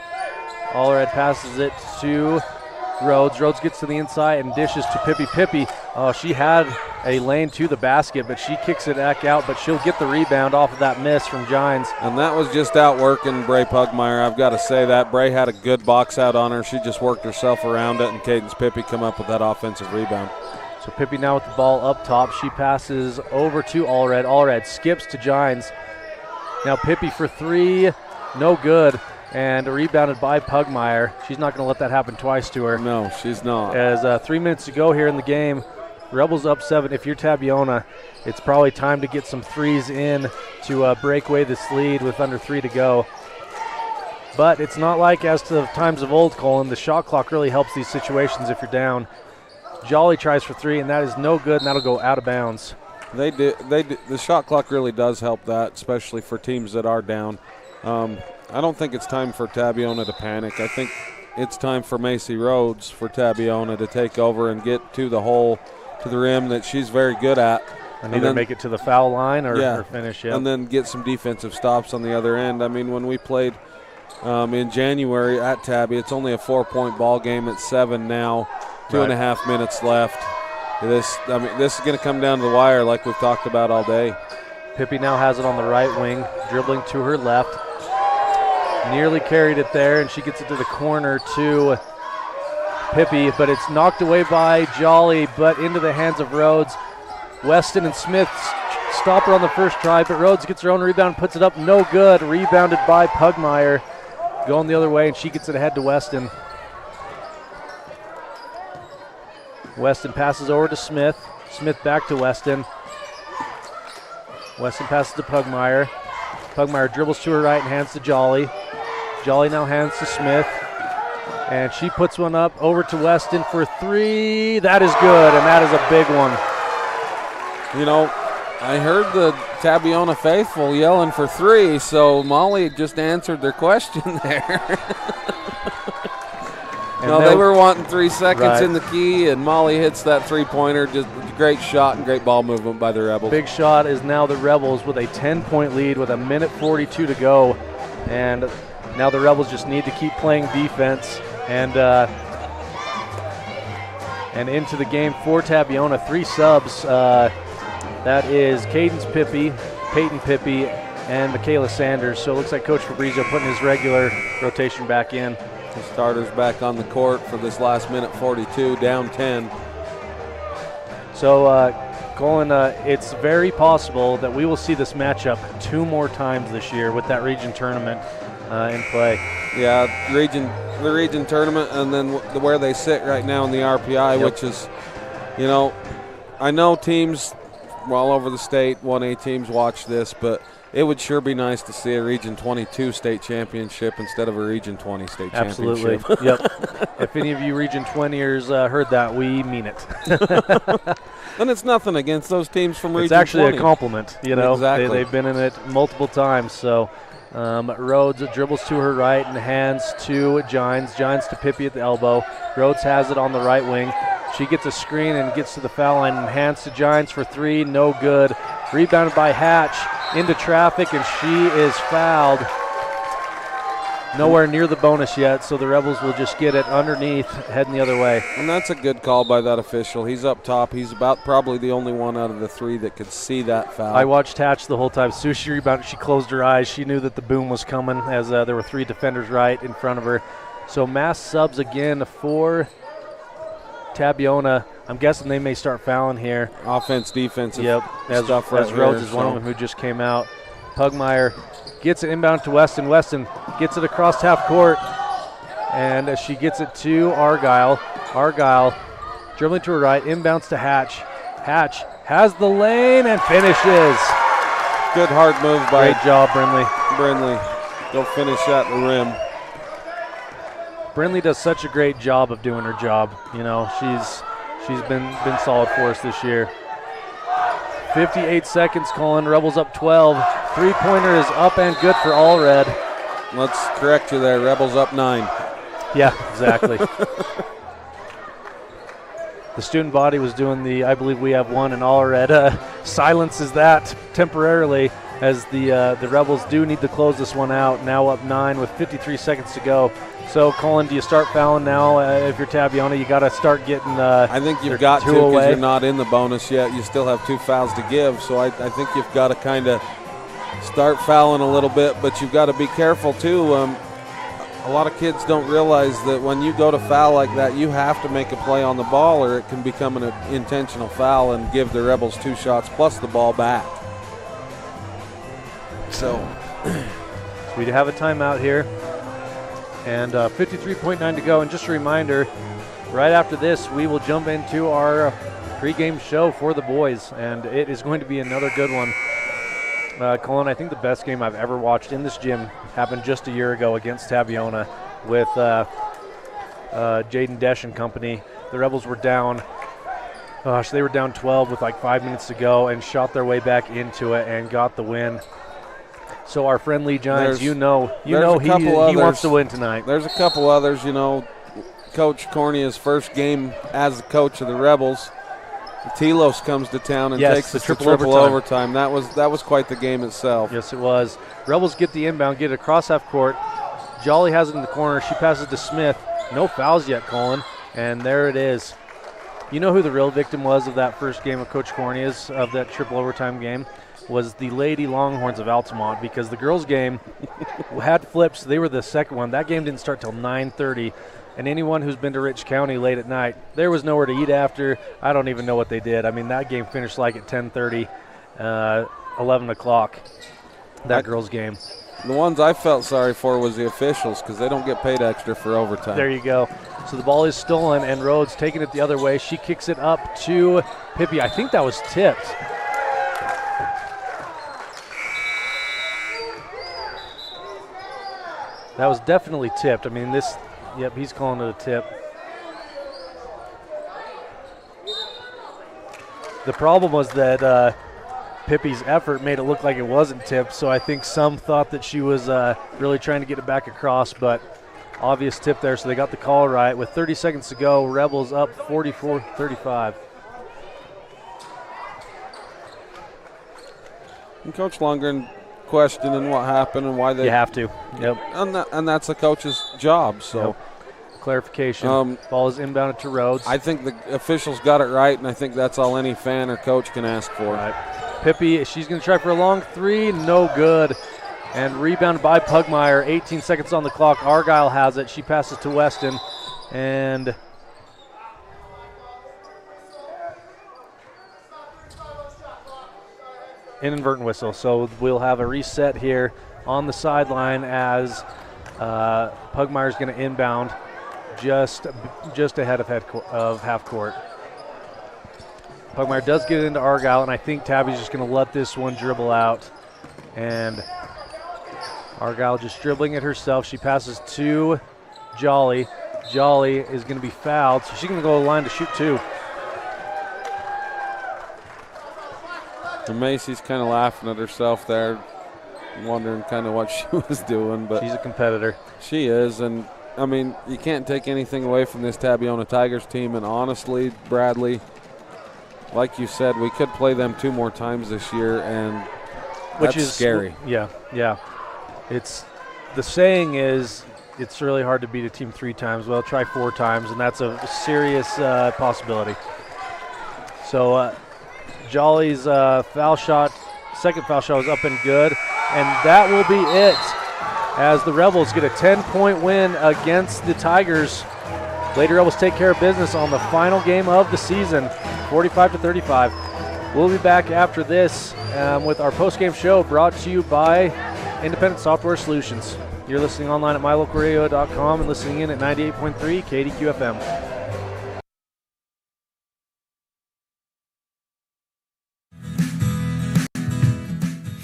Allred passes it to Rhodes. Rhodes gets to the inside and dishes to Pippi. Pippi, she had a lane to the basket, but she kicks it back out, but she'll get the rebound off of that miss from Gines. And that was just outworking Bray Pugmire. I've got to say that. Bray had a good box out on her. She just worked herself around it, and Cadence Pippi come up with that offensive rebound. So Pippi now with the ball up top. She passes over to Allred. Allred skips to Gines. Now Pippi for 3, no good. And rebounded by Pugmire. She's not going to let that happen twice to her. No, she's not. As 3 minutes to go here in the game, Rebels up 7. If you're Tabiona, it's probably time to get some threes in to break away this lead with under 3 to go. But it's not like as to the times of old, Colin. The shot clock really helps these situations if you're down. Jolly tries for 3, and that is no good, and that'll go out of bounds. They do. The shot clock really does help that, especially for teams that are down. I don't think it's time for Tabiona to panic. I think it's time for Macy Rhodes for Tabiona to take over and get to the hole, to the rim that she's very good at. And either make it to the foul line or finish it. And then get some defensive stops on the other end. I mean, when we played in January at Tabby, it's only a 4-point ball game at 7 now, 2.5 minutes left. this is going to come down to the wire like we've talked about all day. Pippi now has it on the right wing, dribbling to her left. Nearly carried it there, and she gets it to the corner to Pippi, but it's knocked away by Jolly, but into the hands of Rhodes. Weston and Smith stop her on the first try, but Rhodes gets her own rebound, puts it up, no good. Rebounded by Pugmire. Going the other way, and she gets it ahead to Weston. Weston passes over to Smith. Smith back to Weston. Weston passes to Pugmire. Pugmire dribbles to her right and hands to Jolly. Jolly now hands to Smith. And she puts one up over to Weston for three. That is good, and that is a big one. You know, I heard the Tabiona faithful yelling for three, so Molly just answered their question there. No, they were wanting 3 seconds in the key, and Molly hits that three-pointer. Just a great shot and great ball movement by the Rebels. Big shot is now the Rebels with a 10-point lead with 1:42 to go. And now the Rebels just need to keep playing defense. And into the game for Tabiona, 3 subs. That is Cadence Pippi, Peyton Pippi, and Michaela Sanders. So it looks like Coach Fabrizio putting his regular rotation back in. The starters back on the court for this last minute 42, down 10. So, Colin, it's very possible that we will see this matchup 2 more times this year with that region tournament in play. Yeah, the region tournament, and then where they sit right now in the RPI, which is, you know, I know teams all over the state, 1A teams watch this, but it would sure be nice to see a Region 22 state championship instead of a Region 20 state Absolutely. championship. Yep. If any of you Region 20ers heard that, we mean it. And it's nothing against those teams from Region 20. It's actually a compliment. You know, exactly. They've been in it multiple times. So Rhodes dribbles to her right and hands to Gines. Gines to Pippi at the elbow. Rhodes has it on the right wing. She gets a screen and gets to the foul line and hands to Gines for 3. No good. Rebounded by Hatch into traffic, and she is fouled. Nowhere near the bonus yet, so the Rebels will just get it underneath, heading the other way. And that's a good call by that official. He's up top. He's about probably the only one out of the 3 that could see that foul. I watched Hatch the whole time. As soon as she rebounded, she closed her eyes. She knew that the boom was coming as there were 3 defenders right in front of her. So mass subs again for Tabiona. I'm guessing they may start fouling here. Offense, defensive stuff. Right as Rhodes is one of them who just came out. Pugmire gets it inbound to Weston. Weston gets it across half court, and she gets it to Argyle. Argyle dribbling to her right, inbounds to Hatch. Hatch has the lane and finishes. Good hard move by. Great job, Brinley. Brinley, go finish at the rim. Brinley does such a great job of doing her job. You know, she's been solid for us this year. 58 seconds, Colin. Rebels up 12. 3-pointer is up and good for All Red. Let's correct you there. Rebels up 9. Yeah, exactly. The student body was doing the I believe we have one, and All Red silences that temporarily as the Rebels do need to close this one out. Now up 9 with 53 seconds to go. So, Colin, do you start fouling now? If you're Tabiona, you got to start getting I think you've got to because you're not in the bonus yet. You still have 2 fouls to give, so I think you've got to kind of start fouling a little bit, but you've got to be careful, too. A lot of kids don't realize that when you go to foul like that, you have to make a play on the ball or it can become an intentional foul and give the Rebels 2 shots plus the ball back. So we have a timeout here. And 53.9 to go. And just a reminder, right after this, we will jump into our pregame show for the boys. And it is going to be another good one. Colin, I think the best game I've ever watched in this gym happened just a year ago against Tabiona with Jaden Desch and company. The Rebels were down. They were down 12 with like 5 minutes to go and shot their way back into it and got the win. So our friend Lee Gines, he wants to win tonight. There's a couple others, you know. Coach Cornia's first game as the coach of the Rebels. Telos comes to town and takes the triple overtime. That was quite the game itself. Yes, it was. Rebels get the inbound, get it across half court. Jolly has it in the corner. She passes to Smith. No fouls yet, Colin. And there it is. You know who the real victim was of that first game of Coach Cornea's, of that triple overtime game? Was the Lady Longhorns of Altamont, because the girls' game had flips. They were the second one. That game didn't start till 9:30, and anyone who's been to Rich County late at night, there was nowhere to eat after. I don't even know what they did. I mean, that game finished like at 10:30, 11 o'clock, that girls' game. The ones I felt sorry for was the officials, because they don't get paid extra for overtime. There you go. So the ball is stolen, and Rhodes taking it the other way. She kicks it up to Pippi. I think that was tipped. That was definitely tipped. I mean, yep, he's calling it a tip. The problem was that Pippi's effort made it look like it wasn't tipped, so I think some thought that she was really trying to get it back across, but obvious tip there, so they got the call right. With 30 seconds to go, Rebels up 44-35. And Coach Lundgren questioning what happened and why they... You have to, yep. And that's the coach's job, so... Yep. Clarification, ball is inbounded to Rhodes. I think the officials got it right, and I think that's all any fan or coach can ask for. Right. Pippi, she's going to try for a long three, no good. And rebounded by Pugmire, 18 seconds on the clock. Argyle has it. She passes to Weston, and inadvertent whistle. So we'll have a reset here on the sideline as Pugmire's going to inbound just ahead of half court. Pugmire does get it into Argyle, and I think Tabby's just going to let this one dribble out. And Argyle just dribbling it herself. She passes to Jolly. Jolly is going to be fouled, so she's going to go to the line to shoot two. And Macy's kind of laughing at herself there, wondering kind of what she was doing. But she's a competitor. She is, and I mean, you can't take anything away from this Tabiona Tigers team. And honestly, Bradley, like you said, we could play them 2 more times this year, and which that's is scary. Yeah. It's the saying is it's really hard to beat a team 3 times. Well, try 4 times, and that's a serious possibility. So Jolly's foul shot, second foul shot was up and good, and that will be it as the Rebels get a 10-point win against the Tigers. Lady Rebels take care of business on the final game of the season, 45-35. We'll be back after this with our post-game show brought to you by Independent Software Solutions. You're listening online at mylocalradio.com and listening in at 98.3 KDQ FM.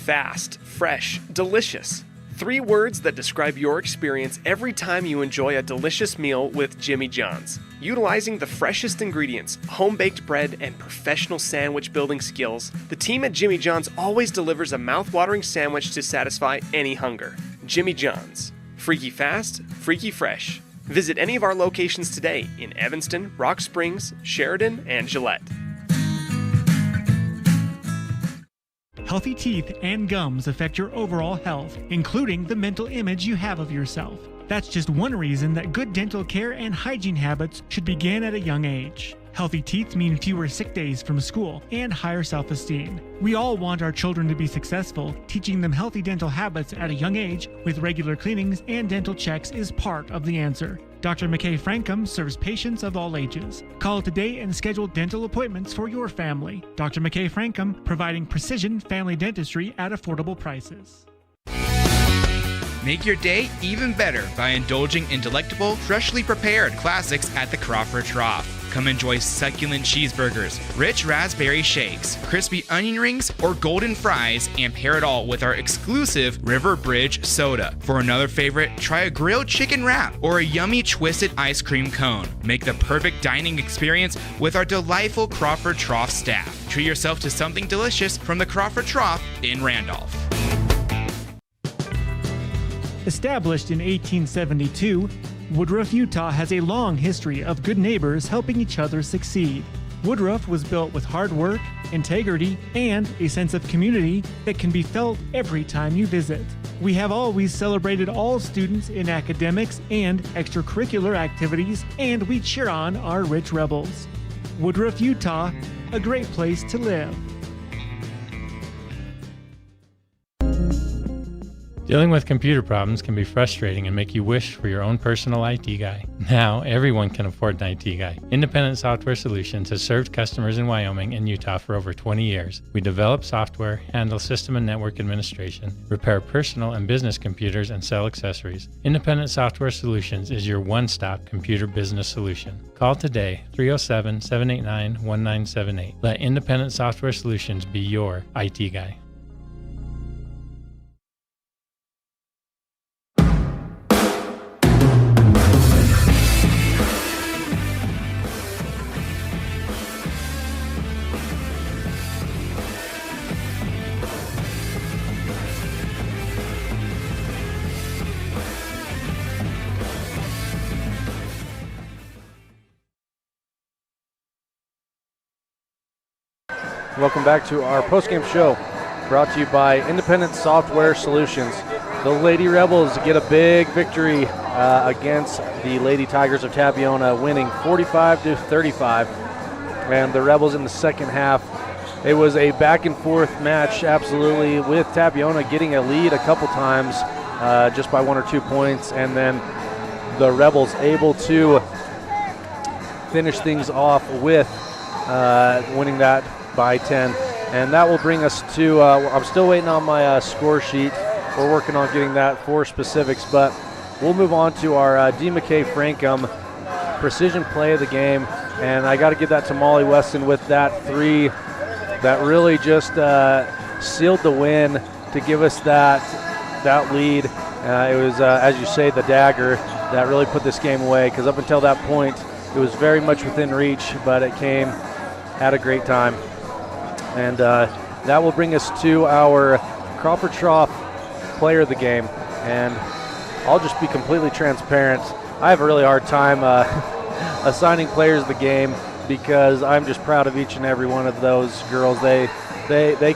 Fast, fresh, delicious. 3 words that describe your experience every time you enjoy a delicious meal with Jimmy John's. Utilizing the freshest ingredients, home-baked bread, and professional sandwich building skills, the team at Jimmy John's always delivers a mouth-watering sandwich to satisfy any hunger. Jimmy John's. Freaky fast, freaky fresh. Visit any of our locations today in Evanston, Rock Springs, Sheridan, and Gillette. Healthy teeth and gums affect your overall health, including the mental image you have of yourself. That's just one reason that good dental care and hygiene habits should begin at a young age. Healthy teeth mean fewer sick days from school and higher self-esteem. We all want our children to be successful. Teaching them healthy dental habits at a young age with regular cleanings and dental checks is part of the answer. Dr. McKay Frankum serves patients of all ages. Call today and schedule dental appointments for your family. Dr. McKay Frankum, providing precision family dentistry at affordable prices. Make your day even better by indulging in delectable, freshly prepared classics at the Crawford Trough. Come enjoy succulent cheeseburgers, rich raspberry shakes, crispy onion rings, or golden fries, and pair it all with our exclusive River Bridge soda. For another favorite, try a grilled chicken wrap or a yummy twisted ice cream cone. Make the perfect dining experience with our delightful Crawford Trough staff. Treat yourself to something delicious from the Crawford Trough in Randolph. Established in 1872, Woodruff, Utah has a long history of good neighbors helping each other succeed. Woodruff was built with hard work, integrity, and a sense of community that can be felt every time you visit. We have always celebrated all students in academics and extracurricular activities, and we cheer on our rich rebels. Woodruff, Utah, a great place to live. Dealing with computer problems can be frustrating and make you wish for your own personal IT guy. Now, everyone can afford an IT guy. Independent Software Solutions has served customers in Wyoming and Utah for over 20 years. We develop software, handle system and network administration, repair personal and business computers, and sell accessories. Independent Software Solutions is your one-stop computer business solution. Call today, 307-789-1978. Let Independent Software Solutions be your IT guy. Welcome back to our postgame show, brought to you by Independent Software Solutions. The Lady Rebels get a big victory against the Lady Tigers of Tabiona, winning 45-35. And the Rebels in the second half, it was a back and forth match, absolutely, with Tabiona getting a lead a couple times, just by 1 or 2 points, and then the Rebels able to finish things off with winning that by 10. And that will bring us to, I'm still waiting on my score sheet. We're working on getting that for specifics, but we'll move on to our D. McKay Frankum precision play of the game. And I got to give that to Molly Weston with that three that really just sealed the win to give us that lead. It was, as you say, the dagger that really put this game away, because up until that point, it was very much within reach, but it came at a great time. And that will bring us to our Crawford Trough player of the game. And I'll just be completely transparent. I have a really hard time assigning players of the game, because I'm just proud of each and every one of those girls. They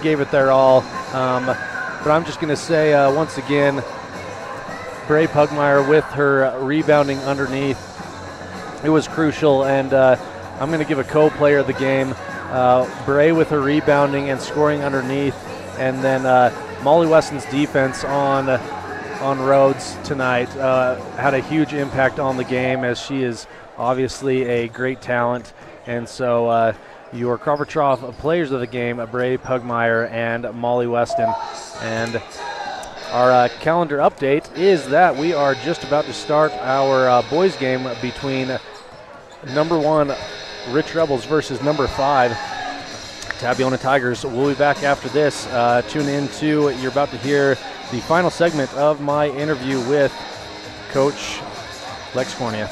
gave it their all. But I'm just going to say once again, Bray Pugmire with her rebounding underneath. It was crucial, and I'm going to give a co-player of the game. Bray with her rebounding and scoring underneath, and then Molly Weston's defense on Rhodes tonight had a huge impact on the game, as she is obviously a great talent. And so your Crawford Trough players of the game, Bray Pugmire and Molly Weston. And our calendar update is that we are just about to start our boys game between number 1 Rich Rebels versus number 5 Tabiona Tigers. We'll be back after this. Tune in to, you're about to hear the final segment of my interview with Coach Lex Cornea.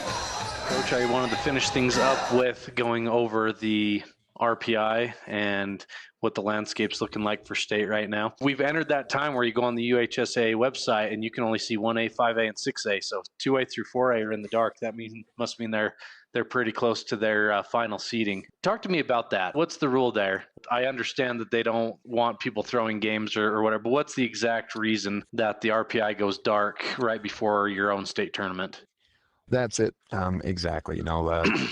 Coach, I wanted to finish things up with going over the RPI and what the landscape's looking like for state right now. We've entered that time where you go on the UHSA website and you can only see 1A, 5A, and 6A. So 2A through 4A are in the dark. That must mean they're pretty close to their final seeding. Talk to me about that. What's the rule there? I understand that they don't want people throwing games or whatever, but what's the exact reason that the RPI goes dark right before your own state tournament? That's it. Exactly.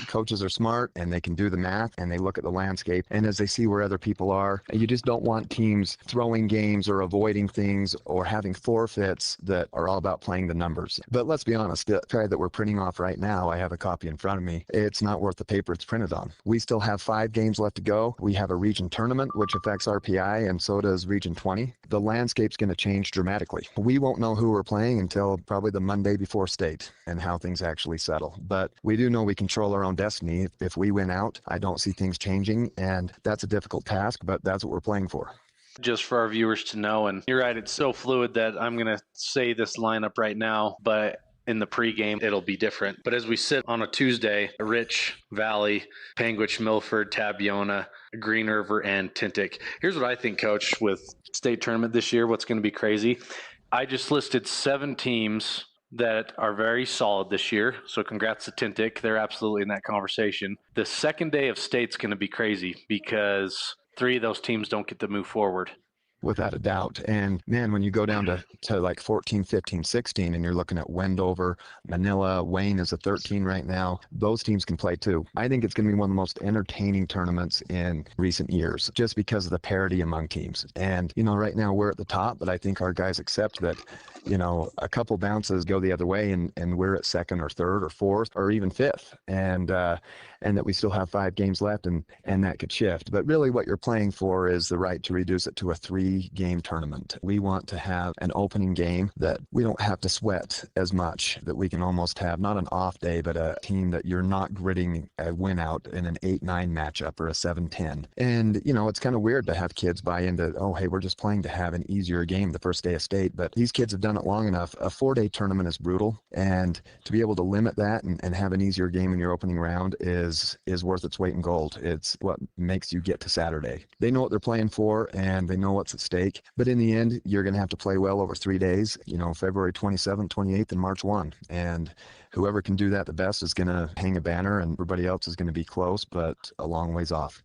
Coaches are smart and they can do the math and they look at the landscape. And as they see where other people are, you just don't want teams throwing games or avoiding things or having forfeits that are all about playing the numbers. But let's be honest, the card that we're printing off right now, I have a copy in front of me. It's not worth the paper it's printed on. We still have 5 games left to go. We have a region tournament, which affects RPI, and so does Region 20. The landscape's going to change dramatically. We won't know who we're playing until probably the Monday before state and how things actually settle. But we do know we control our own destiny. If we win out, I don't see things changing, and that's a difficult task, but that's what we're playing for. Just for our viewers to know, and you're right, it's so fluid that I'm going to say this lineup right now, but in the pregame, it'll be different. But as we sit on a Tuesday, Rich, Valley, Panguitch, Milford, Tabiona, Green River, and Tintic. Here's what I think, Coach, with state tournament this year, what's going to be crazy. I just listed 7 teams that are very solid this year. So congrats to Tintic. They're absolutely in that conversation. The second day of state's going to be crazy because 3 of those teams don't get to move forward. Without a doubt. And man, when you go down to like 14, 15, 16, and you're looking at Wendover, Manila, Wayne is a 13 right now, those teams can play too. I think it's going to be one of the most entertaining tournaments in recent years, just because of the parity among teams. And, right now we're at the top, but I think our guys accept that, a couple bounces go the other way and we're at second or third or fourth or even fifth. And that we still have 5 games left and that could shift. But really what you're playing for is the right to reduce it to a 3-game tournament. We want to have an opening game that we don't have to sweat as much, that we can almost have not an off day, but a team that you're not gritting a win out in an 8-9 matchup or a 7-10. And, it's kind of weird to have kids buy into, oh, hey, we're just playing to have an easier game the first day of state. But these kids have done it long enough. A 4-day tournament is brutal. And to be able to limit that and have an easier game in your opening round is worth its weight in gold. It's what makes you get to Saturday. They know what they're playing for and they know what's at stake. But in the end, you're going to have to play well over 3 days, February 27th, 28th, and March 1. And whoever can do that the best is going to hang a banner, and everybody else is going to be close, but a long ways off.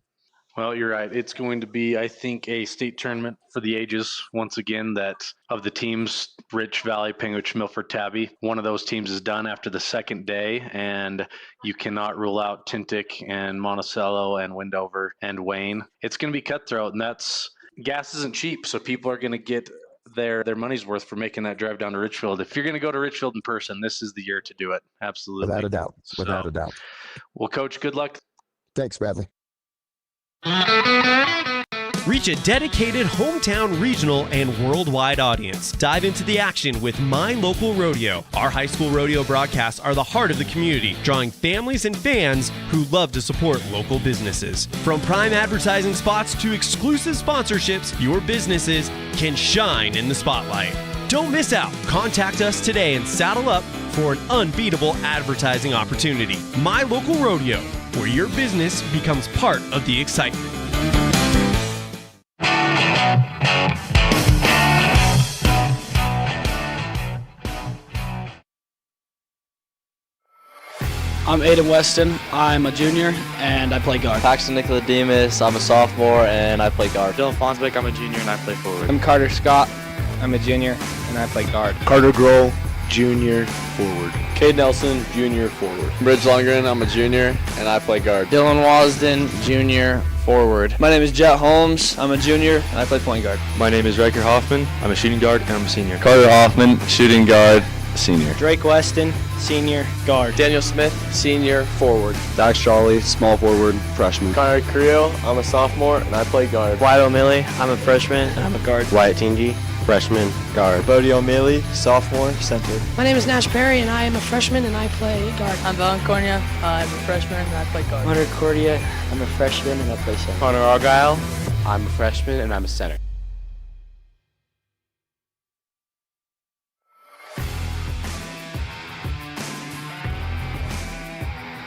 Well, you're right. It's going to be, I think, a state tournament for the ages. Once again, that of the teams, Rich, Valley, Penguich, Milford, Tabby, one of those teams is done after the second day, and you cannot rule out Tintic and Monticello and Wendover and Wayne. It's going to be cutthroat, and gas isn't cheap, so people are going to get their money's worth for making that drive down to Richfield. If you're going to go to Richfield in person, this is the year to do it. Absolutely. Without a doubt. Without a doubt. Well, Coach, good luck. Thanks, Bradley. Reach a dedicated hometown, regional, and worldwide audience. Dive into the action with My Local Rodeo. Our high school rodeo broadcasts are the heart of the community, drawing families and fans who love to support local businesses. From prime advertising spots to exclusive sponsorships, your businesses can shine in the spotlight. Don't miss out. Contact us today and saddle up for an unbeatable advertising opportunity. My Local Rodeo, where your business becomes part of the excitement. I'm Aiden Weston. I'm a junior, and I play guard. Paxton Nicodemus. I'm a sophomore, and I play guard. Dylan Fonsbeck. I'm a junior, and I play forward. I'm Carter Scott. I'm a junior, and I play guard. Carter Grohl, junior, forward. Cade Nelson, junior, forward. Bridge Lundgren. I'm a junior, and I play guard. Dylan Wasden, junior, forward. My name is Jet Holmes. I'm a junior, and I play point guard. My name is Riker Hoffman. I'm a shooting guard, and I'm a senior. Carter Hoffman, shooting guard, senior. Drake Weston, senior, guard. Daniel Smith, senior, forward. Dax Charlie, small forward, freshman. Connor Creel, I'm a sophomore, and I play guard. Wyatt O'Malley, I'm a freshman, and I'm a guard. Wyatt Tingy, freshman, guard. Bodie O'Malley, sophomore, center. My name is Nash Perry, and I am a freshman, and I play guard. I'm Valen Cornia, I'm a freshman, and I play guard. Hunter Cordia, I'm a freshman, and I play center. Connor Argyle, I'm a freshman, and I'm a center.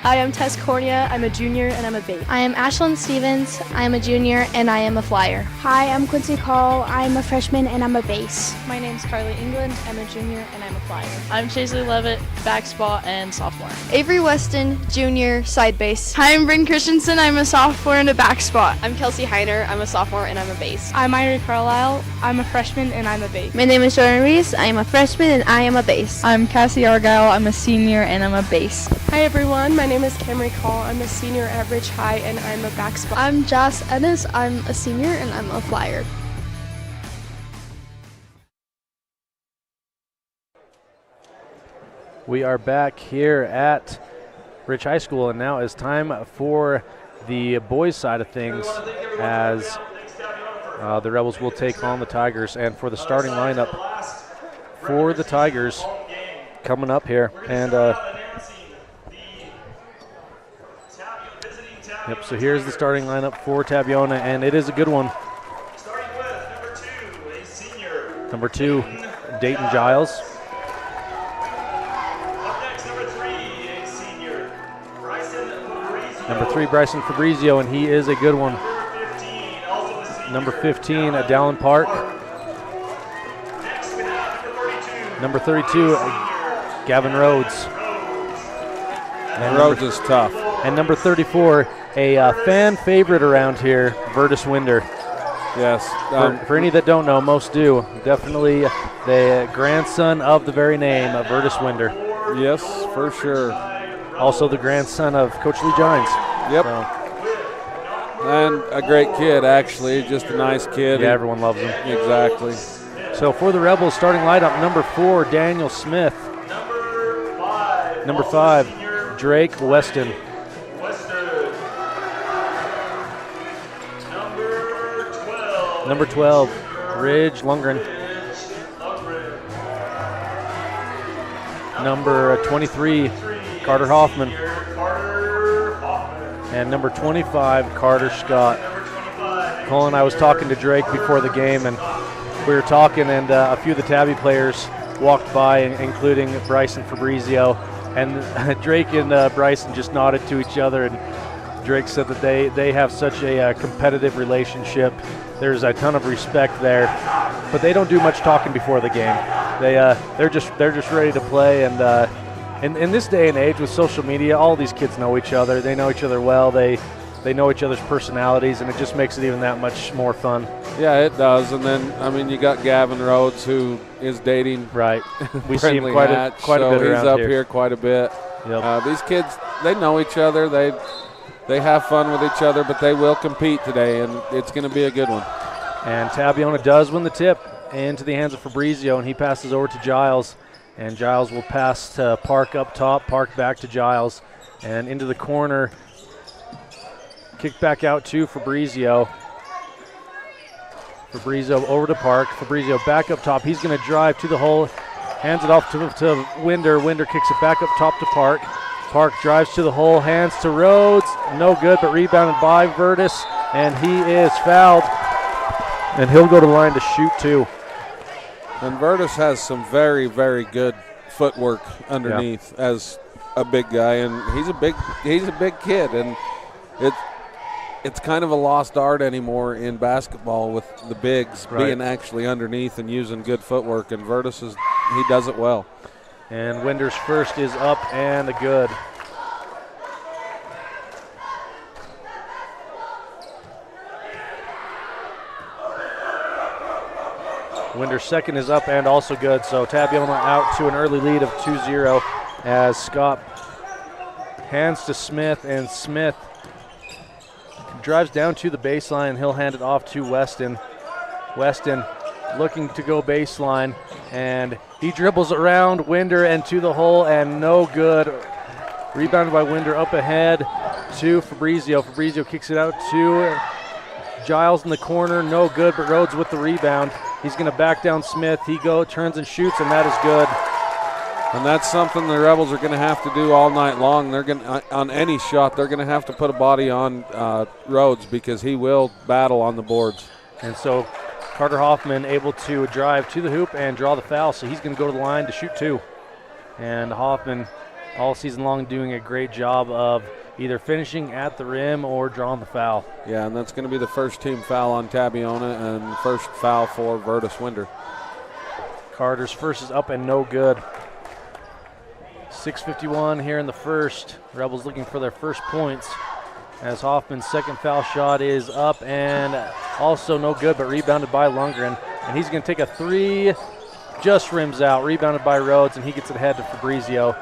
Hi, I'm Tess Cornia. I'm a junior and I'm a base. I am Ashlyn Stevens. I am a junior and I am a flyer. Hi, I'm Quincy Call. I'm a freshman and I'm a base. My name's Carly England. I'm a junior and I'm a flyer. I'm Chaisley Levitt, back spot and sophomore. Avery Weston, junior, side base. Hi, I'm Bryn Christensen. I'm a sophomore and a back spot. I'm Kelsey Heiner. I'm a sophomore and I'm a base. I'm Myra Carlisle. I'm a freshman and I'm a base. My name is Jordan Reese. I am a freshman and I am a base. I'm Cassie Argyle. I'm a senior and I'm a base. Hi everyone, my name is Camry Call. I'm a senior at Ridge High and I'm a back spot. I'm Joss Ennis. I'm a senior and I'm a flyer. We are back here at Ridge High School, and now it's time for the boys' side of things as the Rebels will take on the Tigers. And for the starting lineup for the Tigers coming up here, and yep, so here's the starting lineup for Tabiona, and it is a good one. Starting with number 2, a senior. Number 2, Dayton Giles. Up next, number 3, a senior, Bryson Fabrizio. Number 3, Bryson Fabrizio, and he is a good one. Number 15, Dallin Park. Next, we have number 32, Gavin Rhodes. And Rhodes is tough. And number 34, a fan favorite around here, Vertus Winder. Yes. For any that don't know, most do. Definitely the grandson of the very name, Vertus Winder. Yes, for sure. Also the grandson of Coach Lee Gines. Yep. So. And a great kid, actually. Just a nice kid. Yeah, everyone loves him. Exactly. So for the Rebels, starting lineup, number 4, Daniel Smith. Number 5, Drake Weston. Number 12, Ridge Lundgren. Number 23, Carter Hoffman. And number 25, Carter Scott. Colin, I was talking to Drake before the game, and we were talking, and a few of the Tabby players walked by, including Bryson Fabrizio. And Drake and Bryson just nodded to each other, and Drake said that they have such a competitive relationship. There's a ton of respect there, but they don't do much talking before the game. They're just ready to play, and in this day and age with social media, all these kids know each other. They know each other well. They know each other's personalities, and it just makes it even that much more fun. Yeah, it does. And then, I mean, you got Gavin Rhodes, who is dating. Right. We see him quite a bit so around here. He's up here quite a bit. Yep. These kids, they know each other. They have fun with each other, but they will compete today, and it's going to be a good one. And Tabiona does win the tip into the hands of Fabrizio, and he passes over to Giles. And Giles will pass to Park up top, Park back to Giles, and into the corner. Kick back out to Fabrizio. Fabrizio over to Park. Fabrizio back up top. He's going to drive to the hole, hands it off to Winder. Winder kicks it back up top to Park. Park drives to the hole, hands to Rhodes. No good, but rebounded by Vertus, and he is fouled. And he'll go to the line to shoot 2. And Vertus has some very, very good footwork underneath as a big guy, and he's a big kid, and it's kind of a lost art anymore in basketball with the bigs being actually underneath and using good footwork, and Vertus he does it well. And Winder's first is up and good. Winder's second is up and also good. So Tabiona out to an early lead of 2-0 as Scott hands to Smith, and Smith drives down to the baseline. He'll hand it off to Weston. Weston looking to go baseline, and he dribbles around Winder and to the hole, and no good. Rebounded by Winder up ahead to Fabrizio. Fabrizio kicks it out to Giles in the corner, no good, but Rhodes with the rebound. He's going to back down Smith. He turns and shoots, and that is good. And that's something the Rebels are going to have to do all night long. They're going on any shot, they're going to have to put a body on Rhodes, because he will battle on the boards. And so Carter Hoffman able to drive to the hoop and draw the foul, so he's going to go to the line to shoot 2. And Hoffman all season long doing a great job of either finishing at the rim or drawing the foul. Yeah, and that's going to be the first team foul on Tabiona and first foul for Vertus Winder. Carter's first is up and no good. 6:51 here in the first. Rebels looking for their first points as Hoffman's second foul shot is up and also no good, but rebounded by Lundgren. And he's going to take a 3, just rims out, rebounded by Rhodes, and he gets it ahead to Fabrizio.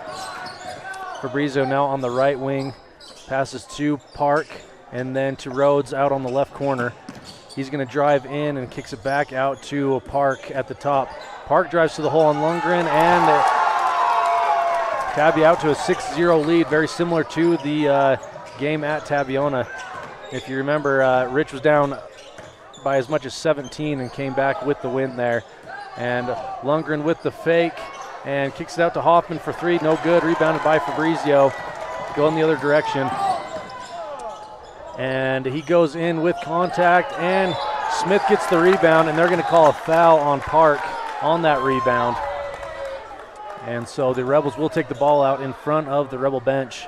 Fabrizio now on the right wing, passes to Park and then to Rhodes out on the left corner. He's going to drive in and kicks it back out to Park at the top. Park drives to the hole on Lundgren, and Tabby out to a 6-0 lead, very similar to the game at Tabiona. If you remember, Rich was down by as much as 17 and came back with the win there. And Lundgren with the fake and kicks it out to Hoffman for 3, no good, rebounded by Fabrizio. Going the other direction. And he goes in with contact, and Smith gets the rebound, and they're going to call a foul on Park on that rebound. And so the Rebels will take the ball out in front of the Rebel bench.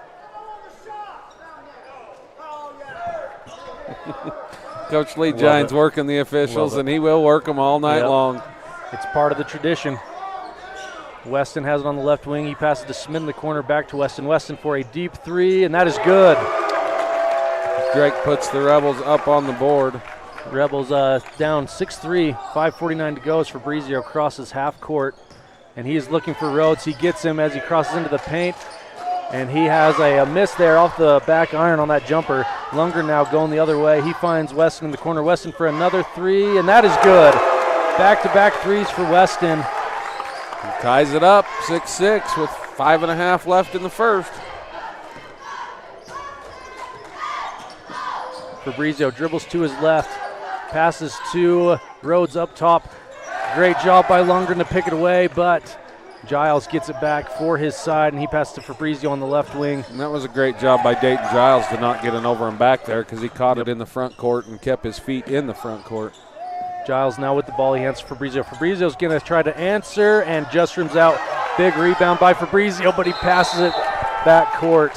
Coach Lee Gines working the officials, and he will work them all night long. It's part of the tradition. Weston has it on the left wing. He passes to Smith in the corner, back to Weston. Weston for a deep 3, and that is good. Drake puts the Rebels up on the board. Rebels down 6-3, 5:49 to go as Fabrizio crosses half court. And he is looking for Rhodes. He gets him as he crosses into the paint. And he has a miss there off the back iron on that jumper. Lundgren now going the other way. He finds Weston in the corner. Weston for another three, and that is good. Back-to-back threes for Weston. He ties it up, 6-6 with 5.5 left in the first. Fabrizio dribbles to his left, passes to Rhodes up top. Great job by Lundgren to pick it away, but Giles gets it back for his side, and he passes to Fabrizio on the left wing. And that was a great job by Dayton Giles to not get an over and back there because he caught it in the front court and kept his feet in the front court. Giles now with the ball. He hands to Fabrizio. Fabrizio's going to try to answer and just rims out. Big rebound by Fabrizio, but he passes it back court.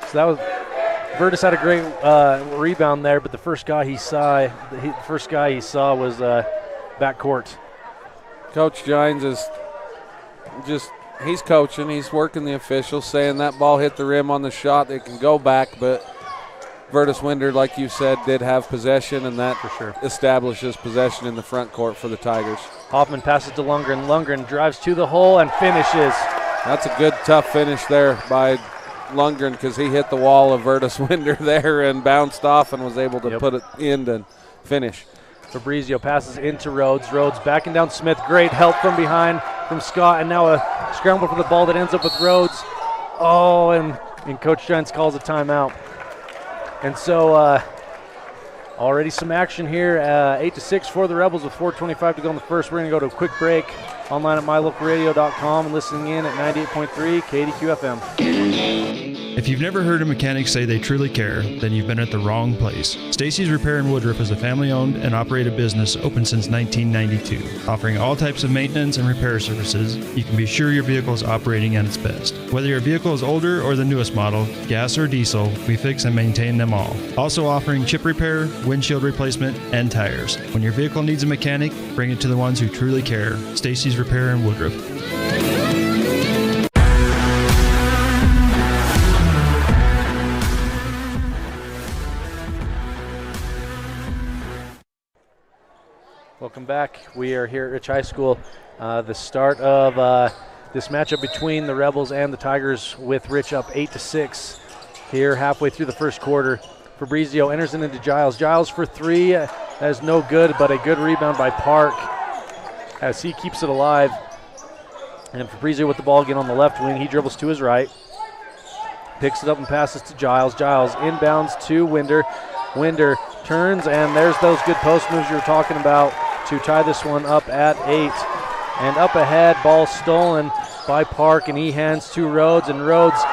So that was Virtus had a great rebound there, but the first guy he saw was back court. Coach Gines is he's coaching. He's working the officials, saying that ball hit the rim on the shot. It can go back, but Virtus Winder, like you said, did have possession, and that for sure establishes possession in the front court for the Tigers. Hoffman passes to Lundgren. Lundgren drives to the hole and finishes. That's a good, tough finish there by Lundgren because he hit the wall of Virtus Winder there and bounced off and was able to put it in and finish. Fabrizio passes into Rhodes. Rhodes backing down Smith. Great help from behind from Scott, and now a scramble for the ball that ends up with Rhodes. Oh, and Coach Gines calls a timeout. And so already some action here. 8-6 for the Rebels with 4:25 to go in the first. We're going to go to a quick break. Online at mylocalradio.com and listening in at 98.3 KDQ FM. If you've never heard a mechanic say they truly care, then you've been at the wrong place. Stacy's Repair in Woodruff is a family-owned and operated business open since 1992. Offering all types of maintenance and repair services, you can be sure your vehicle is operating at its best. Whether your vehicle is older or the newest model, gas or diesel, we fix and maintain them all. Also offering chip repair, windshield replacement, and tires. When your vehicle needs a mechanic, bring it to the ones who truly care. Stacy's Repair in Woodruff. Welcome back. We are here at Rich High School. The start of this matchup between the Rebels and the Tigers with Rich up 8-6 here halfway through the first quarter. Fabrizio enters it into Giles. Giles for three. That is no good, but a good rebound by Park as he keeps it alive. And Fabrizio with the ball again on the left wing. He dribbles to his right. Picks it up and passes to Giles. Giles inbounds to Winder. Winder turns, and there's those good post moves you were talking about to tie this one up at 8. And up ahead, ball stolen by Park, and he hands to Rhodes, and Rhodes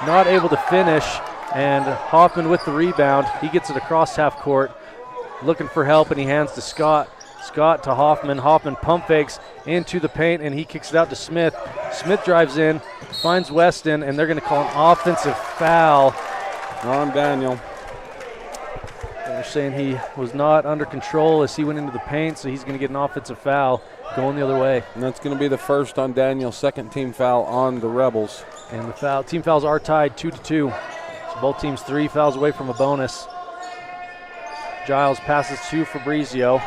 not able to finish. And Hoffman with the rebound. He gets it across half court, looking for help, and he hands to Scott. Scott to Hoffman. Hoffman pump fakes into the paint, and he kicks it out to Smith. Smith drives in, finds Weston, and they're going to call an offensive foul on Daniel. They're saying he was not under control as he went into the paint, so he's going to get an offensive foul going the other way. And that's going to be the first on Daniel, second team foul on the Rebels. And the team fouls are tied 2-2. So both teams 3 fouls away from a bonus. Giles passes to Fabrizio.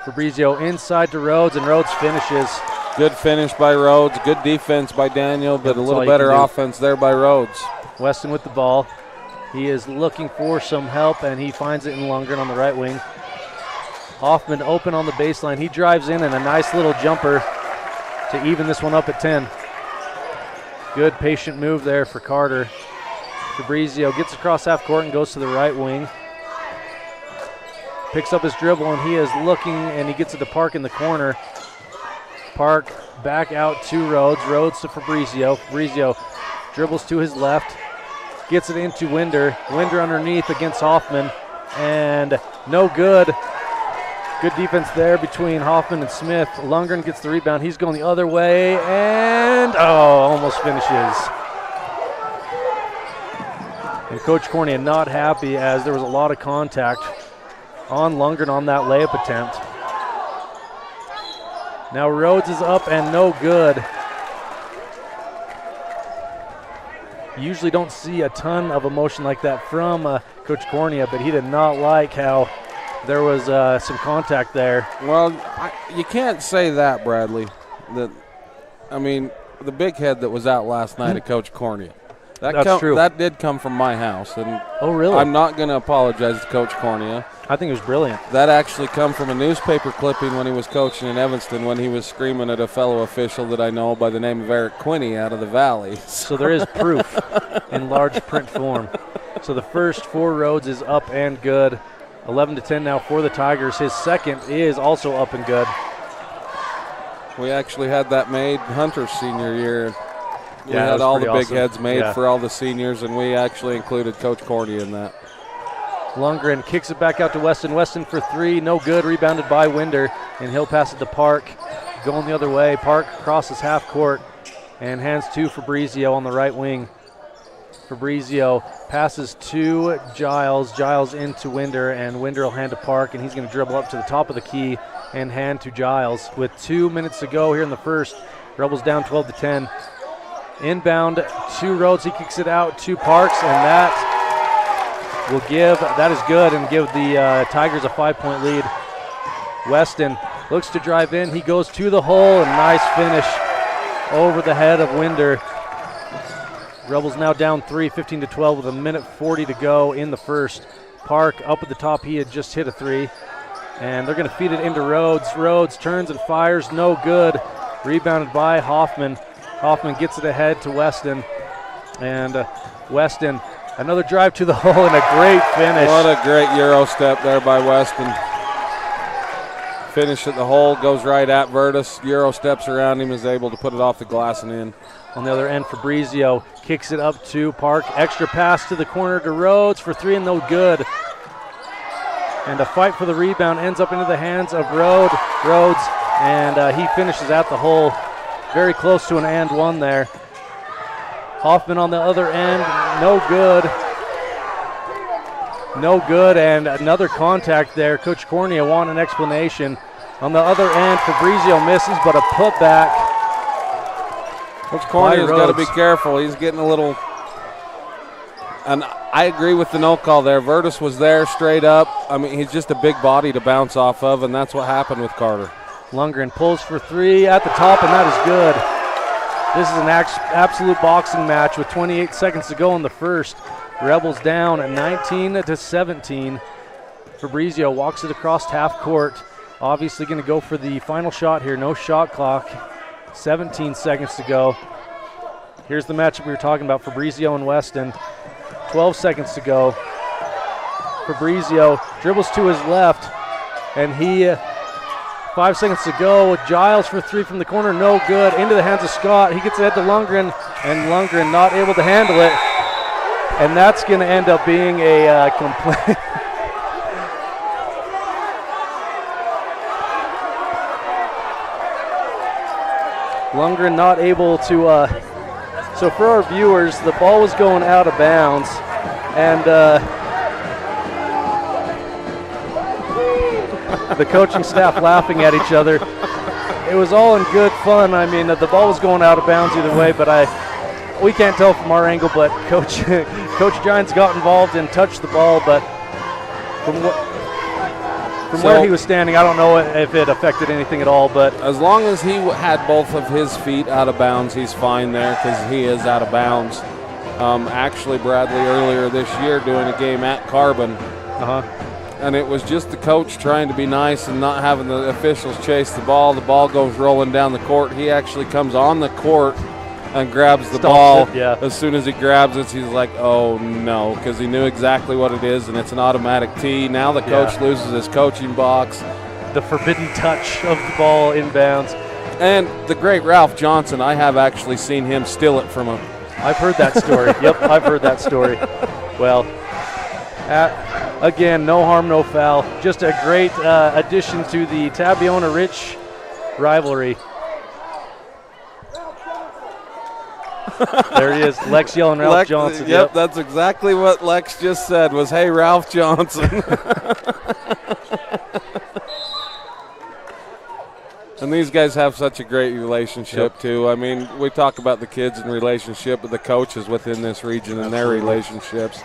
Fabrizio inside to Rhodes, and Rhodes finishes. Good finish by Rhodes. Good defense by Daniel, but a little better offense there by Rhodes. Weston with the ball. He is looking for some help, and he finds it in Lundgren on the right wing. Hoffman open on the baseline. He drives in, and a nice little jumper to even this one up at 10. Good patient move there for Carter. Fabrizio gets across half court and goes to the right wing. Picks up his dribble, and he is looking, and he gets it to Park in the corner. Park back out to Rhodes. Rhodes to Fabrizio. Fabrizio dribbles to his left. Gets it into Winder. Winder underneath against Hoffman. And no good. Good defense there between Hoffman and Smith. Lundgren gets the rebound. He's going the other way. And, almost finishes. And Coach Cornea not happy as there was a lot of contact on Lundgren on that layup attempt. Now Rhodes is up and no good. You usually don't see a ton of emotion like that from Coach Cornea, but he did not like how there was some contact there. Well, you can't say that, Bradley. The big head that was out last night at Coach Cornea. That's true. That did come from my house. And oh, really? I'm not going to apologize to Coach Cornea. I think it was brilliant. That actually come from a newspaper clipping when he was coaching in Evanston, when he was screaming at a fellow official that I know by the name of Eric Quinney out of the Valley. So there is proof in large print form. So the first for Rhodes is up and good. 11-10 now for the Tigers. His second is also up and good. We actually had that made Hunter's senior year. We Yeah, had all the big awesome. heads made Yeah. for all the seniors, and we actually included Coach Cornea in that. Lundgren kicks it back out to Weston. Weston for three, no good. Rebounded by Winder, and he'll pass it to Park. Going the other way. Park crosses half court and hands to Fabrizio on the right wing. Fabrizio passes to Giles. Giles into Winder, and Winder will hand to Park, and he's going to dribble up to the top of the key and hand to Giles. With 2 minutes to go here in the first, Rebels down 12-10. Inbound to Rhodes. He kicks it out to Parks, and that is good, and give the Tigers a 5-point lead. Weston looks to drive in. He goes to the hole, and nice finish over the head of Winder. Rebels now down 3, 15-12 with 1:40 to go in the first. Park up at the top. He had just hit a three, and they're going to feed it into Rhodes. Rhodes turns and fires, no good. Rebounded by Hoffman. Hoffman gets it ahead to Weston, and Weston, another drive to the hole and a great finish. What a great Euro step there by Weston. Finish at the hole, goes right at Virtus. Euro steps around him, is able to put it off the glass and in. On the other end, Fabrizio kicks it up to Park. Extra pass to the corner to Rhodes for three and no good. And a fight for the rebound ends up into the hands of Rhodes, and he finishes at the hole. Very close to an and one there. Hoffman on the other end, no good. No good, and another contact there. Coach Cornea want an explanation. On the other end, Fabrizio misses, but a putback. Coach Cornea's got to be careful. He's getting a little, and I agree with the no call there. Virtus was there straight up. I mean, he's just a big body to bounce off of, and that's what happened with Carter. Lundgren pulls for three at the top, and that is good. This is an absolute boxing match with 28 seconds to go in the first. Rebels down at 19-17. Fabrizio walks it across half court. Obviously going to go for the final shot here. No shot clock. 17 seconds to go. Here's the matchup we were talking about, Fabrizio and Weston. 12 seconds to go. Fabrizio dribbles to his left, and he 5 seconds to go. Giles for three from the corner, no good. Into the hands of Scott. He gets ahead to Lundgren, and Lundgren not able to handle it. And that's going to end up being a complete. Lundgren not able to. So for our viewers, the ball was going out of bounds, and the coaching staff laughing at each other. It was all in good fun. I mean, the ball was going out of bounds either way, but we can't tell from our angle, but Coach Giants got involved and touched the ball, but from where he was standing, I don't know if it affected anything at all. But as long as he had both of his feet out of bounds, he's fine there because he is out of bounds. Actually, Bradley, earlier this year doing a game at Carbon, and it was just the coach trying to be nice and not having the officials chase the ball. The ball goes rolling down the court. He actually comes on the court and grabs the ball. As soon as he grabs it, he's like, oh no, because he knew exactly what it is, and it's an automatic tee. Now the coach loses his coaching box. The forbidden touch of the ball inbounds. And the great Ralph Johnson, I have actually seen him steal it from him. I've heard that story. Yep, I've heard that story. Well, again, no harm, no foul. Just a great addition to the Tabiona-Rich rivalry. There he is, Lex yelling Ralph Johnson. Yep, that's exactly what Lex just said was, hey, Ralph Johnson. And these guys have such a great relationship, too. I mean, we talk about the kids and relationship, but the coaches within this region and their relationships.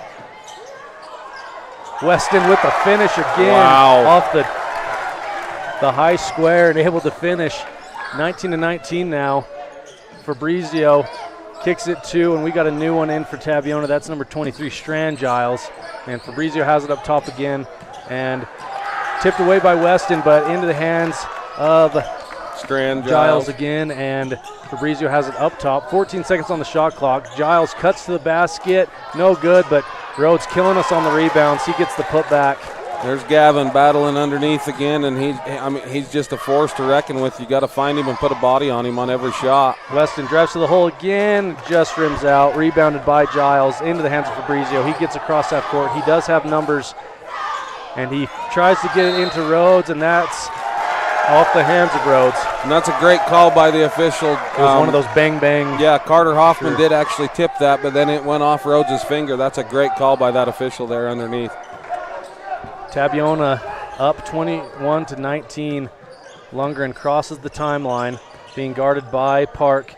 Weston with the finish again. Wow. Off the high square and able to finish. 19-19 now. Fabrizio kicks it 2, and we got a new one in for Tabiona. That's number 23, Strand Giles. And Fabrizio has it up top again and tipped away by Weston, but into the hands of Strand Giles again, and Fabrizio has it up top. 14 seconds on the shot clock. Giles cuts to the basket. No good, but Rhodes killing us on the rebounds. He gets the putback. There's Gavin battling underneath again, and he's just a force to reckon with. You got to find him and put a body on him on every shot. Weston drives to the hole again, just rims out. Rebounded by Giles into the hands of Fabrizio. He gets across that court. He does have numbers, and he tries to get it into Rhodes, and that's off the hands of Rhodes. And that's a great call by the official. It was one of those bang-bang. Yeah, Carter Hoffman did actually tip that, but then it went off Rhodes' finger. That's a great call by that official there underneath. Tabiona up 21-19. Lundgren crosses the timeline, being guarded by Park.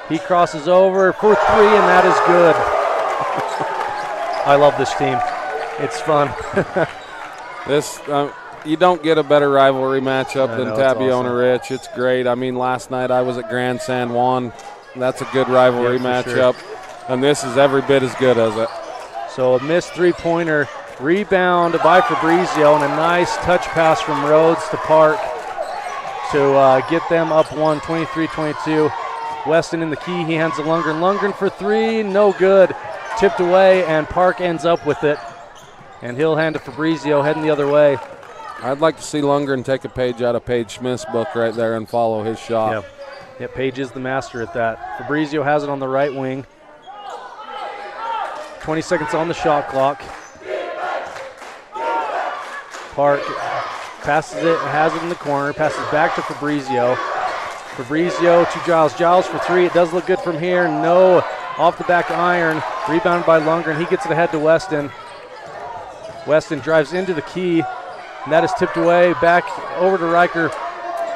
He crosses over for 3, and that is good. I love this team. It's fun. You don't get a better rivalry matchup than Tabiona awesome. Rich. It's great. I mean, last night I was at Grand San Juan. That's a good rivalry matchup, and this is every bit as good as it. So a missed three-pointer. Rebound by Fabrizio, and a nice touch pass from Rhodes to Park to get them up 23-22. Weston in the key. He hands to Lundgren. Lundgren for 3, no good. Tipped away, and Park ends up with it. And he'll hand to Fabrizio, heading the other way. I'd like to see Lundgren take a page out of Paige Smith's book right there and follow his shot. Yeah, Paige is the master at that. Fabrizio has it on the right wing. 20 seconds on the shot clock. Park passes it, has it in the corner, passes back to Fabrizio. Fabrizio to Giles. Giles for 3. It does look good from here. No, off the back iron. Rebounded by Lundgren. He gets it ahead to Weston. Weston drives into the key, and that is tipped away. Back over to Riker.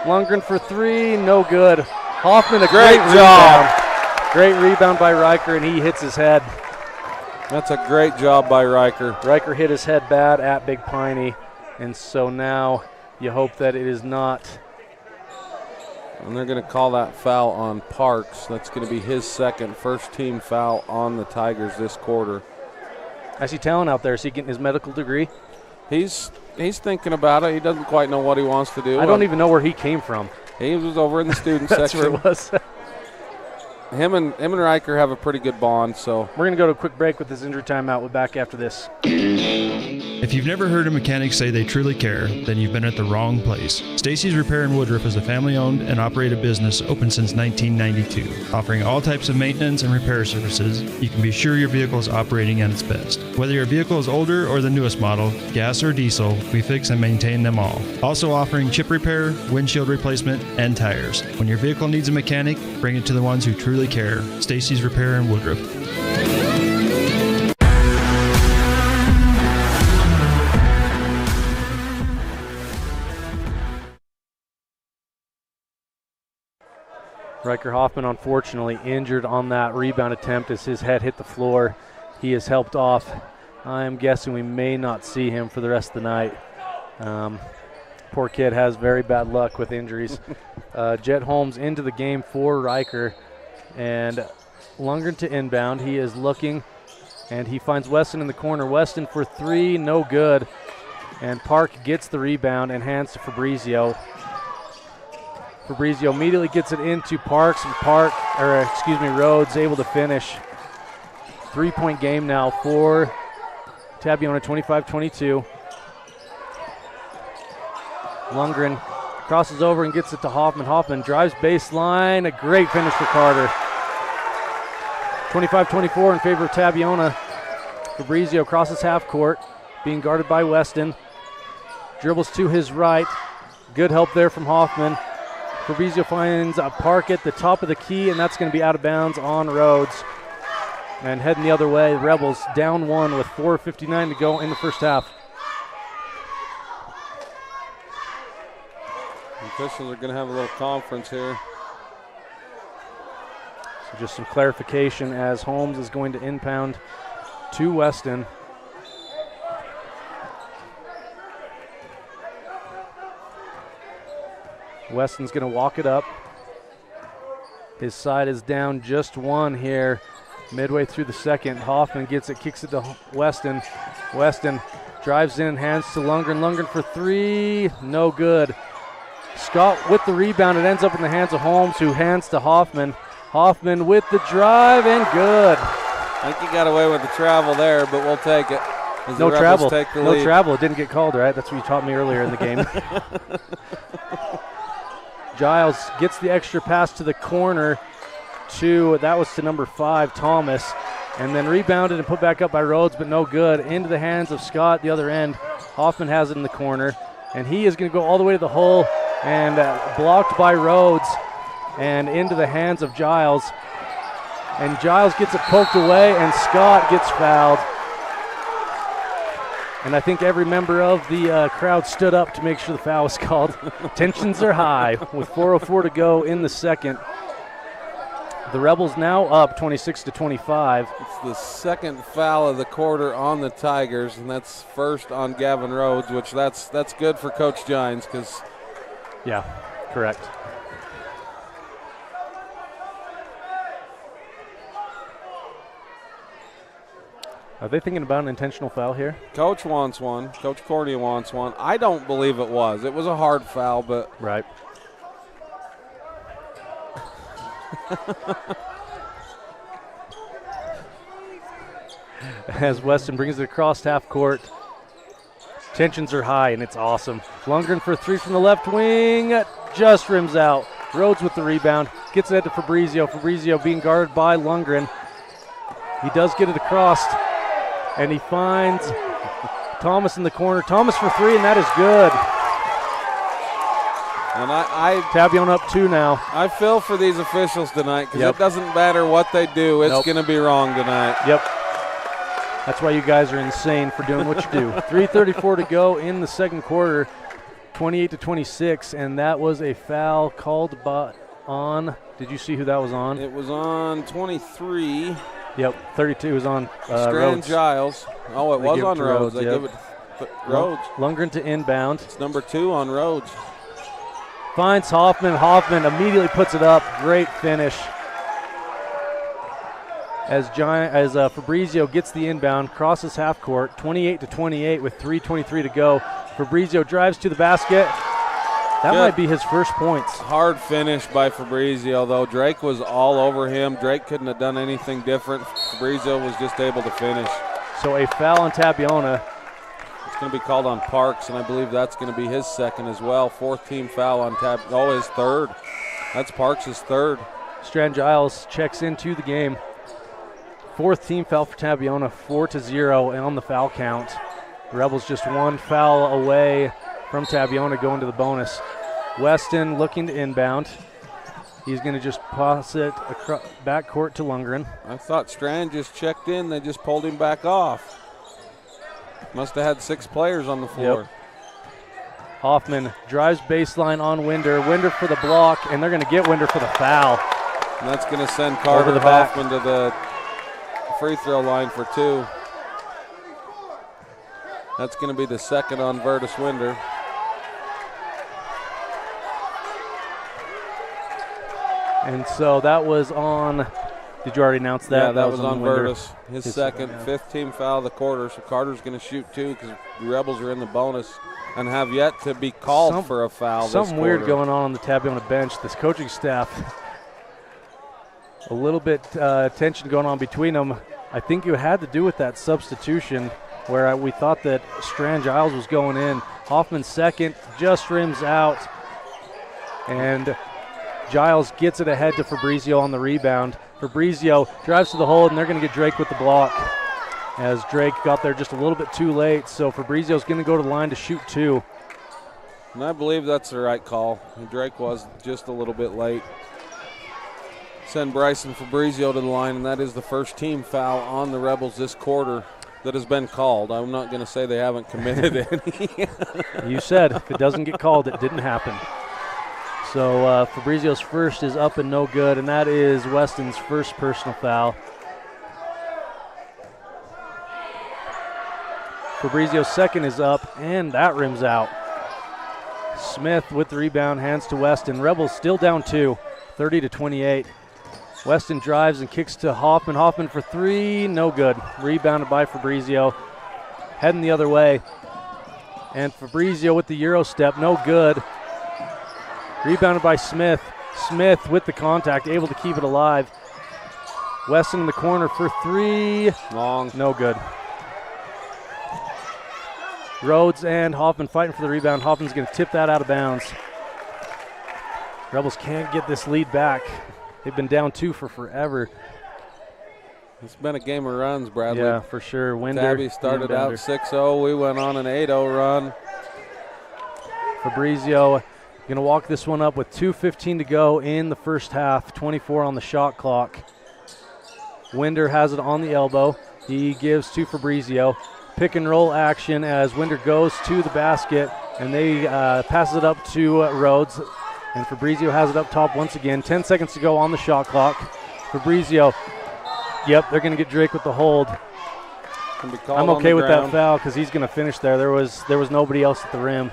Lundgren for 3. No good. Hoffman, a great job. Rebound. Great rebound by Riker, and he hits his head. That's a great job by Riker. Riker hit his head bad at Big Piney. And so now you hope that it is not. And they're going to call that foul on Parks. That's going to be his second first-team foul on the Tigers this quarter. I see talent out there. Is he getting his medical degree? He's thinking about it. He doesn't quite know what he wants to do. I don't even know where he came from. He was over in the student That's section. where it was. Him and Riker have a pretty good bond. So we're going to go to a quick break with this injury timeout. We'll be back after this. If you've never heard a mechanic say they truly care, then you've been at the wrong place. Stacy's Repair in Woodruff is a family-owned and operated business open since 1992. Offering all types of maintenance and repair services, you can be sure your vehicle is operating at its best. Whether your vehicle is older or the newest model, gas or diesel, we fix and maintain them all. Also offering chip repair, windshield replacement, and tires. When your vehicle needs a mechanic, bring it to the ones who truly care. Stacy's Repair in Woodruff. Riker Hoffman, unfortunately, injured on that rebound attempt as his head hit the floor. He is helped off. I'm guessing we may not see him for the rest of the night. Poor kid has very bad luck with injuries. Jet Holmes into the game for Riker. And Lundgren to inbound. He is looking, and he finds Weston in the corner. Weston for 3, no good. And Park gets the rebound and hands to Fabrizio. Fabrizio immediately gets it into Parks, and Rhodes able to finish. 3-point game now for Tabiona, 25-22. Lundgren crosses over and gets it to Hoffman. Hoffman drives baseline. A great finish for Carter. 25-24 in favor of Tabiona. Fabrizio crosses half court, being guarded by Weston. Dribbles to his right. Good help there from Hoffman. Fabrizio finds a Park at the top of the key, and that's going to be out of bounds on Rhodes. And heading the other way, Rebels down 1 with 4:59 to go in the first half. The officials are going to have a little conference here. So just some clarification as Holmes is going to inbound to Weston. Weston's going to walk it up. His side is down just one here midway through the second. Hoffman gets it, kicks it to Weston. Weston drives in, hands to Lundgren. Lundgren for three, no good. Scott with the rebound. It ends up in the hands of Holmes, who hands to Hoffman. Hoffman with the drive and good. I think he got away with the travel there, but we'll take it. No travel. No travel. It didn't get called, right? That's what you taught me earlier in the game. Giles gets the extra pass to the corner that was to number 5, Thomas, and then rebounded and put back up by Rhodes, but no good. Into the hands of Scott, the other end. Hoffman has it in the corner, and he is going to go all the way to the hole and blocked by Rhodes and into the hands of Giles. And Giles gets it poked away, and Scott gets fouled. And I think every member of the crowd stood up to make sure the foul was called. Tensions are high with 4:04 to go in the second. The Rebels now up 26-25. It's the second foul of the quarter on the Tigers, and that's first on Gavin Rhodes, which that's good for Coach Gines because. Yeah, correct. Are they thinking about an intentional foul here? Coach wants one. Coach Cordia wants one. I don't believe it was. It was a hard foul, but. Right. As Weston brings it across half court. Tensions are high, and it's awesome. Lundgren for three from the left wing. Just rims out. Rhodes with the rebound. Gets it to Fabrizio. Fabrizio being guarded by Lundgren. He does get it across, and he finds Thomas in the corner. Thomas for three, and that is good. And I Tabiona up 2 now. I feel for these officials tonight because it doesn't matter what they do. It's going to be wrong tonight. Yep. That's why you guys are insane for doing what you do. 3:34 to go in the second quarter, 28-26, and that was a foul called on. Did you see who that was on? It was on 23. Yep, 32 was on Strand Rhodes. Giles. Oh, it was on Rhodes. They give it to Rhodes. Lundgren to inbound. It's number 2 on Rhodes. Finds Hoffman. Hoffman immediately puts it up. Great finish. As Fabrizio gets the inbound, crosses half court, 28-28 with 3:23 to go. Fabrizio drives to the basket. That might be his first points. Hard finish by Fabrizio, though. Drake was all over him. Drake couldn't have done anything different. Fabrizio was just able to finish. So a foul on Tabiona. It's going to be called on Parks, and I believe that's going to be his second as well. 4th team foul on his third. That's Parks' third. Strand Giles checks into the game. 4th team foul for Tabiona, 4-0 and on the foul count. The Rebels just one foul away from Tabiona going to the bonus. Weston looking to inbound. He's going to just pass it back court to Lundgren. I thought Strand just checked in. They just pulled him back off. Must have had 6 players on the floor. Yep. Hoffman drives baseline on Winder. Winder for the block, and they're going to get Winder for the foul. And that's going to send Carter Hoffman to the free throw line for 2. That's going to be the second on Vertus Winder. And so that was on, did you already announce that? Yeah, that was on Vertus. His second, 5th team foul of the quarter. So Carter's going to shoot 2 because the Rebels are in the bonus and have yet to be called for a foul. Something weird going on the Tabiona bench. This coaching staff, a little bit tension going on between them. I think it had to do with that substitution where we thought that Strand Giles was going in. Hoffman's second, just rims out. And Giles gets it ahead to Fabrizio on the rebound. Fabrizio drives to the hole, and they're going to get Drake with the block as Drake got there just a little bit too late. So Fabrizio's going to go to the line to shoot 2. And I believe that's the right call. Drake was just a little bit late. Send Bryson Fabrizio to the line, and that is the first team foul on the Rebels this quarter that has been called. I'm not going to say they haven't committed any. You said if it doesn't get called, it didn't happen. So Fabrizio's first is up and no good, and that is Weston's first personal foul. Fabrizio's second is up, and that rims out. Smith with the rebound, hands to Weston. Rebels still down 2, 30-28. Weston drives and kicks to Hoffman. Hoffman for 3, no good. Rebounded by Fabrizio. Heading the other way. And Fabrizio with the Euro step, no good. Rebounded by Smith. Smith with the contact, able to keep it alive. Weston in the corner for 3. Long. No good. Rhodes and Hoffman fighting for the rebound. Hoffman's going to tip that out of bounds. Rebels can't get this lead back. They've been down 2 for forever. It's been a game of runs, Bradley. Yeah, for sure. Tabby started out 6-0. We went on an 8-0 run. Fabrizio going to walk this one up with 2:15 to go in the first half. 24 on the shot clock. Winder has it on the elbow. He gives to Fabrizio. Pick and roll action as Winder goes to the basket, and they pass it up to Rhodes. And Fabrizio has it up top once again. 10 seconds to go on the shot clock. Fabrizio, yep, they're going to get Drake with the hold. I'm okay with that foul because he's going to finish there. There was nobody else at the rim.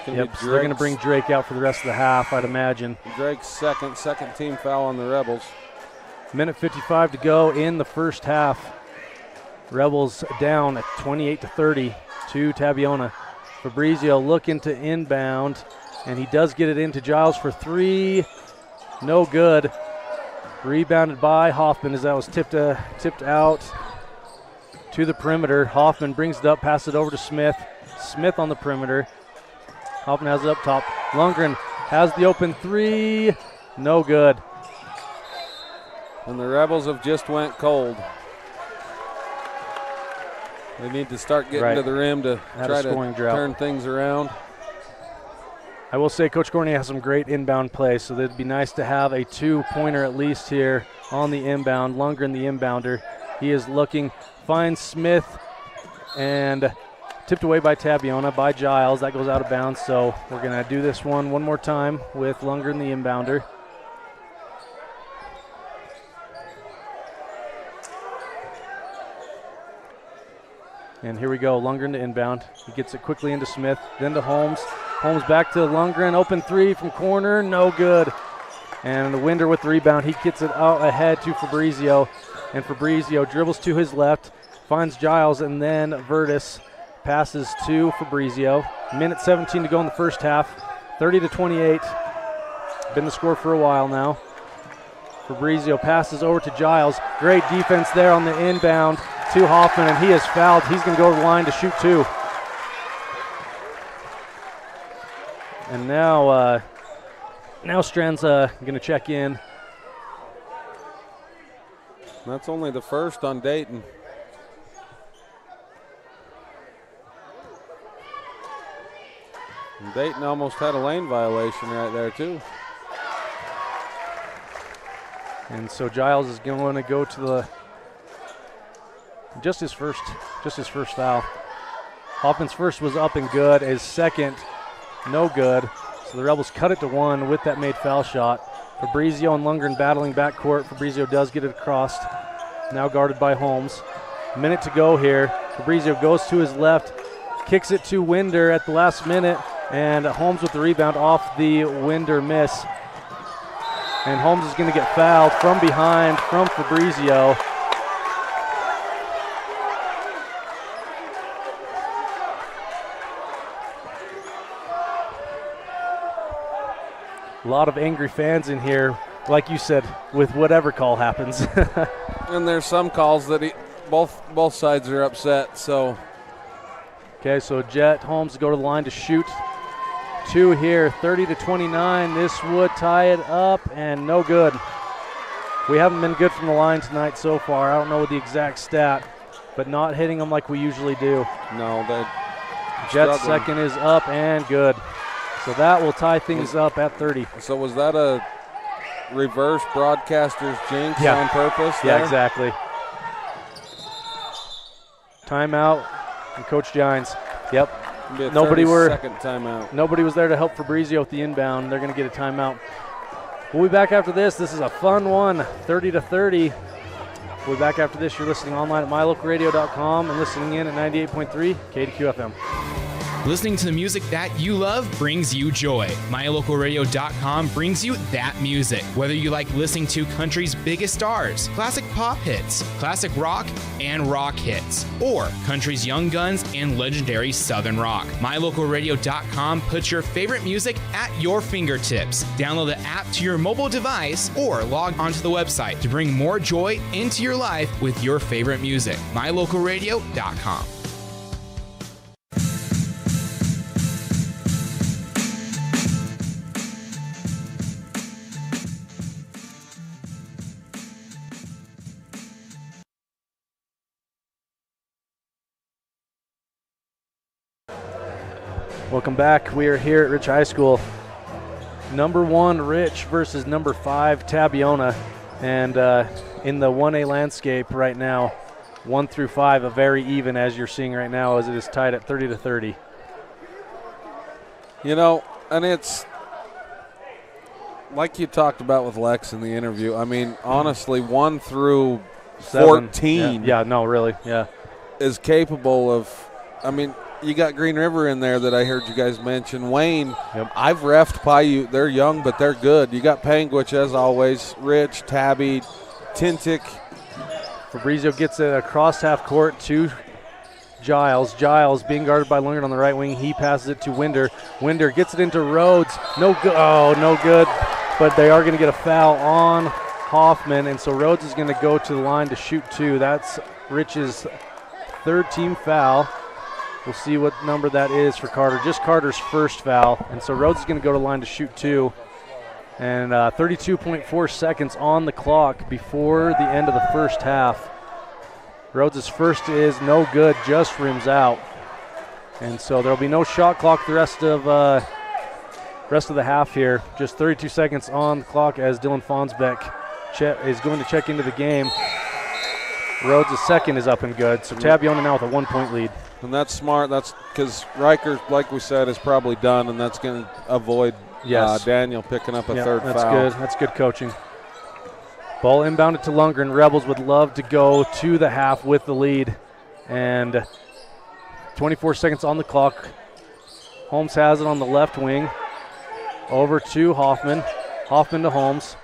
Yep, so they're going to bring Drake out for the rest of the half, I'd imagine. Drake's second team foul on the Rebels. Minute 55 to go in the first half. Rebels down at 28-30 to Tabiona. Fabrizio looking to inbound, and he does get it into Giles for 3. No good. Rebounded by Hoffman as that was tipped out to the perimeter. Hoffman brings it up, passes it over to Smith. Smith on the perimeter. Hoffman has it up top. Lundgren has the open 3. No good. And the Rebels have just went cold. They need to start getting to the rim to try to turn things around. I will say Coach Corney has some great inbound plays, so it'd be nice to have a 2-pointer at least here on the inbound. Lundgren, the inbounder. He is looking, finds Smith, and tipped away by Tabiona, by Giles. That goes out of bounds, so we're going to do this one more time with Lundgren, the inbounder. And here we go, Lundgren to inbound. He gets it quickly into Smith, then to Holmes. Holmes back to Lundgren, open 3 from corner, no good. And the Winder with the rebound, he gets it out ahead to Fabrizio. And Fabrizio dribbles to his left, finds Giles, and then Virtus passes to Fabrizio. Minute 17 to go in the first half, 30-28. Been the score for a while now. Fabrizio passes over to Giles. Great defense there on the inbound to Hoffman, and he is fouled. He's going to go to the line to shoot 2. And now Strand's going to check in. That's only the first on Dayton. And Dayton almost had a lane violation right there too. And so Giles is going to go to the just his first foul. Hoffman's first was up and good. His second, no good. So the Rebels cut it to 1 with that made foul shot. Fabrizio and Lundgren battling backcourt. Fabrizio does get it across. Now guarded by Holmes. A minute to go here. Fabrizio goes to his left, kicks it to Winder at the last minute, and Holmes with the rebound off the Winder miss. And Holmes is going to get fouled from behind from Fabrizio. A lot of angry fans in here, like you said, with whatever call happens. And there's some calls that both sides are upset. So, okay, so Jet Holmes go to the line to shoot 2 here, 30-29. This would tie it up, and no good. We haven't been good from the line tonight so far. I don't know the exact stat, but not hitting them like we usually do. No, Jet's second is up and good. So that will tie things up at 30. So was that a reverse broadcaster's jinx on purpose there? Yeah, exactly. Timeout and Coach Gines. Yep. Nobody second timeout. Nobody was there to help Fabrizio with the inbound. They're going to get a timeout. We'll be back after this. This is a fun one, 30-30. We'll be back after this. You're listening online at mylocalradio.com and listening in at 98.3 KDQ FM. Listening to the music that you love brings you joy. MyLocalRadio.com brings you that music. Whether you like listening to country's biggest stars, classic pop hits, classic rock, and rock hits, or country's young guns and legendary southern rock. MyLocalRadio.com puts your favorite music at your fingertips. Download the app to your mobile device or log onto the website to bring more joy into your life with your favorite music. MyLocalRadio.com. Welcome back. We are here at Rich High School. Number 1 Rich versus number 5 Tabiona. And in the 1A landscape right now, 1 through 5, a very even as you're seeing right now, as it is tied at 30-30. You know, and it's like you talked about with Lex in the interview. I mean, honestly, 1 through 14 is capable of, I mean, you got Green River in there that I heard you guys mention. Wayne, I've reffed Paiute. They're young, but they're good. You got Panguitch, as always. Rich, Tabby, Tintic. Fabrizio gets it across half court to Giles. Giles being guarded by Lundgren on the right wing. He passes it to Winder. Winder gets it into Rhodes. No good. Oh, no good. But they are going to get a foul on Hoffman, and so Rhodes is going to go to the line to shoot 2. That's Rich's 3rd team foul. We'll see what number that is for Carter. Just Carter's first foul. And so Rhodes is going to go to the line to shoot 2. And 32.4 seconds on the clock before the end of the first half. Rhodes' first is no good, just rims out. And so there'll be no shot clock the rest of the half here. Just 32 seconds on the clock as Dylan Fonsbeck is going to check into the game. Rhodes' second is up and good. So Tabiona now with a 1-point lead. And that's smart. That's because Riker, like we said, is probably done, and that's going to avoid Daniel picking up a third foul. That's good. That's good coaching. Ball inbounded to Lundgren. Rebels would love to go to the half with the lead. And 24 seconds on the clock. Holmes has it on the left wing. Over to Hoffman. Hoffman to Holmes.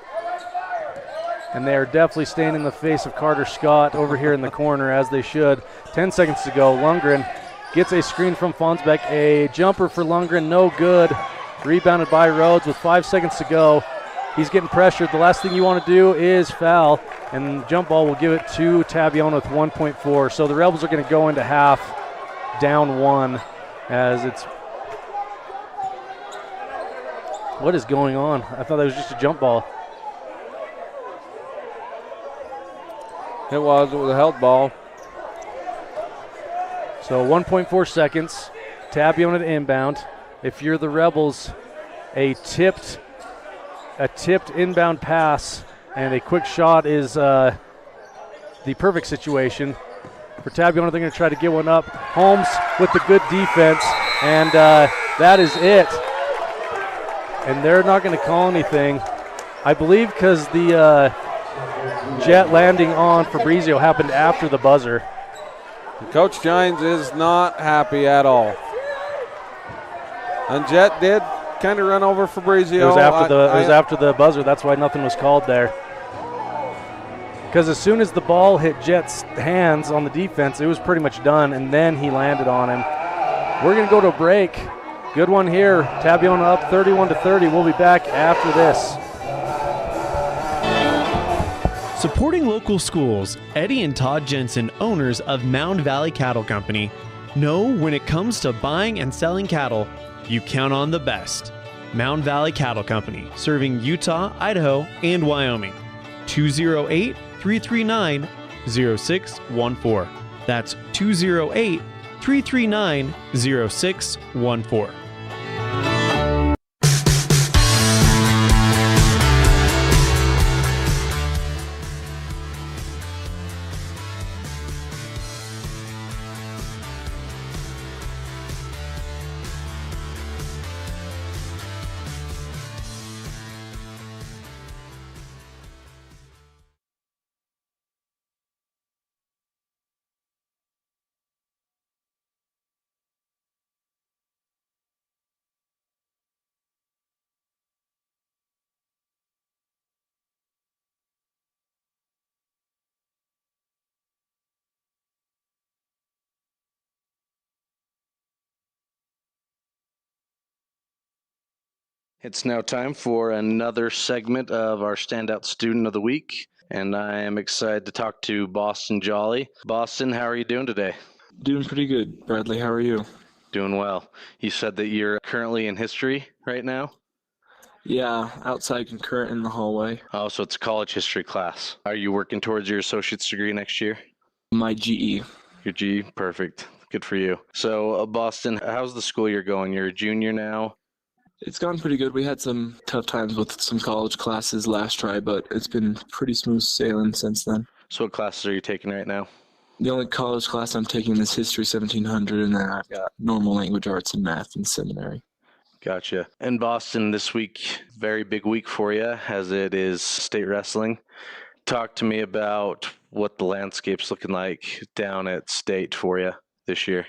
And they are definitely staying in the face of Carter Scott over here in the corner, as they should. 10 seconds to go. Lundgren gets a screen from Fonsbeck. A jumper for Lundgren, no good. Rebounded by Rhodes with 5 seconds to go. He's getting pressured. The last thing you want to do is foul. And jump ball will give it to Tabiona with 1.4. So the Rebels are going to go into half down 1 as it's... What is going on? I thought that was just a jump ball. It was a held ball. So 1.4 seconds. Tabiona to inbound. If you're the Rebels, a tipped inbound pass and a quick shot is the perfect situation. For Tabiona, they're going to try to get one up. Holmes with the good defense, and that is it. And they're not going to call anything, I believe, because the jet landing on Fabrizio happened after the buzzer. Coach Gines is not happy at all. And Jet did kind of run over Fabrizio. It was after the buzzer. That's why nothing was called there. Because as soon as the ball hit Jet's hands on the defense, it was pretty much done, and then he landed on him. We're going to go to a break. Good one here. Tabiona up 31-30. We'll be back after this. Supporting local schools, Eddie and Todd Jensen, owners of Mound Valley Cattle Company, know when it comes to buying and selling cattle, you count on the best. Mound Valley Cattle Company, serving Utah, Idaho, and Wyoming. 208-339-0614. That's 208-339-0614. It's now time for another segment of our Standout Student of the Week, and I am excited to talk to Boston Jolly. Boston, how are you doing today? Doing pretty good. Bradley, how are you? Doing well. You said that you're currently in history right now? Yeah, outside concurrent in the hallway. Oh, so it's a college history class. Are you working towards your associate's degree next year? My GE. Your GE? Perfect. Good for you. So, Boston, how's the school year going? You're a junior now? It's gone pretty good. We had some tough times with some college classes last try, but it's been pretty smooth sailing since then. So what classes are you taking right now? The only college class I'm taking is History 1700, and then I've got normal language arts and math in seminary. Gotcha. And Boston, this week, very big week for you, as it is state wrestling. Talk to me about what the landscape's looking like down at state for you this year.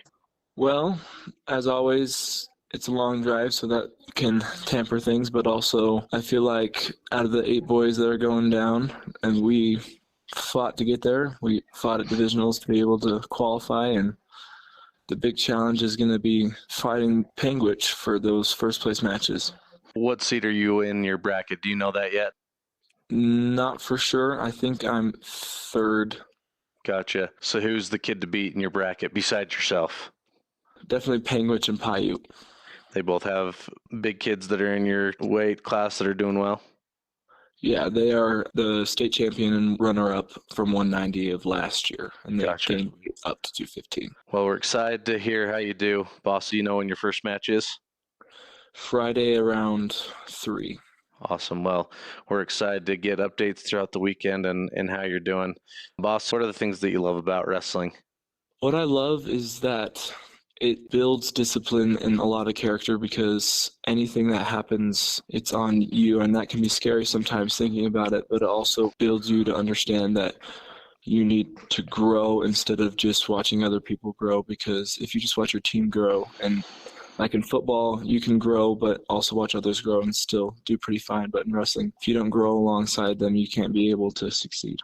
Well, as always, it's a long drive, so that can tamper things, but also I feel like out of the 8 boys that are going down, and we fought to get there, we fought at divisionals to be able to qualify, and the big challenge is going to be fighting Panguitch for those first place matches. What seed are you in your bracket? Do you know that yet? Not for sure. I think I'm 3rd. Gotcha. So who's the kid to beat in your bracket besides yourself? Definitely Panguitch and Paiute. They both have big kids that are in your weight class that are doing well? Yeah, they are the state champion and runner-up from 190 of last year, and they gained up to 215. Well, we're excited to hear how you do. Boss, do you know when your first match is? Friday around 3. Awesome. Well, we're excited to get updates throughout the weekend and how you're doing. Boss, what are the things that you love about wrestling? What I love is that it builds discipline and a lot of character, because anything that happens, it's on you, and that can be scary sometimes thinking about it, but it also builds you to understand that you need to grow instead of just watching other people grow, because if you just watch your team grow, and like in football, you can grow but also watch others grow and still do pretty fine, but in wrestling, if you don't grow alongside them, you can't be able to succeed.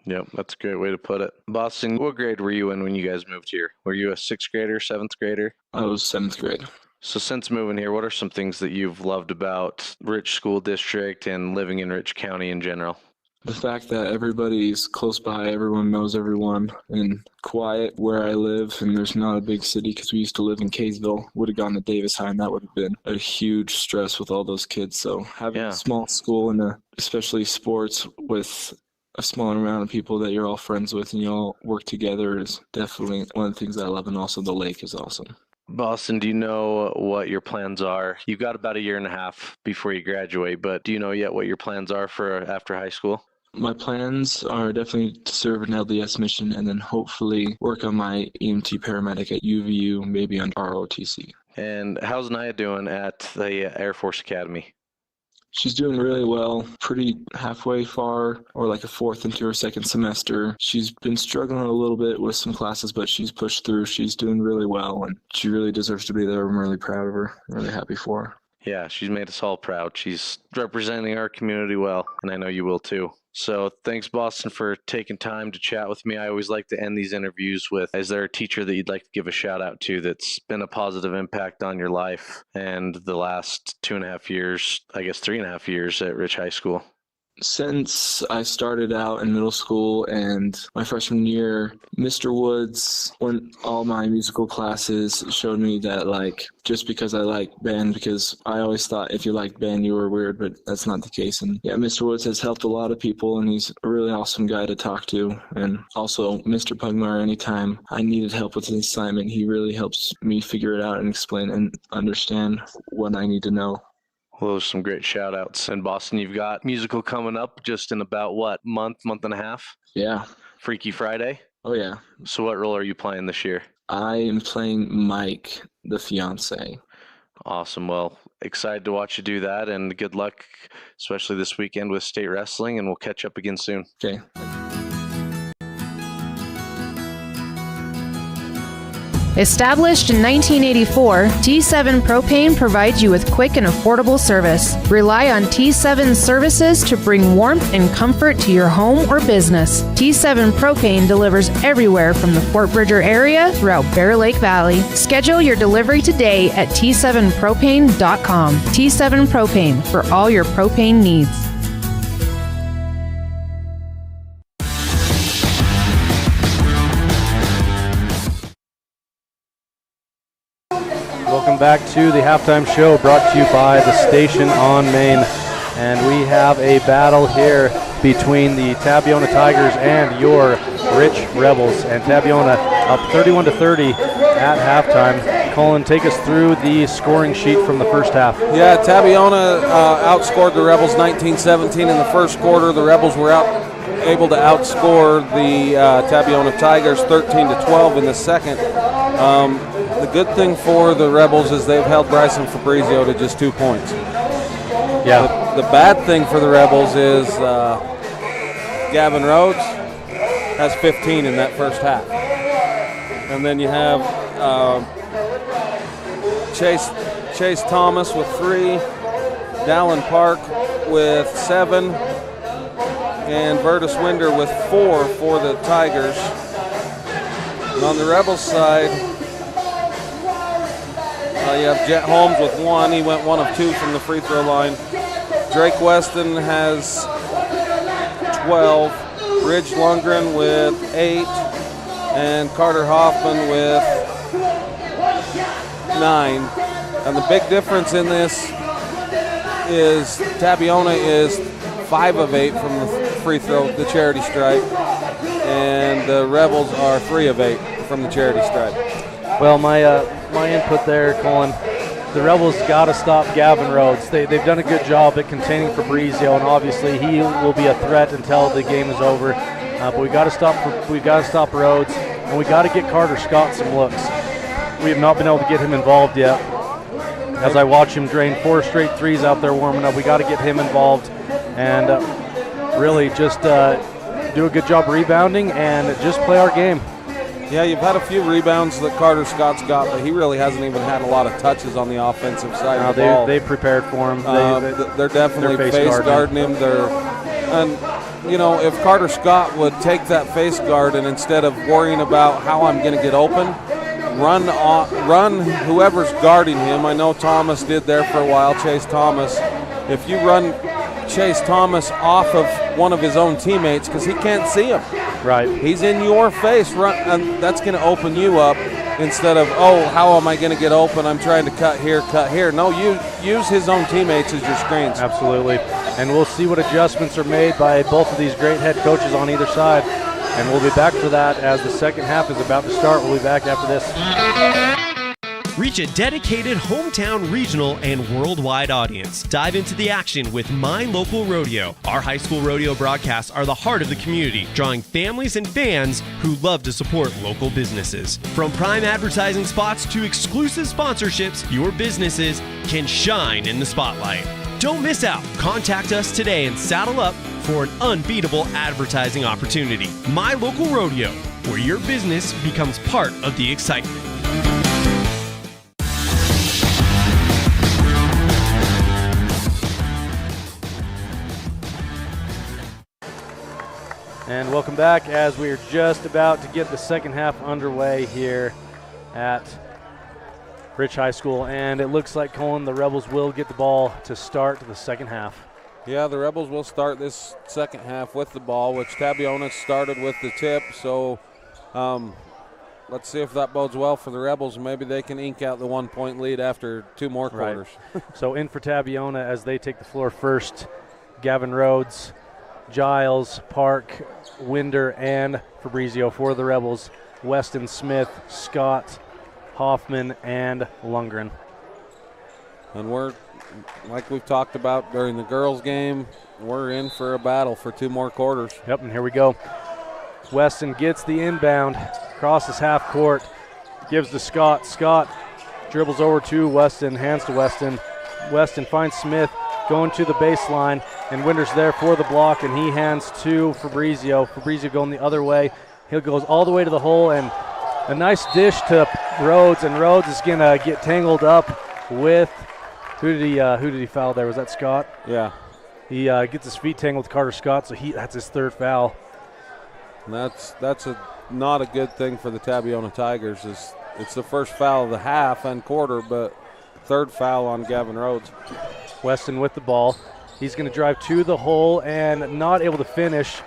Yep, that's a great way to put it. Boston, what grade were you in when you guys moved here? Were you a 6th grader, 7th grader? I was 7th grade. So since moving here, what are some things that you've loved about Rich School District and living in Rich County in general? The fact that everybody's close by, everyone knows everyone, and quiet where I live, and there's not a big city, because we used to live in Kaysville. Would have gone to Davis High, and that would have been a huge stress with all those kids. So having a small school and especially sports with a smaller amount of people that you're all friends with and you all work together is definitely one of the things I love, and also the lake is awesome. Boston, do you know what your plans are? You've got about a year and a half before you graduate, but do you know yet what your plans are for after high school? My plans are definitely to serve an LDS mission and then hopefully work on my EMT paramedic at UVU, maybe on ROTC. And how's Naya doing at the Air Force Academy? She's doing really well, pretty halfway far, or like a 4th into her 2nd semester. She's been struggling a little bit with some classes, but she's pushed through. She's doing really well, and she really deserves to be there. I'm really proud of her. I'm really happy for her. Yeah, she's made us all proud. She's representing our community well, and I know you will too. So thanks, Boston, for taking time to chat with me. I always like to end these interviews with, is there a teacher that you'd like to give a shout out to that's been a positive impact on your life and the last 2.5 years, I guess 3.5 years at Rich High School? Since I started out in middle school and my freshman year, Mr. Woods, when all my musical classes showed me that, like, just because I like band, because I always thought if you like band, you were weird, but that's not the case. And yeah, Mr. Woods has helped a lot of people, and he's a really awesome guy to talk to. And also Mr. Pugmire, anytime I needed help with an assignment, he really helps me figure it out and explain and understand what I need to know. Well, those are some great shout outs. And Boston, you've got musical coming up just in about what, month and a half? Yeah. Freaky Friday? Oh, yeah. So what role are you playing this year? I am playing Mike, the fiance. Awesome. Well, excited to watch you do that, and good luck, especially this weekend with state wrestling, and we'll catch up again soon. Okay. Established in 1984, T7 Propane provides you with quick and affordable service. Rely on T7 services to bring warmth and comfort to your home or business. T7 Propane delivers everywhere from the Fort Bridger area throughout Bear Lake Valley. Schedule your delivery today at T7propane.com. T7 Propane for all your propane needs. Welcome back to the halftime show brought to you by the station on Main. And we have a battle here between the Tabiona Tigers and your Rich Rebels. And Tabiona up 31-30 at halftime. Colin, take us through the scoring sheet from the first half. Yeah, Tabiona outscored the Rebels 19-17 in the first quarter. The Rebels were able to outscore the Tabiona Tigers 13-12 in the second. The good thing for the Rebels is they've held Bryson Fabrizio to just 2 points. Yeah. The bad thing for the Rebels is Gavin Rhodes has 15 in that first half. And then you have Chase Thomas with 3, Dallin Park with 7, and Vertus Winder with 4 for the Tigers. And on the Rebels side, you have Jet Holmes with 1. He went 1 of 2 from the free throw line. Drake Weston has 12. Ridge Lundgren with 8. And Carter Hoffman with 9. And the big difference in this is Tabiona is 5 of 8 from the free throw, the charity stripe. And the Rebels are 3 of 8 from the charity stripe. Well, my input there, Colin, the Rebels got to stop Gavin Rhodes. They've done a good job at containing Fabrizio, and obviously he will be a threat until the game is over. But we got to stop Rhodes, and we got to get Carter Scott some looks. We have not been able to get him involved yet. As I watch him drain 4 straight threes out there warming up, we got to get him involved and really just do a good job rebounding and just play our game. Yeah, you've had a few rebounds that Carter Scott's got, but he really hasn't even had a lot of touches on the offensive side of the ball. They prepared for him. They're definitely face guarding him. And you know, if Carter Scott would take that face guard and instead of worrying about how I'm going to get open, run whoever's guarding him. I know Thomas did there for a while, Chase Thomas. If you run Chase Thomas off of one of his own teammates because he can't see him. Right. He's in your face, and that's going to open you up instead of, oh, how am I going to get open? I'm trying to cut here, cut here. No, you use his own teammates as your screens. Absolutely. And we'll see what adjustments are made by both of these great head coaches on either side. And we'll be back for that as the second half is about to start. We'll be back after this. Reach a dedicated hometown, regional, and worldwide audience. Dive into the action with My Local Rodeo. Our high school rodeo broadcasts are the heart of the community, drawing families and fans who love to support local businesses. From prime advertising spots to exclusive sponsorships, your businesses can shine in the spotlight. Don't miss out. Contact us today and saddle up for an unbeatable advertising opportunity. My Local Rodeo, where your business becomes part of the excitement. And welcome back as we are just about to get the second half underway here at Rich High School. And it looks like, Colin, the Rebels will get the ball to start the second half. Yeah, the Rebels will start this second half with the ball, which Tabiona started with the tip. So let's see if that bodes well for the Rebels. Maybe they can ink out the 1-point lead after 2 more quarters. Right. So in for Tabiona as they take the floor first, Gavin Rhodes, Giles, Park, Winder, and Fabrizio. For the Rebels, Weston, Smith, Scott, Hoffman, and Lundgren. And we're, like we've talked about during the girls' game, we're in for a battle for 2 more quarters. Yep, and here we go. Weston gets the inbound, crosses half court, gives to Scott. Scott dribbles over to Weston, hands to Weston. Weston finds Smith going to the baseline, and Winder's there for the block, and he hands to Fabrizio. Fabrizio going the other way. He goes all the way to the hole, and a nice dish to Rhodes, and Rhodes is going to get tangled up with, who did he foul there? Was that Scott? Yeah. He gets his feet tangled with Carter Scott, so that's his third foul. And that's not a good thing for the Tabiona Tigers. It's the first foul of the half and quarter, but third foul on Gavin Rhodes. Weston with the ball. He's going to drive to the hole and not able to finish.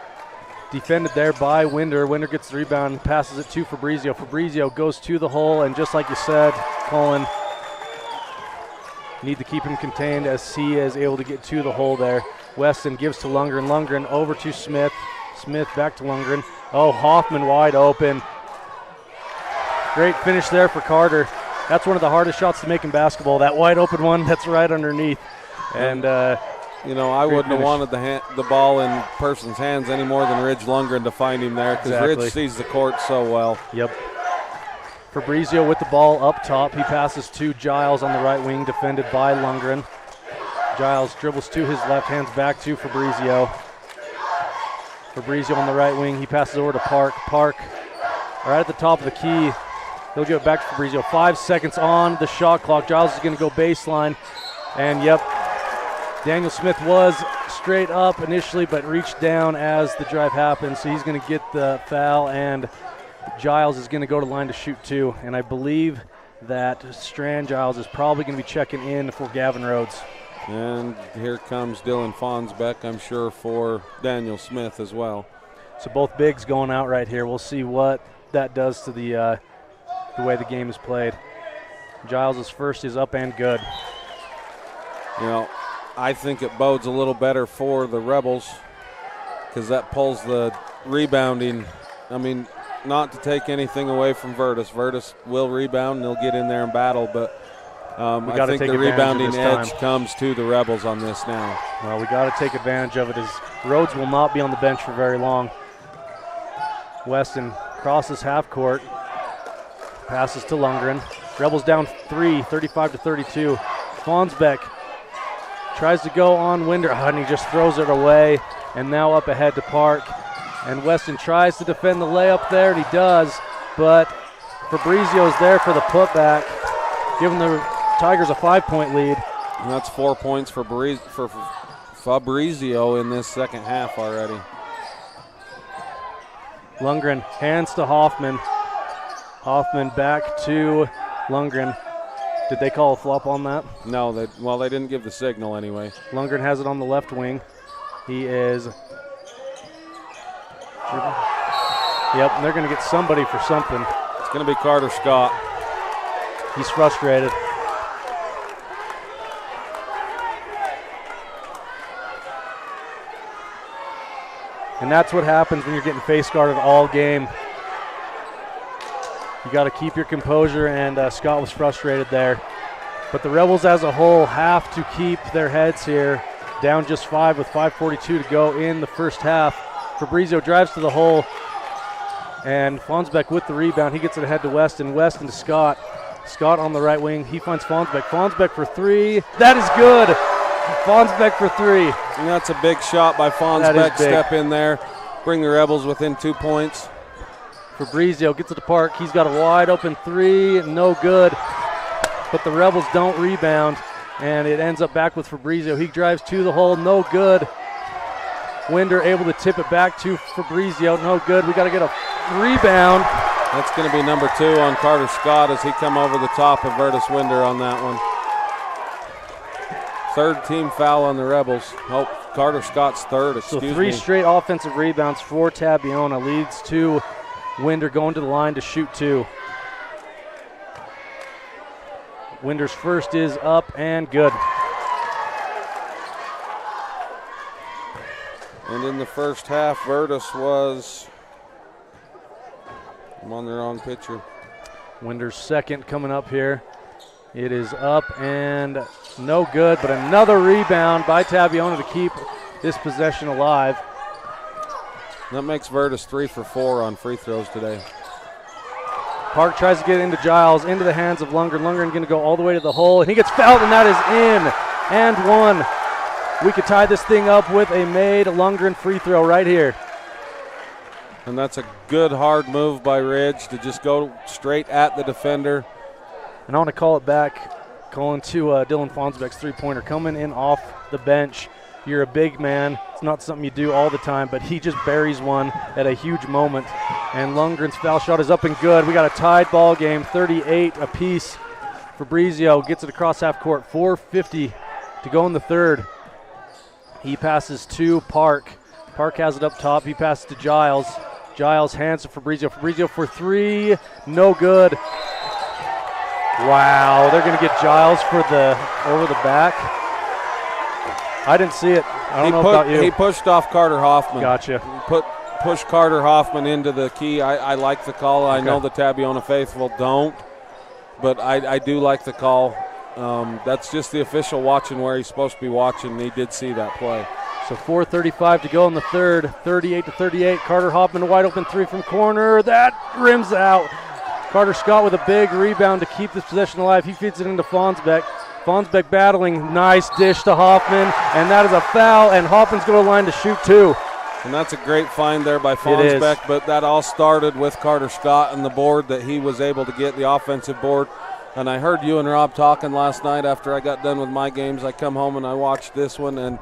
Defended there by Winder. Winder gets the rebound, passes it to Fabrizio. Fabrizio goes to the hole, and just like you said, Colin, need to keep him contained as he is able to get to the hole there. Weston gives to Lundgren. Lundgren over to Smith. Smith back to Lundgren. Oh, Hoffman wide open. Great finish there for Carter. That's one of the hardest shots to make in basketball. That wide open one that's right underneath. And I wouldn't have wanted the ball in person's hands any more than Ridge Lundgren to find him there, because Ridge sees the court so well. Yep. Fabrizio with the ball up top. He passes to Giles on the right wing, defended by Lundgren. Giles dribbles to his left, hands back to Fabrizio. Fabrizio on the right wing. He passes over to Park. Park right at the top of the key. He'll give it back to Fabrizio. 5 seconds on the shot clock. Giles is going to go baseline. And, yep, Daniel Smith was straight up initially, but reached down as the drive happened. So he's going to get the foul, and Giles is going to go to the line to shoot two. And I believe that Strand Giles is probably going to be checking in for Gavin Rhodes. And here comes Dylan Fonsbeck, I'm sure, for Daniel Smith as well. So both bigs going out right here. We'll see what that does to the way the game is played. Giles' first is up and good. I think it bodes a little better for the Rebels, because that pulls the rebounding. I mean, not to take anything away from Virtus. Virtus will rebound and they'll get in there and battle, but I think the rebounding edge comes to the Rebels on this now. Well, we got to take advantage of it, as Rhodes will not be on the bench for very long. Weston crosses half court, passes to Lundgren. Rebels down 3, 35-32. Fonsbeck tries to go on Winder, and he just throws it away, and now up ahead to Park. And Weston tries to defend the layup there, and he does, but Fabrizio is there for the putback, giving the Tigers a 5-point lead. And that's 4 points for Fabrizio in this second half already. Lundgren hands to Hoffman. Hoffman back to Lundgren. Did they call a flop on that? No, they didn't give the signal anyway. Lundgren has it on the left wing. He is. Yep, and they're going to get somebody for something. It's going to be Carter Scott. He's frustrated. And that's what happens when you're getting face guarded all game. You got to keep your composure, and Scott was frustrated there. But the Rebels as a whole have to keep their heads here. Down just 5 with 5:42 to go in the first half. Fabrizio drives to the hole, and Fonsbeck with the rebound. He gets it ahead to Weston. Weston to Scott. Scott on the right wing. He finds Fonsbeck. Fonsbeck for three. That is good. Fonsbeck for three. And that's a big shot by Fonsbeck. Step in there, bring the Rebels within 2 points. Fabrizio gets it to Park. He's got a wide open three, no good. But the Rebels don't rebound, and it ends up back with Fabrizio. He drives to the hole, no good. Winder able to tip it back to Fabrizio, no good. We got to get a rebound. That's going to be number 2 on Carter Scott as he come over the top of Virtus Winder on that one. Third team foul on the Rebels. Oh, Carter Scott's third, excuse me. So 3 straight offensive rebounds for Tabiona leads to Winder going to the line to shoot 2. Winder's first is up and good. And in the first half, Virtus was, I'm on the wrong picture. Winder's second coming up here. It is up and no good, but another rebound by Tabiona to keep this possession alive. That makes Virtus 3 for 4 on free throws today. Park tries to get into Giles, into the hands of Lundgren. Lundgren going to go all the way to the hole, and he gets fouled, and that is in and one. We could tie this thing up with a made Lundgren free throw right here. And that's a good hard move by Ridge to just go straight at the defender. And I want to call it back, calling to Dylan Fonsbeck's three-pointer. Coming in off the bench, you're a big man. It's not something you do all the time, but he just buries one at a huge moment. And Lundgren's foul shot is up and good. We got a tied ball game, 38 apiece. Fabrizio gets it across half court, 4:50 to go in the third. He passes to Park. Park has it up top. He passes to Giles. Giles hands to Fabrizio. Fabrizio for three, no good. Wow, they're going to get Giles for the over the back. I didn't see it. I don't know about you. He pushed off Carter Hoffman. Gotcha. Push Carter Hoffman into the key. I like the call. I know the Tabiona faithful don't, but I do like the call. That's just the official watching where he's supposed to be watching. He did see that play. So 4:35 to go in the third, 38-38. Carter Hoffman, a wide open three from corner. That rims out. Carter Scott with a big rebound to keep this possession alive. He feeds it into Fonsbeck. Fonsbeck battling, nice dish to Hoffman, and that is a foul, and Hoffman's going to line to shoot two. And that's a great find there by Fonsbeck, but that all started with Carter Scott and the board that he was able to get, the offensive board. And I heard you and Rob talking last night after I got done with my games. I come home and I watched this one, and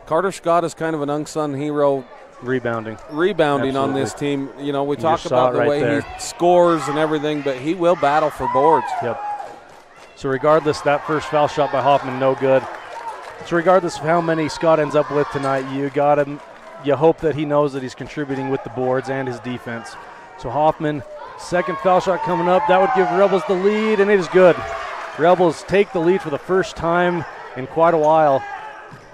Carter Scott is kind of an unsung hero rebounding Absolutely. on this team. You know, we You talk just saw about it the right way there. he scores and everything, but he will battle for boards. Yep. So regardless, that first foul shot by Hoffman, no good. So regardless of how many Scott ends up with tonight, you hope that he knows that he's contributing with the boards and his defense. So Hoffman, second foul shot coming up. That would give Rebels the lead, and it is good. Rebels take the lead for the first time in quite a while.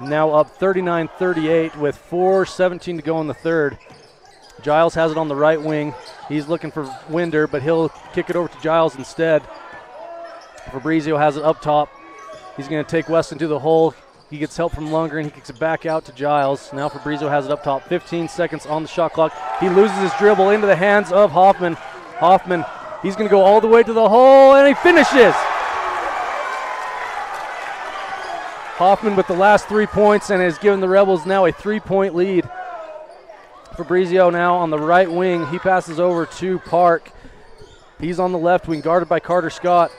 Now up 39-38 with 4:17 to go in the third. Giles has it on the right wing. He's looking for Winder, but he'll kick it over to Giles instead. Fabrizio has it up top. He's going to take Weston to the hole. He gets help from Lundgren. He kicks it back out to Giles. Now Fabrizio has it up top. 15 seconds on the shot clock. He loses his dribble into the hands of Hoffman. Hoffman, he's going to go all the way to the hole, and he finishes. Hoffman with the last 3 points and has given the Rebels now a 3-point lead. Fabrizio now on the right wing. He passes over to Park. He's on the left wing, guarded by Carter Scott.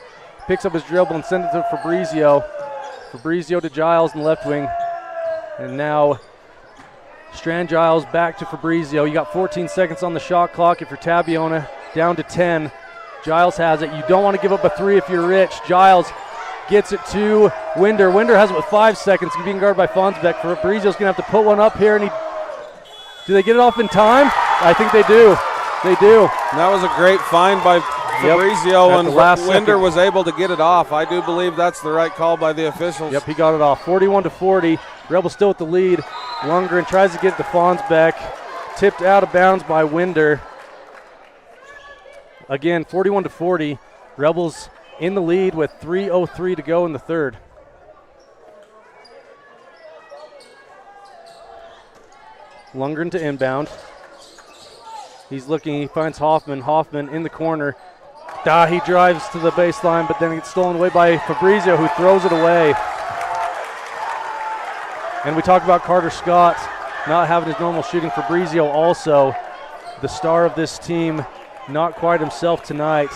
Picks up his dribble and sends it to Fabrizio. Fabrizio to Giles in the left wing. And now Strand Giles back to Fabrizio. You got 14 seconds on the shot clock if you're Tabiona, down to 10. Giles has it. You don't want to give up a three if you're Rich. Giles gets it to Winder. Winder has it with 5 seconds. He's being guarded by Fonsbeck. Fabrizio's going to have to put one up here. And do they get it off in time? I think they do. They do. And that was a great find by Fabrizio, and Winder was able to get it off. I do believe that's the right call by the officials. Yep, he got it off. 41-40. Rebels still with the lead. Lundgren tries to get it to Fonsbeck. Tipped out of bounds by Winder. Again, 41-40. Rebels in the lead with 3:03 to go in the third. Lundgren to inbound. He's looking, he finds Hoffman. Hoffman in the corner. He drives to the baseline, but then it gets stolen away by Fabrizio, who throws it away. And we talk about Carter Scott not having his normal shooting. Fabrizio also the star of this team, not quite himself tonight.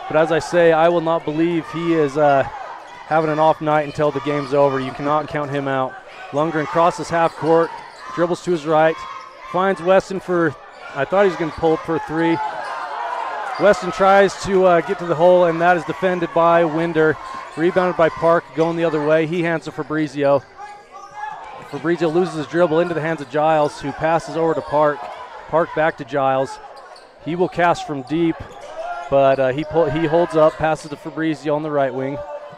But as I say, I will not believe he is having an off night until the game's over. You cannot count him out. Lundgren crosses half court, dribbles to his right, finds Weston for, I thought he was going to pull it for a three. Weston tries to get to the hole, and that is defended by Winder. Rebounded by Park, going the other way. He hands to Fabrizio. Fabrizio loses his dribble into the hands of Giles, who passes over to Park. Park back to Giles. He will cast from deep, but he holds up, passes to Fabrizio on the right wing.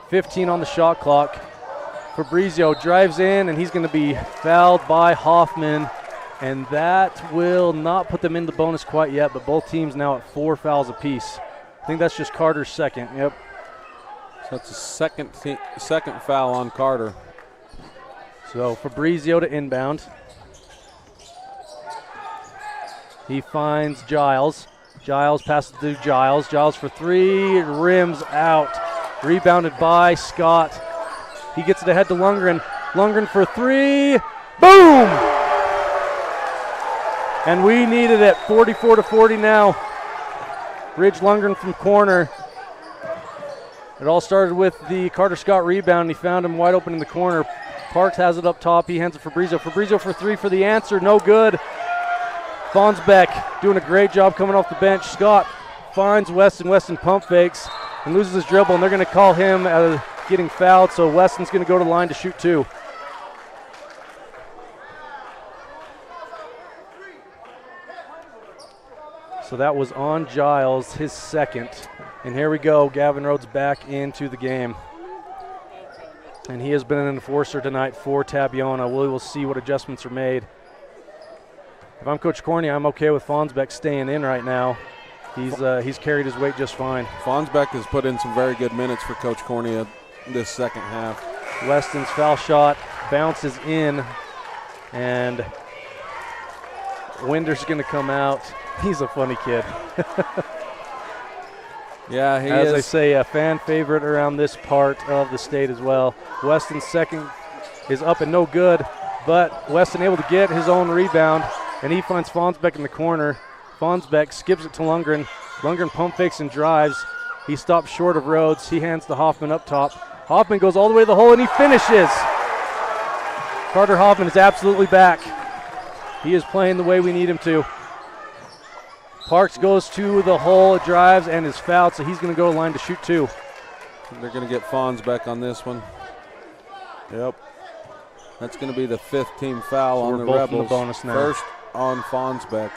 15 on the shot clock. Fabrizio drives in, and he's going to be fouled by Hoffman. And that will not put them in the bonus quite yet, but both teams now at 4 fouls apiece. I think that's just Carter's second. Yep. So that's a second foul on Carter. So Fabrizio to inbound. He finds Giles. Giles passes to Giles. Giles for three, rims out. Rebounded by Scott. He gets it ahead to Lundgren. Lundgren for three. Boom! And we needed it. 44-40 now. Ridge Lundgren from corner. It all started with the Carter Scott rebound. He found him wide open in the corner. Parks has it up top. He hands it Fabrizio. Fabrizio for three for the answer. No good. Fonsbeck doing a great job coming off the bench. Scott finds Weston. Weston pump fakes and loses his dribble, and they're going to call him getting fouled, so Weston's going to go to the line to shoot two. So that was on Giles, his second. And here we go, Gavin Rhodes back into the game. And he has been an enforcer tonight for Tabiona. We will see what adjustments are made. If I'm Coach Corney, I'm okay with Fonsbeck staying in right now. He's carried his weight just fine. Fonsbeck has put in some very good minutes for Coach Corney this second half. Weston's foul shot bounces in, and Winder's going to come out. He's a funny kid. Yeah, he As is. I say, a fan favorite around this part of the state as well. Weston's second is up and no good, but Weston able to get his own rebound, and he finds Fonsbeck in the corner. Fonsbeck skips it to Lundgren. Lundgren pump fakes and drives. He stops short of Rhodes. He hands to Hoffman up top. Hoffman goes all the way to the hole, and he finishes. Carter Hoffman is absolutely back. He is playing the way we need him to. Parks goes to the hole, drives, and is fouled, so he's going to go to the line to shoot two. They're going to get Fonsbeck on this one. Yep. That's going to be the fifth team foul on the both Rebels. in the bonus now. First on Fonsbeck.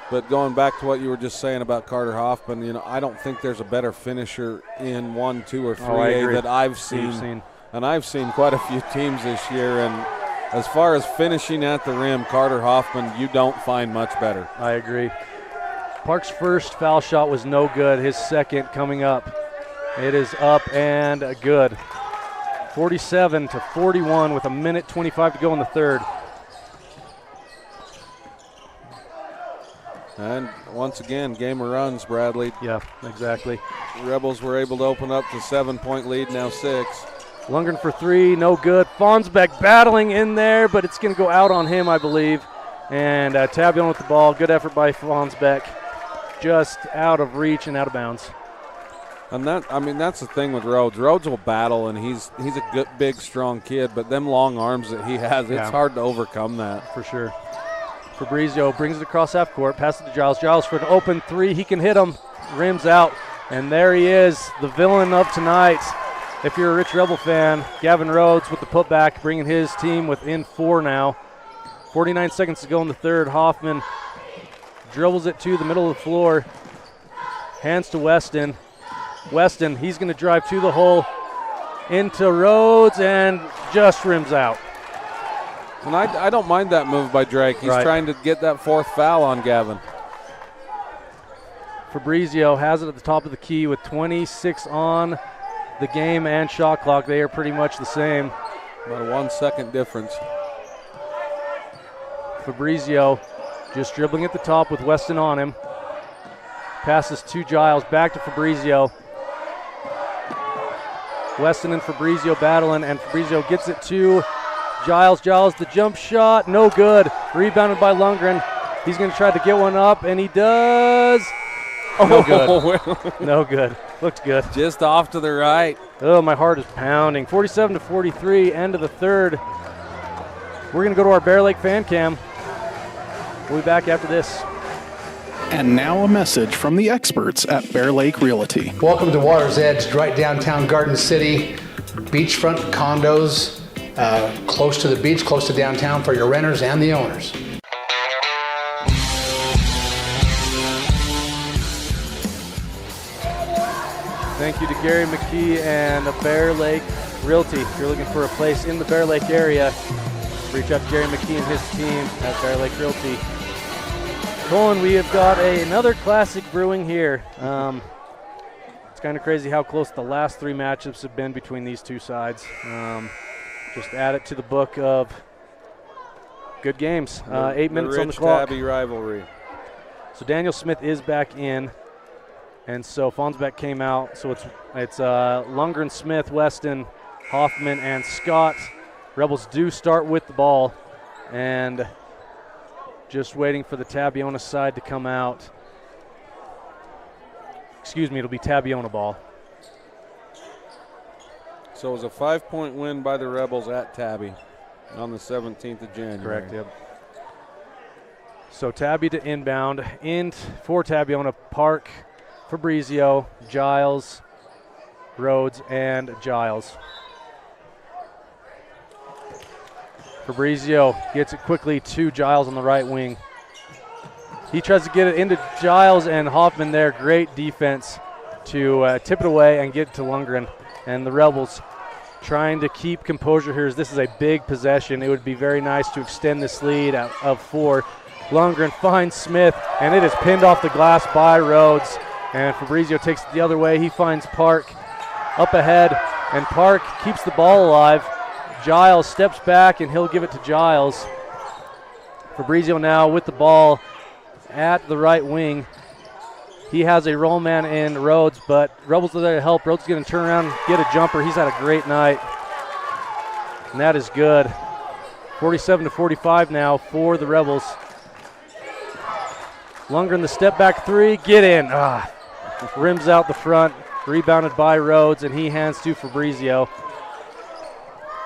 But going back to what you were just saying about Carter Hoffman, you know, I don't think there's a better finisher in 1, 2, or 3A that I've seen. And I've seen quite a few teams this year. And as far as finishing at the rim, Carter Hoffman, you don't find much better. I agree. Parks' first foul shot was no good. His second coming up. It is up and good. 47-41 with 1:25 to go in the third. And once again, game of runs, Bradley. Yeah, exactly. The Rebels were able to open up to 7-point lead, now 6. Lundgren for three, no good. Fonsbeck battling in there, but it's going to go out on him, I believe. And Tabiona with the ball. Good effort by Fonsbeck. Just out of reach and out of bounds. And that's the thing with Rhodes. Rhodes will battle, and he's a good, big, strong kid, but them long arms that he has, it's hard to overcome that. For sure. Fabrizio brings it across half court, passes to Giles. Giles for an open three. He can hit him. Rims out. And there he is, the villain of tonight. If you're a Rich Rebel fan, Gavin Rhodes with the putback, bringing his team within 4 now. 49 seconds to go in the third. Hoffman dribbles it to the middle of the floor. Hands to Weston. Weston, he's going to drive to the hole. Into Rhodes and just rims out. And I don't mind that move by Drake. He's trying to get that fourth foul on Gavin. Fabrizio has it at the top of the key with 26 on the game and shot clock. They are pretty much the same. About a 1 second difference. Fabrizio just dribbling at the top with Weston on him. Passes to Giles, back to Fabrizio. Weston and Fabrizio battling, and Fabrizio gets it to Giles. Giles, the jump shot, no good. Rebounded by Lundgren. He's going to try to get one up, and he does. Oh, no good. No good. Looked good. Just off to the right. Oh, my heart is pounding. 47-43, end of the third. We're going to go to our Bear Lake fan cam. We'll be back after this. And now a message from the experts at Bear Lake Realty. Welcome to Water's Edge, right downtown Garden City. Beachfront condos, close to the beach, close to downtown for your renters and the owners. Thank you to Gary McKee and Bear Lake Realty. If you're looking for a place in the Bear Lake area, reach out to Gary McKee and his team at Bear Lake Realty. Colin, we have got another classic brewing here. It's kind of crazy how close the last 3 matchups have been between these two sides. Just add it to the book of good games. 8 minutes on the clock. Tabby rivalry. So Daniel Smith is back in, and so Fonsbeck came out. So it's Lundgren, Smith, Weston, Hoffman, and Scott. Rebels do start with the ball, and Just waiting for the Tabiona side to come out. Excuse me, it'll be Tabiona ball. So it was a 5-point win by the Rebels at Tabby on the 17th of January. Correct, yep. So Tabby to inbound. In for Tabiona, Park, Fabrizio, Giles, Rhodes, and Giles. Fabrizio gets it quickly to Giles on the right wing. He tries to get it into Giles and Hoffman there. Great defense to tip it away and get it to Lundgren. And the Rebels trying to keep composure here as this is a big possession. It would be very nice to extend this lead of 4. Lundgren finds Smith, and it is pinned off the glass by Rhodes. And Fabrizio takes it the other way. He finds Park up ahead, and Park keeps the ball alive. Giles steps back, and he'll give it to Giles. Fabrizio now with the ball at the right wing. He has a roll man in Rhodes, but Rebels are there to help. Rhodes is going to turn around, get a jumper. He's had a great night, and that is good. 47-45 now for the Rebels. Lundgren, the step back 3, get in. Rims out the front, rebounded by Rhodes, and he hands to Fabrizio.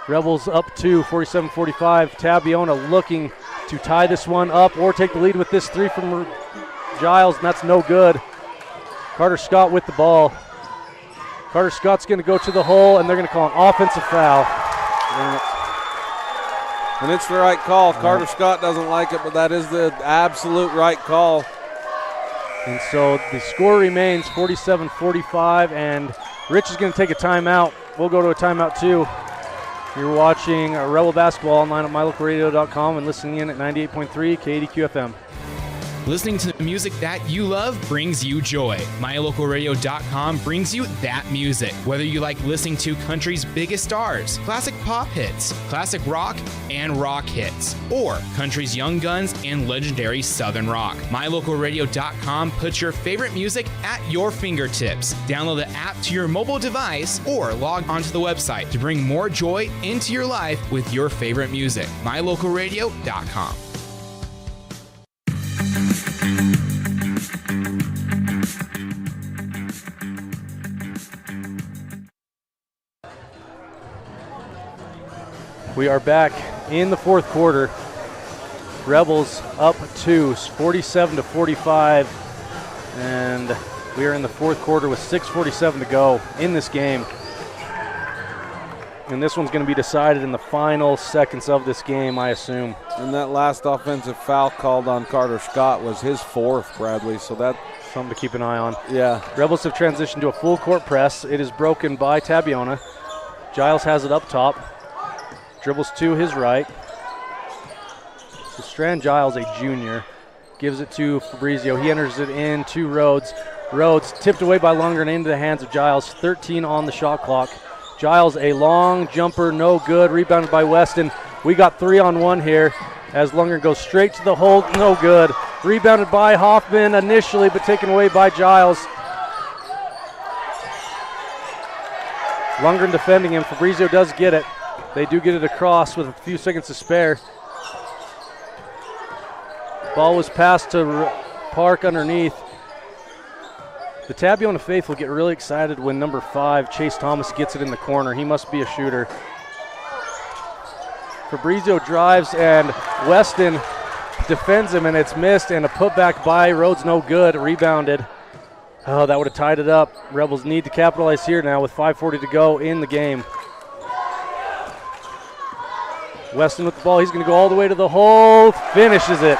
Rebels up to 47-45. Tabiona looking to tie this one up or take the lead with this 3 from Giles, and that's no good. Carter Scott with the ball. Carter Scott's going to go to the hole, and they're going to call an offensive foul. And it's the right call. Carter Scott doesn't like it, but that is the absolute right call. And so the score remains 47-45, and Rich is going to take a timeout. We'll go to a timeout too. You're watching Rebel Basketball online at mylocalradio.com and listening in at 98.3 KDQ FM. Listening to the music that you love brings you joy. MyLocalRadio.com brings you that music. Whether you like listening to country's biggest stars, classic pop hits, classic rock, and rock hits, or country's young guns and legendary southern rock. MyLocalRadio.com puts your favorite music at your fingertips. Download the app to your mobile device or log onto the website to bring more joy into your life with your favorite music. MyLocalRadio.com. We are back in the fourth quarter. Rebels up 2, 47-45, and we are in the fourth quarter with 6:47 to go in this game. And this one's going to be decided in the final seconds of this game, I assume. And that last offensive foul called on Carter Scott was his 4th, Bradley, so that's something to keep an eye on. Yeah. Rebels have transitioned to a full court press. It is broken by Tabiona. Giles has it up top. Dribbles to his right. So Strand Giles, a junior, gives it to Fabrizio. He enters it in to Rhodes. Rhodes tipped away by Lundgren into the hands of Giles. 13 on the shot clock. Giles, a long jumper, no good. Rebounded by Weston. We got 3-on-1 here as Lundgren goes straight to the hole, no good. Rebounded by Hoffman initially, but taken away by Giles. Lundgren defending him. Fabrizio does get it. They do get it across with a few seconds to spare. Ball was passed to Park underneath. The Tabiona faithful get really excited when number 5, Chase Thomas, gets it in the corner. He must be a shooter. Fabrizio drives, and Weston defends him, and it's missed, and a putback by Rhodes, no good, rebounded. Oh, that would have tied it up. Rebels need to capitalize here now with 5:40 to go in the game. Weston with the ball. He's going to go all the way to the hole, finishes it.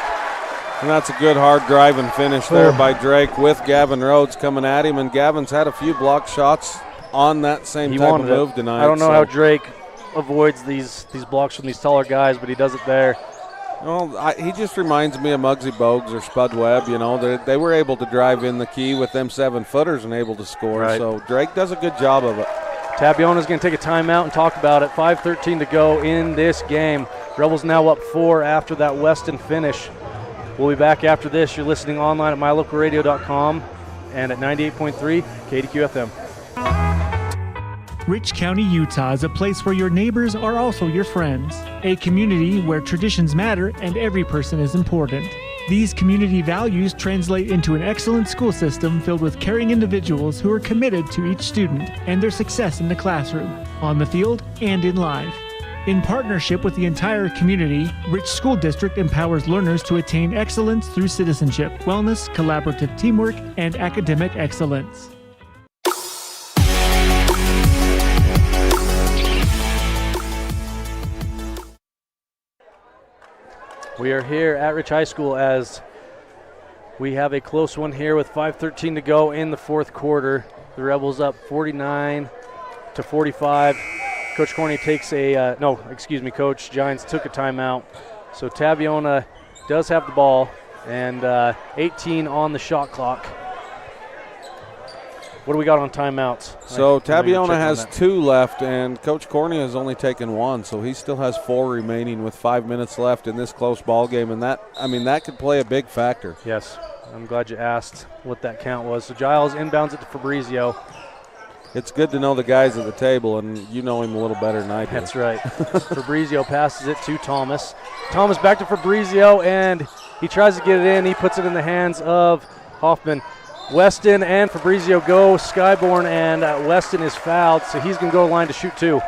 And that's a good hard driving finish there by Drake with Gavin Rhodes coming at him. And Gavin's had a few block shots on that same type of move tonight. I don't know how Drake avoids these blocks from these taller guys, but he does it there. Well, he just reminds me of Muggsy Bogues or Spud Webb. You know, they were able to drive in the key with them 7-footers and able to score. Right. So Drake does a good job of it. Tabiona's going to take a timeout and talk about it. 5:13 to go in this game. Rebels now up 4 after that Weston finish. We'll be back after this. You're listening online at mylocalradio.com and at 98.3 KDQ FM. Rich County, Utah is a place where your neighbors are also your friends. A community where traditions matter and every person is important. These community values translate into an excellent school system filled with caring individuals who are committed to each student and their success in the classroom, on the field, and in life. In partnership with the entire community, Rich School District empowers learners to attain excellence through citizenship, wellness, collaborative teamwork, and academic excellence. We are here at Rich High School as we have a close one here with 5:13 to go in the fourth quarter. The Rebels up 49-45. Coach Corney takes Coach Giants took a timeout. So Tabiona does have the ball and 18 on the shot clock. What do we got on timeouts? So Tabiona has 2 left, and Coach Corney has only taken 1, so he still has 4 remaining with 5 minutes left in this close ball game, and that could play a big factor. Yes, I'm glad you asked what that count was. So Giles inbounds it to Fabrizio. It's good to know the guys at the table, and you know him a little better than I do. That's right. Fabrizio passes it to Thomas. Thomas back to Fabrizio, and he tries to get it in. He puts it in the hands of Hoffman. Weston and Fabrizio go skyborne, and Weston is fouled, so he's going to go to the line to shoot 2.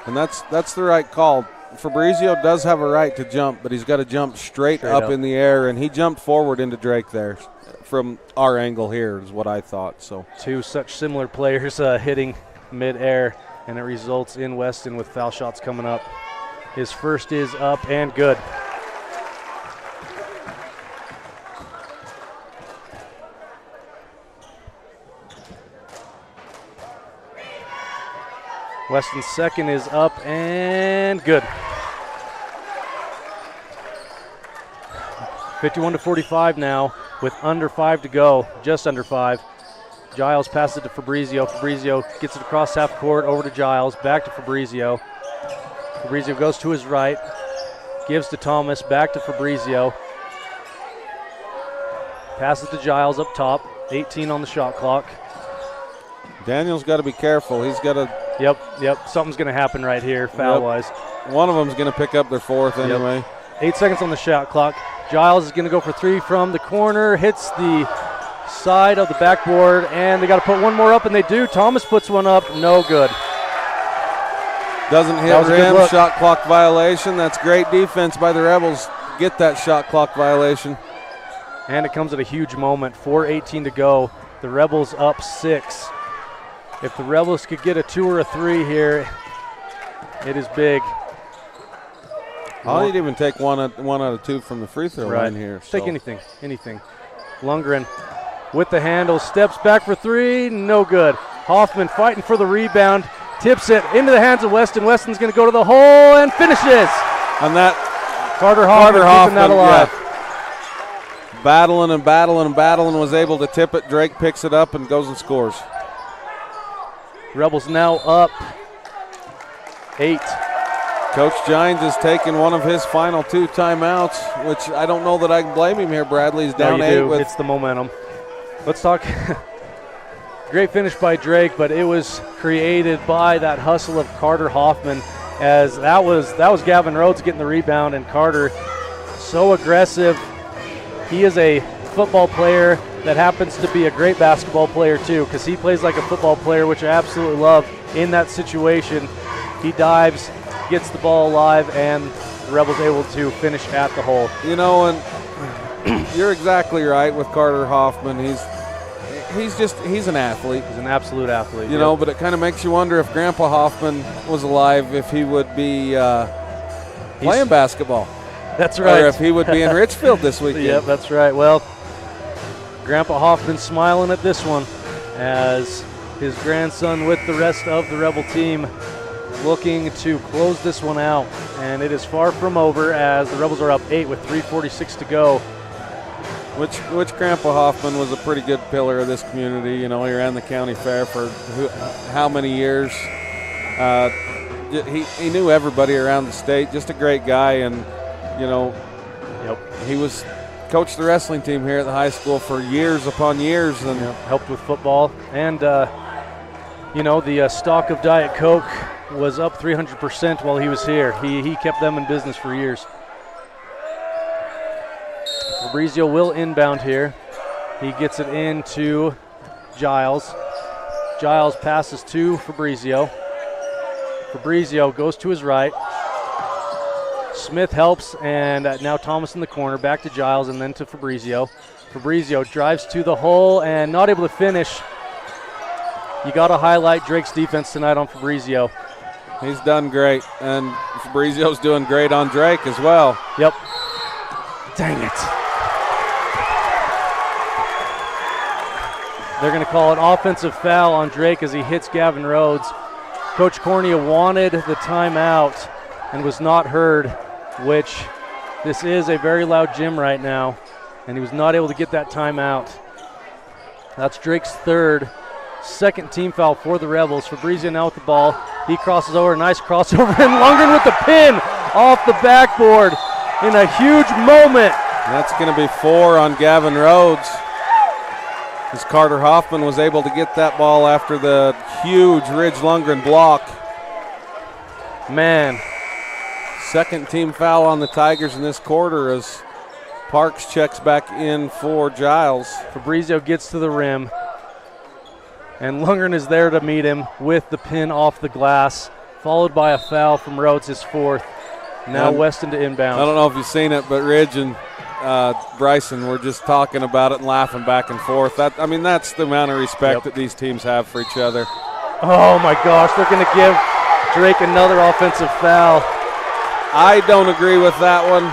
And that's the right call. Fabrizio does have a right to jump, but he's got to jump straight up in the air, and he jumped forward into Drake there from our angle here is what I thought. So 2 such similar players hitting mid-air, and it results in Weston with foul shots coming up. His first is up and good. Weston's second is up and good. 51-45 now with under 5 to go, just under 5. Giles passes it to Fabrizio. Fabrizio gets it across half court over to Giles, back to Fabrizio. Fabrizio goes to his right, gives to Thomas, back to Fabrizio. Passes to Giles up top, 18 on the shot clock. Daniel's got to be careful. He's got to. Yep. Something's going to happen right here, foul-wise. One of them's going to pick up their 4th anyway. 8 seconds on the shot clock. Giles is going to go for 3 from the corner, hits the side of the backboard, and they got to put one more up, and they do. Thomas puts one up, no good. Doesn't hit rim, shot clock violation. That's great defense by the Rebels. Get that shot clock violation. And it comes at a huge moment, 4:18 to go. The Rebels up 6. If the Rebels could get a 2 or a 3 here, it is big. I'll need to even take one out of 2 from the free throw line here. So. Take anything. Lundgren with the handle, steps back for 3, no good. Hoffman fighting for the rebound, tips it into the hands of Weston. Weston's going to go to the hole and finishes. On that, Carter Hoffman keeping that alive. Yeah. Battling, was able to tip it. Drake picks it up and goes and scores. Rebels now up 8. Coach Gines has taken one of his final 2 timeouts, which I don't know that I can blame him here. Bradley's down 8. It's the momentum. Let's talk. Great finish by Drake, but it was created by that hustle of Carter Hoffman, as that was Gavin Rhodes getting the rebound, and Carter so aggressive. He is a football player that happens to be a great basketball player too, because he plays like a football player, which I absolutely love. In that situation, he dives, gets the ball alive, and the Rebels able to finish at the hole. You know, and you're exactly right with Carter Hoffman. He's an athlete. He's an absolute athlete. You know, but it kind of makes you wonder if Grandpa Hoffman was alive, if he would be playing basketball. That's right. Or if he would be in Richfield this weekend. Yep, that's right. Well, Grandpa Hoffman smiling at this one as his grandson with the rest of the Rebel team looking to close this one out. And it is far from over as the Rebels are up 8 with 3:46 to go. Which Grandpa Hoffman was a pretty good pillar of this community. You know, he ran the county fair for how many years. He knew everybody around the state. Just a great guy, and you know, he was coached the wrestling team here at the high school for years upon years, and helped with football. And You know, the stock of Diet Coke was up 300% while he was here. He kept them in business for years. Fabrizio will inbound here. He gets it into Giles. Giles passes to Fabrizio. Fabrizio goes to his right. Smith helps, and now Thomas in the corner. Back to Giles and then to Fabrizio. Fabrizio drives to the hole and not able to finish. You got to highlight Drake's defense tonight on Fabrizio. He's done great, and Fabrizio's doing great on Drake as well. Yep. Dang it. They're going to call an offensive foul on Drake as he hits Gavin Rhodes. Coach Cornea wanted the timeout and was not heard, which this is a very loud gym right now, and he was not able to get that timeout. That's Drake's third. Second team foul for the Rebels. Fabrizio now with the ball. He crosses over, nice crossover, and Lundgren with the pin off the backboard in a huge moment. That's going to be 4 on Gavin Rhodes. As Carter Hoffman was able to get that ball after the huge Ridge Lundgren block. Man. Second team foul on the Tigers in this quarter as Parks checks back in for Giles. Fabrizio gets to the rim, and Lundgren is there to meet him with the pin off the glass, followed by a foul from Rhodes, his fourth. Now Weston to inbound. I don't know if you've seen it, but Ridge and Bryson were just talking about it and laughing back and forth. That's the amount of respect that these teams have for each other. Oh my gosh, they're going to give Drake another offensive foul. I don't agree with that one.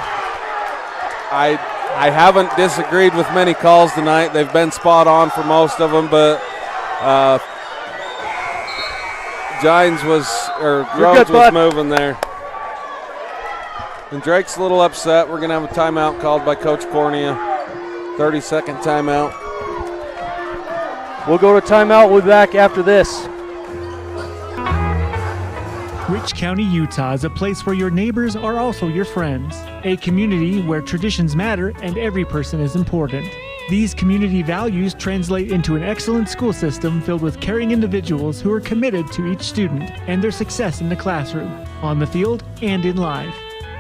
I haven't disagreed with many calls tonight. They've been spot on for most of them, but Rhodes was moving there. And Drake's a little upset. We're going to have a timeout called by Coach Cornea. 30-second timeout. We'll go to timeout. We'll be back after this. Rich County, Utah is a place where your neighbors are also your friends. A community where traditions matter and every person is important. These community values translate into an excellent school system filled with caring individuals who are committed to each student and their success in the classroom, on the field, and in life.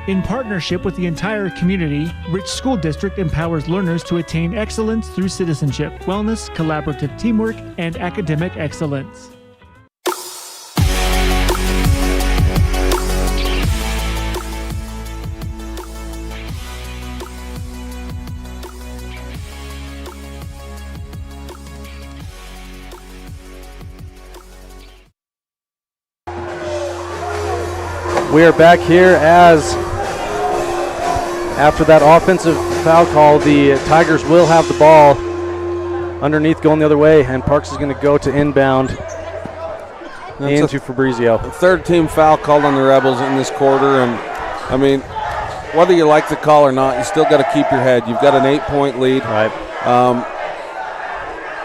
In partnership with the entire community, Rich School District empowers learners to attain excellence through citizenship, wellness, collaborative teamwork, and academic excellence. We are back here as after that offensive foul call, the Tigers will have the ball underneath going the other way, and Parks is going to go to inbound into Fabrizio. Third team foul called on the Rebels in this quarter, and whether you like the call or not, you still got to keep your head. You've got an 8-point lead. Right.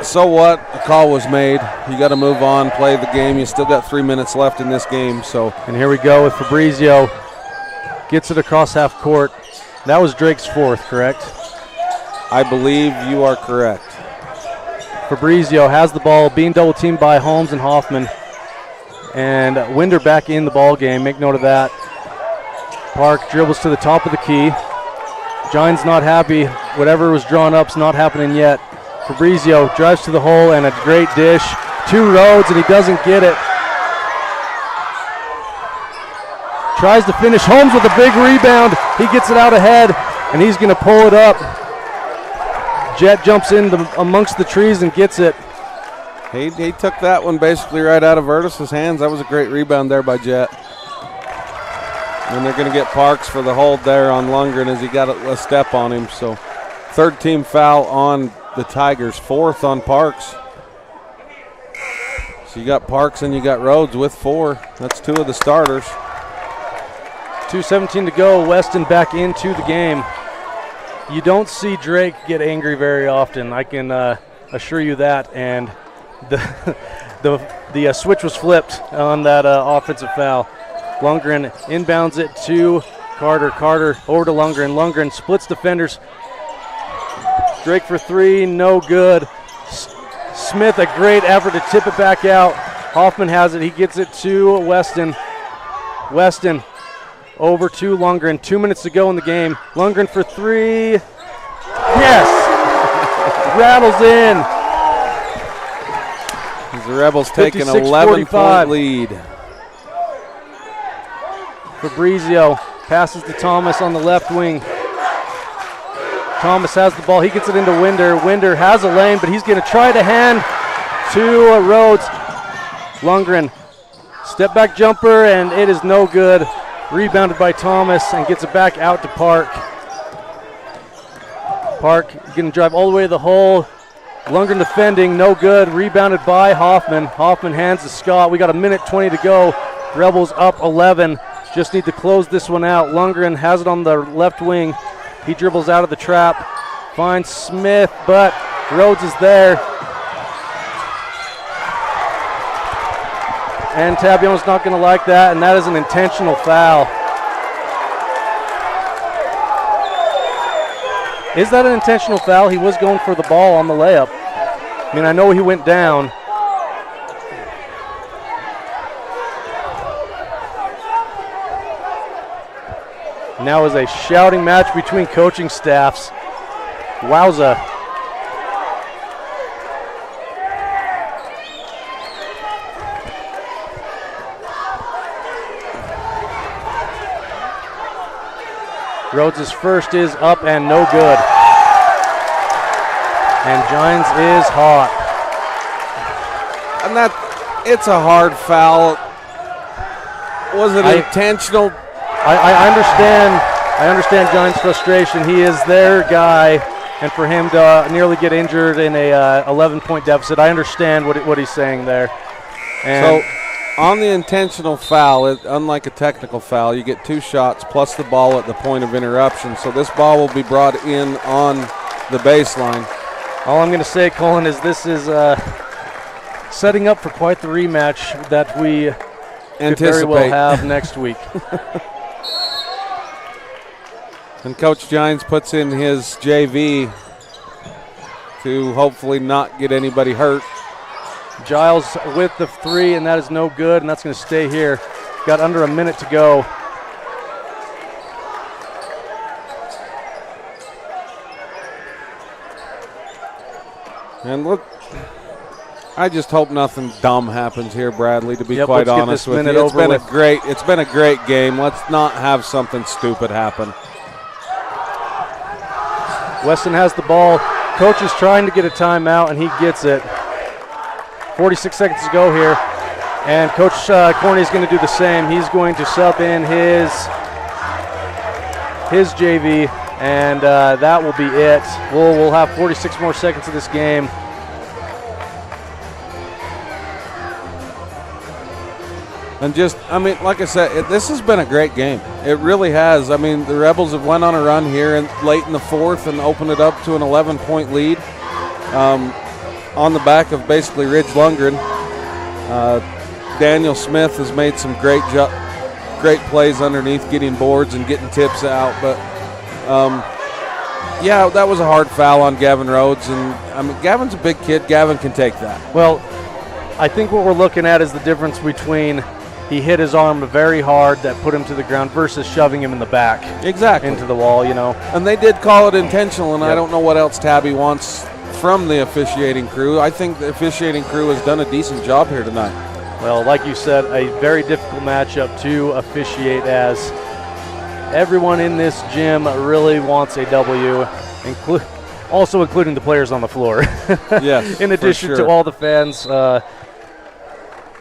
So what? A call was made. You got to move on, play the game. You still got 3 minutes left in this game. And here we go with Fabrizio. Gets it across half court. That was Drake's fourth, correct? I believe you are correct. Fabrizio has the ball, being double teamed by Holmes and Hoffman. And Winder back in the ball game. Make note of that. Park dribbles to the top of the key. Giants not happy. Whatever was drawn up's not happening yet. Fabrizio drives to the hole and a great dish to Rhodes, and he doesn't get it. Tries to finish. Holmes with a big rebound. He gets it out ahead, and he's going to pull it up. Jet jumps in amongst the trees and gets it. He took that one basically right out of Vertus's hands. That was a great rebound there by Jet. And they're going to get Parks for the hold there on Lundgren as he got a step on him. So third team foul on the Tigers, fourth on Parks. So you got Parks and you got Rhodes with 4. That's 2 of the starters. 2:17 to go. Weston back into the game. You don't see Drake get angry very often. I can assure you that. And the switch was flipped on that offensive foul. Lundgren inbounds it to Carter. Carter over to Lundgren. Lundgren splits defenders. Drake for 3, no good. Smith, a great effort to tip it back out. Hoffman has it. He gets it to Weston. Weston over to Lundgren. 2 minutes to go in the game. Lundgren for three. Yes! Rattles in. The Rebels take an 11-point lead. Fabrizio passes to Thomas on the left wing. Thomas has the ball. He gets it into Winder. Winder has a lane, but he's going to try to hand to Rhodes. Lundgren, step back jumper, and it is no good. Rebounded by Thomas and gets it back out to Park. Park going to drive all the way to the hole. Lundgren defending, no good. Rebounded by Hoffman. Hoffman hands to Scott. We got 1:20 to go. Rebels up 11. Just need to close this one out. Lundgren has it on the left wing. He dribbles out of the trap. Finds Smith, but Rhodes is there. And Tabiona's not going to like that, and that is an intentional foul. Is that an intentional foul? He was going for the ball on the layup. I mean, I know he went down. Now is a shouting match between coaching staffs. Wowza. Rhodes' first is up and no good. And Gines is hot. And it's a hard foul. Was it intentional? I understand Gines' frustration. He is their guy, and for him to nearly get injured in a 11-point deficit, I understand what he's saying there. And so on the intentional foul, unlike a technical foul, you get 2 shots plus the ball at the point of interruption. So this ball will be brought in on the baseline. All I'm going to say, Colin, is this is setting up for quite the rematch that we could very well have next week. And Coach Gines puts in his JV to hopefully not get anybody hurt. Giles with the 3, and that is no good, and that's going to stay here. Got under a minute to go. And look, I just hope nothing dumb happens here, Bradley, to be quite honest with you. It's been a great game. Let's not have something stupid happen. Weston has the ball. Coach is trying to get a timeout, and he gets it. 46 seconds to go here. And Coach Corney is going to do the same. He's going to sub in his JV, and that will be it. We'll have 46 more seconds of this game. And like I said, this has been a great game. It really has. I mean, the Rebels have went on a run here late in the 4th and opened it up to an 11-point lead on the back of basically Ridge Lundgren. Daniel Smith has made some great plays underneath, getting boards and getting tips out. But, yeah, that was a hard foul on Gavin Rhodes. And, Gavin's a big kid. Gavin can take that. Well, I think what we're looking at is the difference between he hit his arm very hard that put him to the ground versus shoving him in the back. Exactly. Into the wall, And they did call it intentional, and I don't know what else Tabby wants from the officiating crew. I think the officiating crew has done a decent job here tonight. Well, like you said, a very difficult matchup to officiate, as everyone in this gym really wants a W, also including the players on the floor. Yes, in addition to all the fans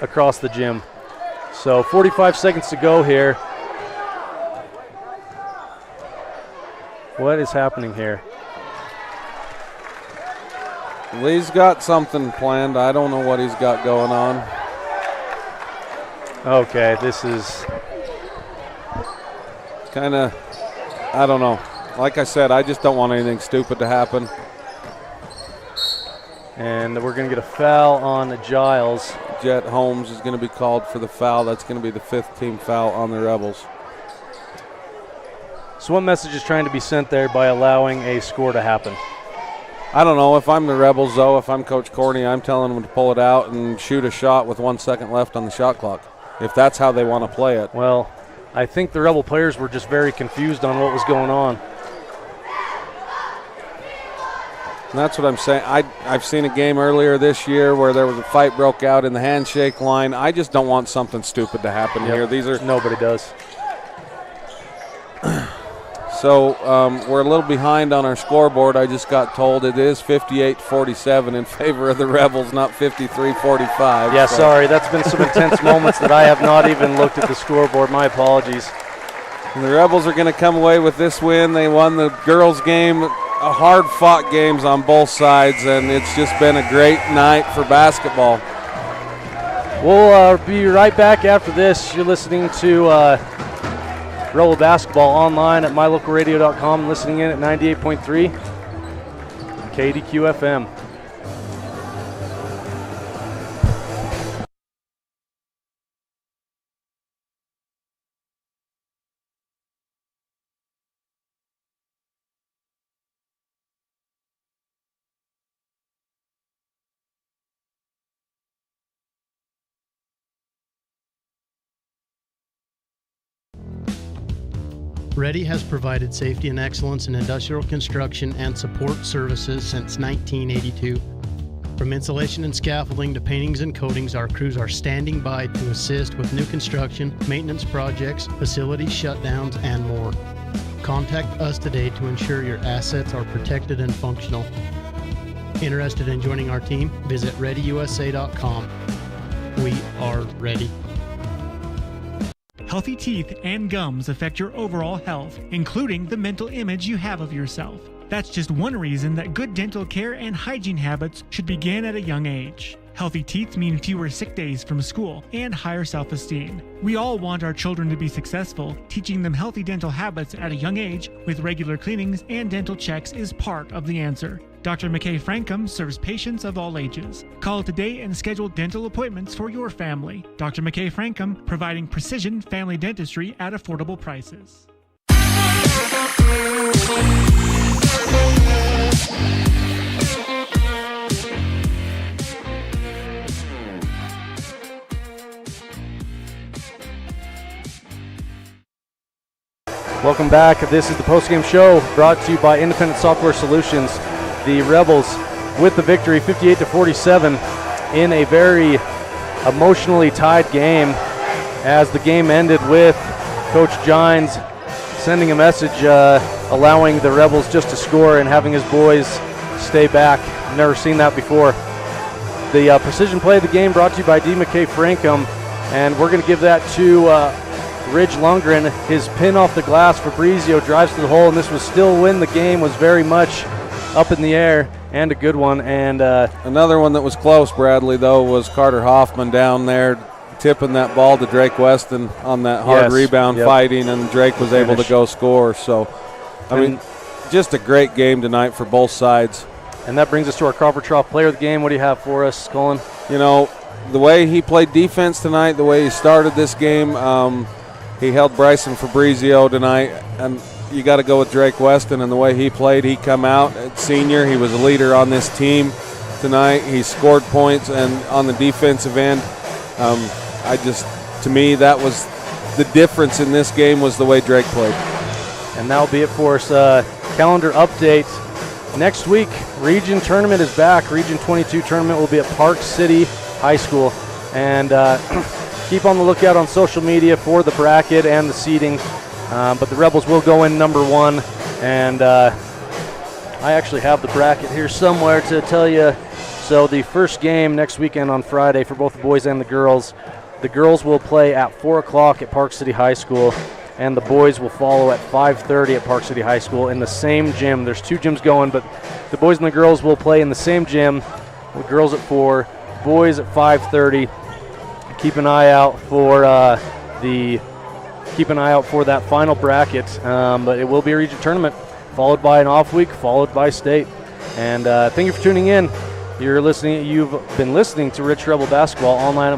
across the gym. So 45 seconds to go here. What is happening here? Lee's got something planned. I don't know what he's got going on. Okay, this is kind of, I don't know. Like I said, I just don't want anything stupid to happen. And we're going to get a foul on Giles. Jet Holmes is going to be called for the foul. That's going to be the 5th team foul on the Rebels. So what message is trying to be sent there by allowing a score to happen? I don't know. If I'm the Rebels, though, if I'm Coach Corney, I'm telling them to pull it out and shoot a shot with 1 second left on the shot clock, if that's how they want to play it. Well, I think the Rebel players were just very confused on what was going on. And that's what I'm saying. I've seen a game earlier this year where there was a fight broke out in the handshake line. I just don't want something stupid to happen here. Nobody does. So we're a little behind on our scoreboard. I just got told it is 58-47 in favor of the Rebels, not 53-45. Yeah, sorry. That's been some intense moments that I have not even looked at the scoreboard. My apologies. And the Rebels are going to come away with this win. They won the girls' game, hard-fought games on both sides, and it's just been a great night for basketball. We'll be right back after this. You're listening to Rebel Basketball online at mylocalradio.com, listening in at 98.3 KDQ FM. Ready has provided safety and excellence in industrial construction and support services since 1982. From insulation and scaffolding to paintings and coatings, our crews are standing by to assist with new construction, maintenance projects, facility shutdowns, and more. Contact us today to ensure your assets are protected and functional. Interested in joining our team? Visit ReadyUSA.com. We are ready. Healthy teeth and gums affect your overall health, including the mental image you have of yourself. That's just one reason that good dental care and hygiene habits should begin at a young age. Healthy teeth mean fewer sick days from school and higher self-esteem. We all want our children to be successful. Teaching them healthy dental habits at a young age with regular cleanings and dental checks is part of the answer. Dr. McKay Frankum serves patients of all ages. Call today and schedule dental appointments for your family. Dr. McKay Frankum, providing precision family dentistry at affordable prices. Welcome back. This is the postgame show brought to you by Independent Software Solutions. The Rebels with the victory, 58-47, in a very emotionally tied game, as the game ended with Coach Gines sending a message allowing the Rebels just to score and having his boys stay back. Never seen that before. The precision play of the game brought to you by D. McKay Frankum, and we're going to give that to Ridge Lundgren. His pin off the glass, Fabrizio drives to the hole, and this was still when the game was very much up in the air, and a good one. And another one that was close, Bradley, though, was Carter Hoffman down there tipping that ball to Drake Weston on that hard rebound fighting, and Drake was able to go score. So, I mean, just a great game tonight for both sides. And that brings us to our Crawford Trough Player of the Game. What do you have for us, Colin? You know, the way he played defense tonight, the way he started this game, he held Bryson Fabrizio tonight, and you got to go with Drake Weston and the way he played. He come out at senior. He was a leader on this team tonight. He scored points, and on the defensive end, to me, that was the difference in this game, was the way Drake played. And that'll be it for us. Calendar update. Next week, Region Tournament is back. Region 22 Tournament will be at Park City High School. And keep on the lookout on social media for the bracket and the seeding. But the Rebels will go in number one, and I actually have the bracket here somewhere to tell you. So the first game next weekend on Friday for both the boys and the girls will play at 4 o'clock at Park City High School, and the boys will follow at 5:30 at Park City High School in the same gym. There's 2 gyms going, but the boys and the girls will play in the same gym. The girls at 4, boys at 5:30. Keep an eye out for that final bracket, but it will be a region tournament, followed by an off week, followed by state. And thank you for tuning in. You've been listening to Rich Rebel Basketball online at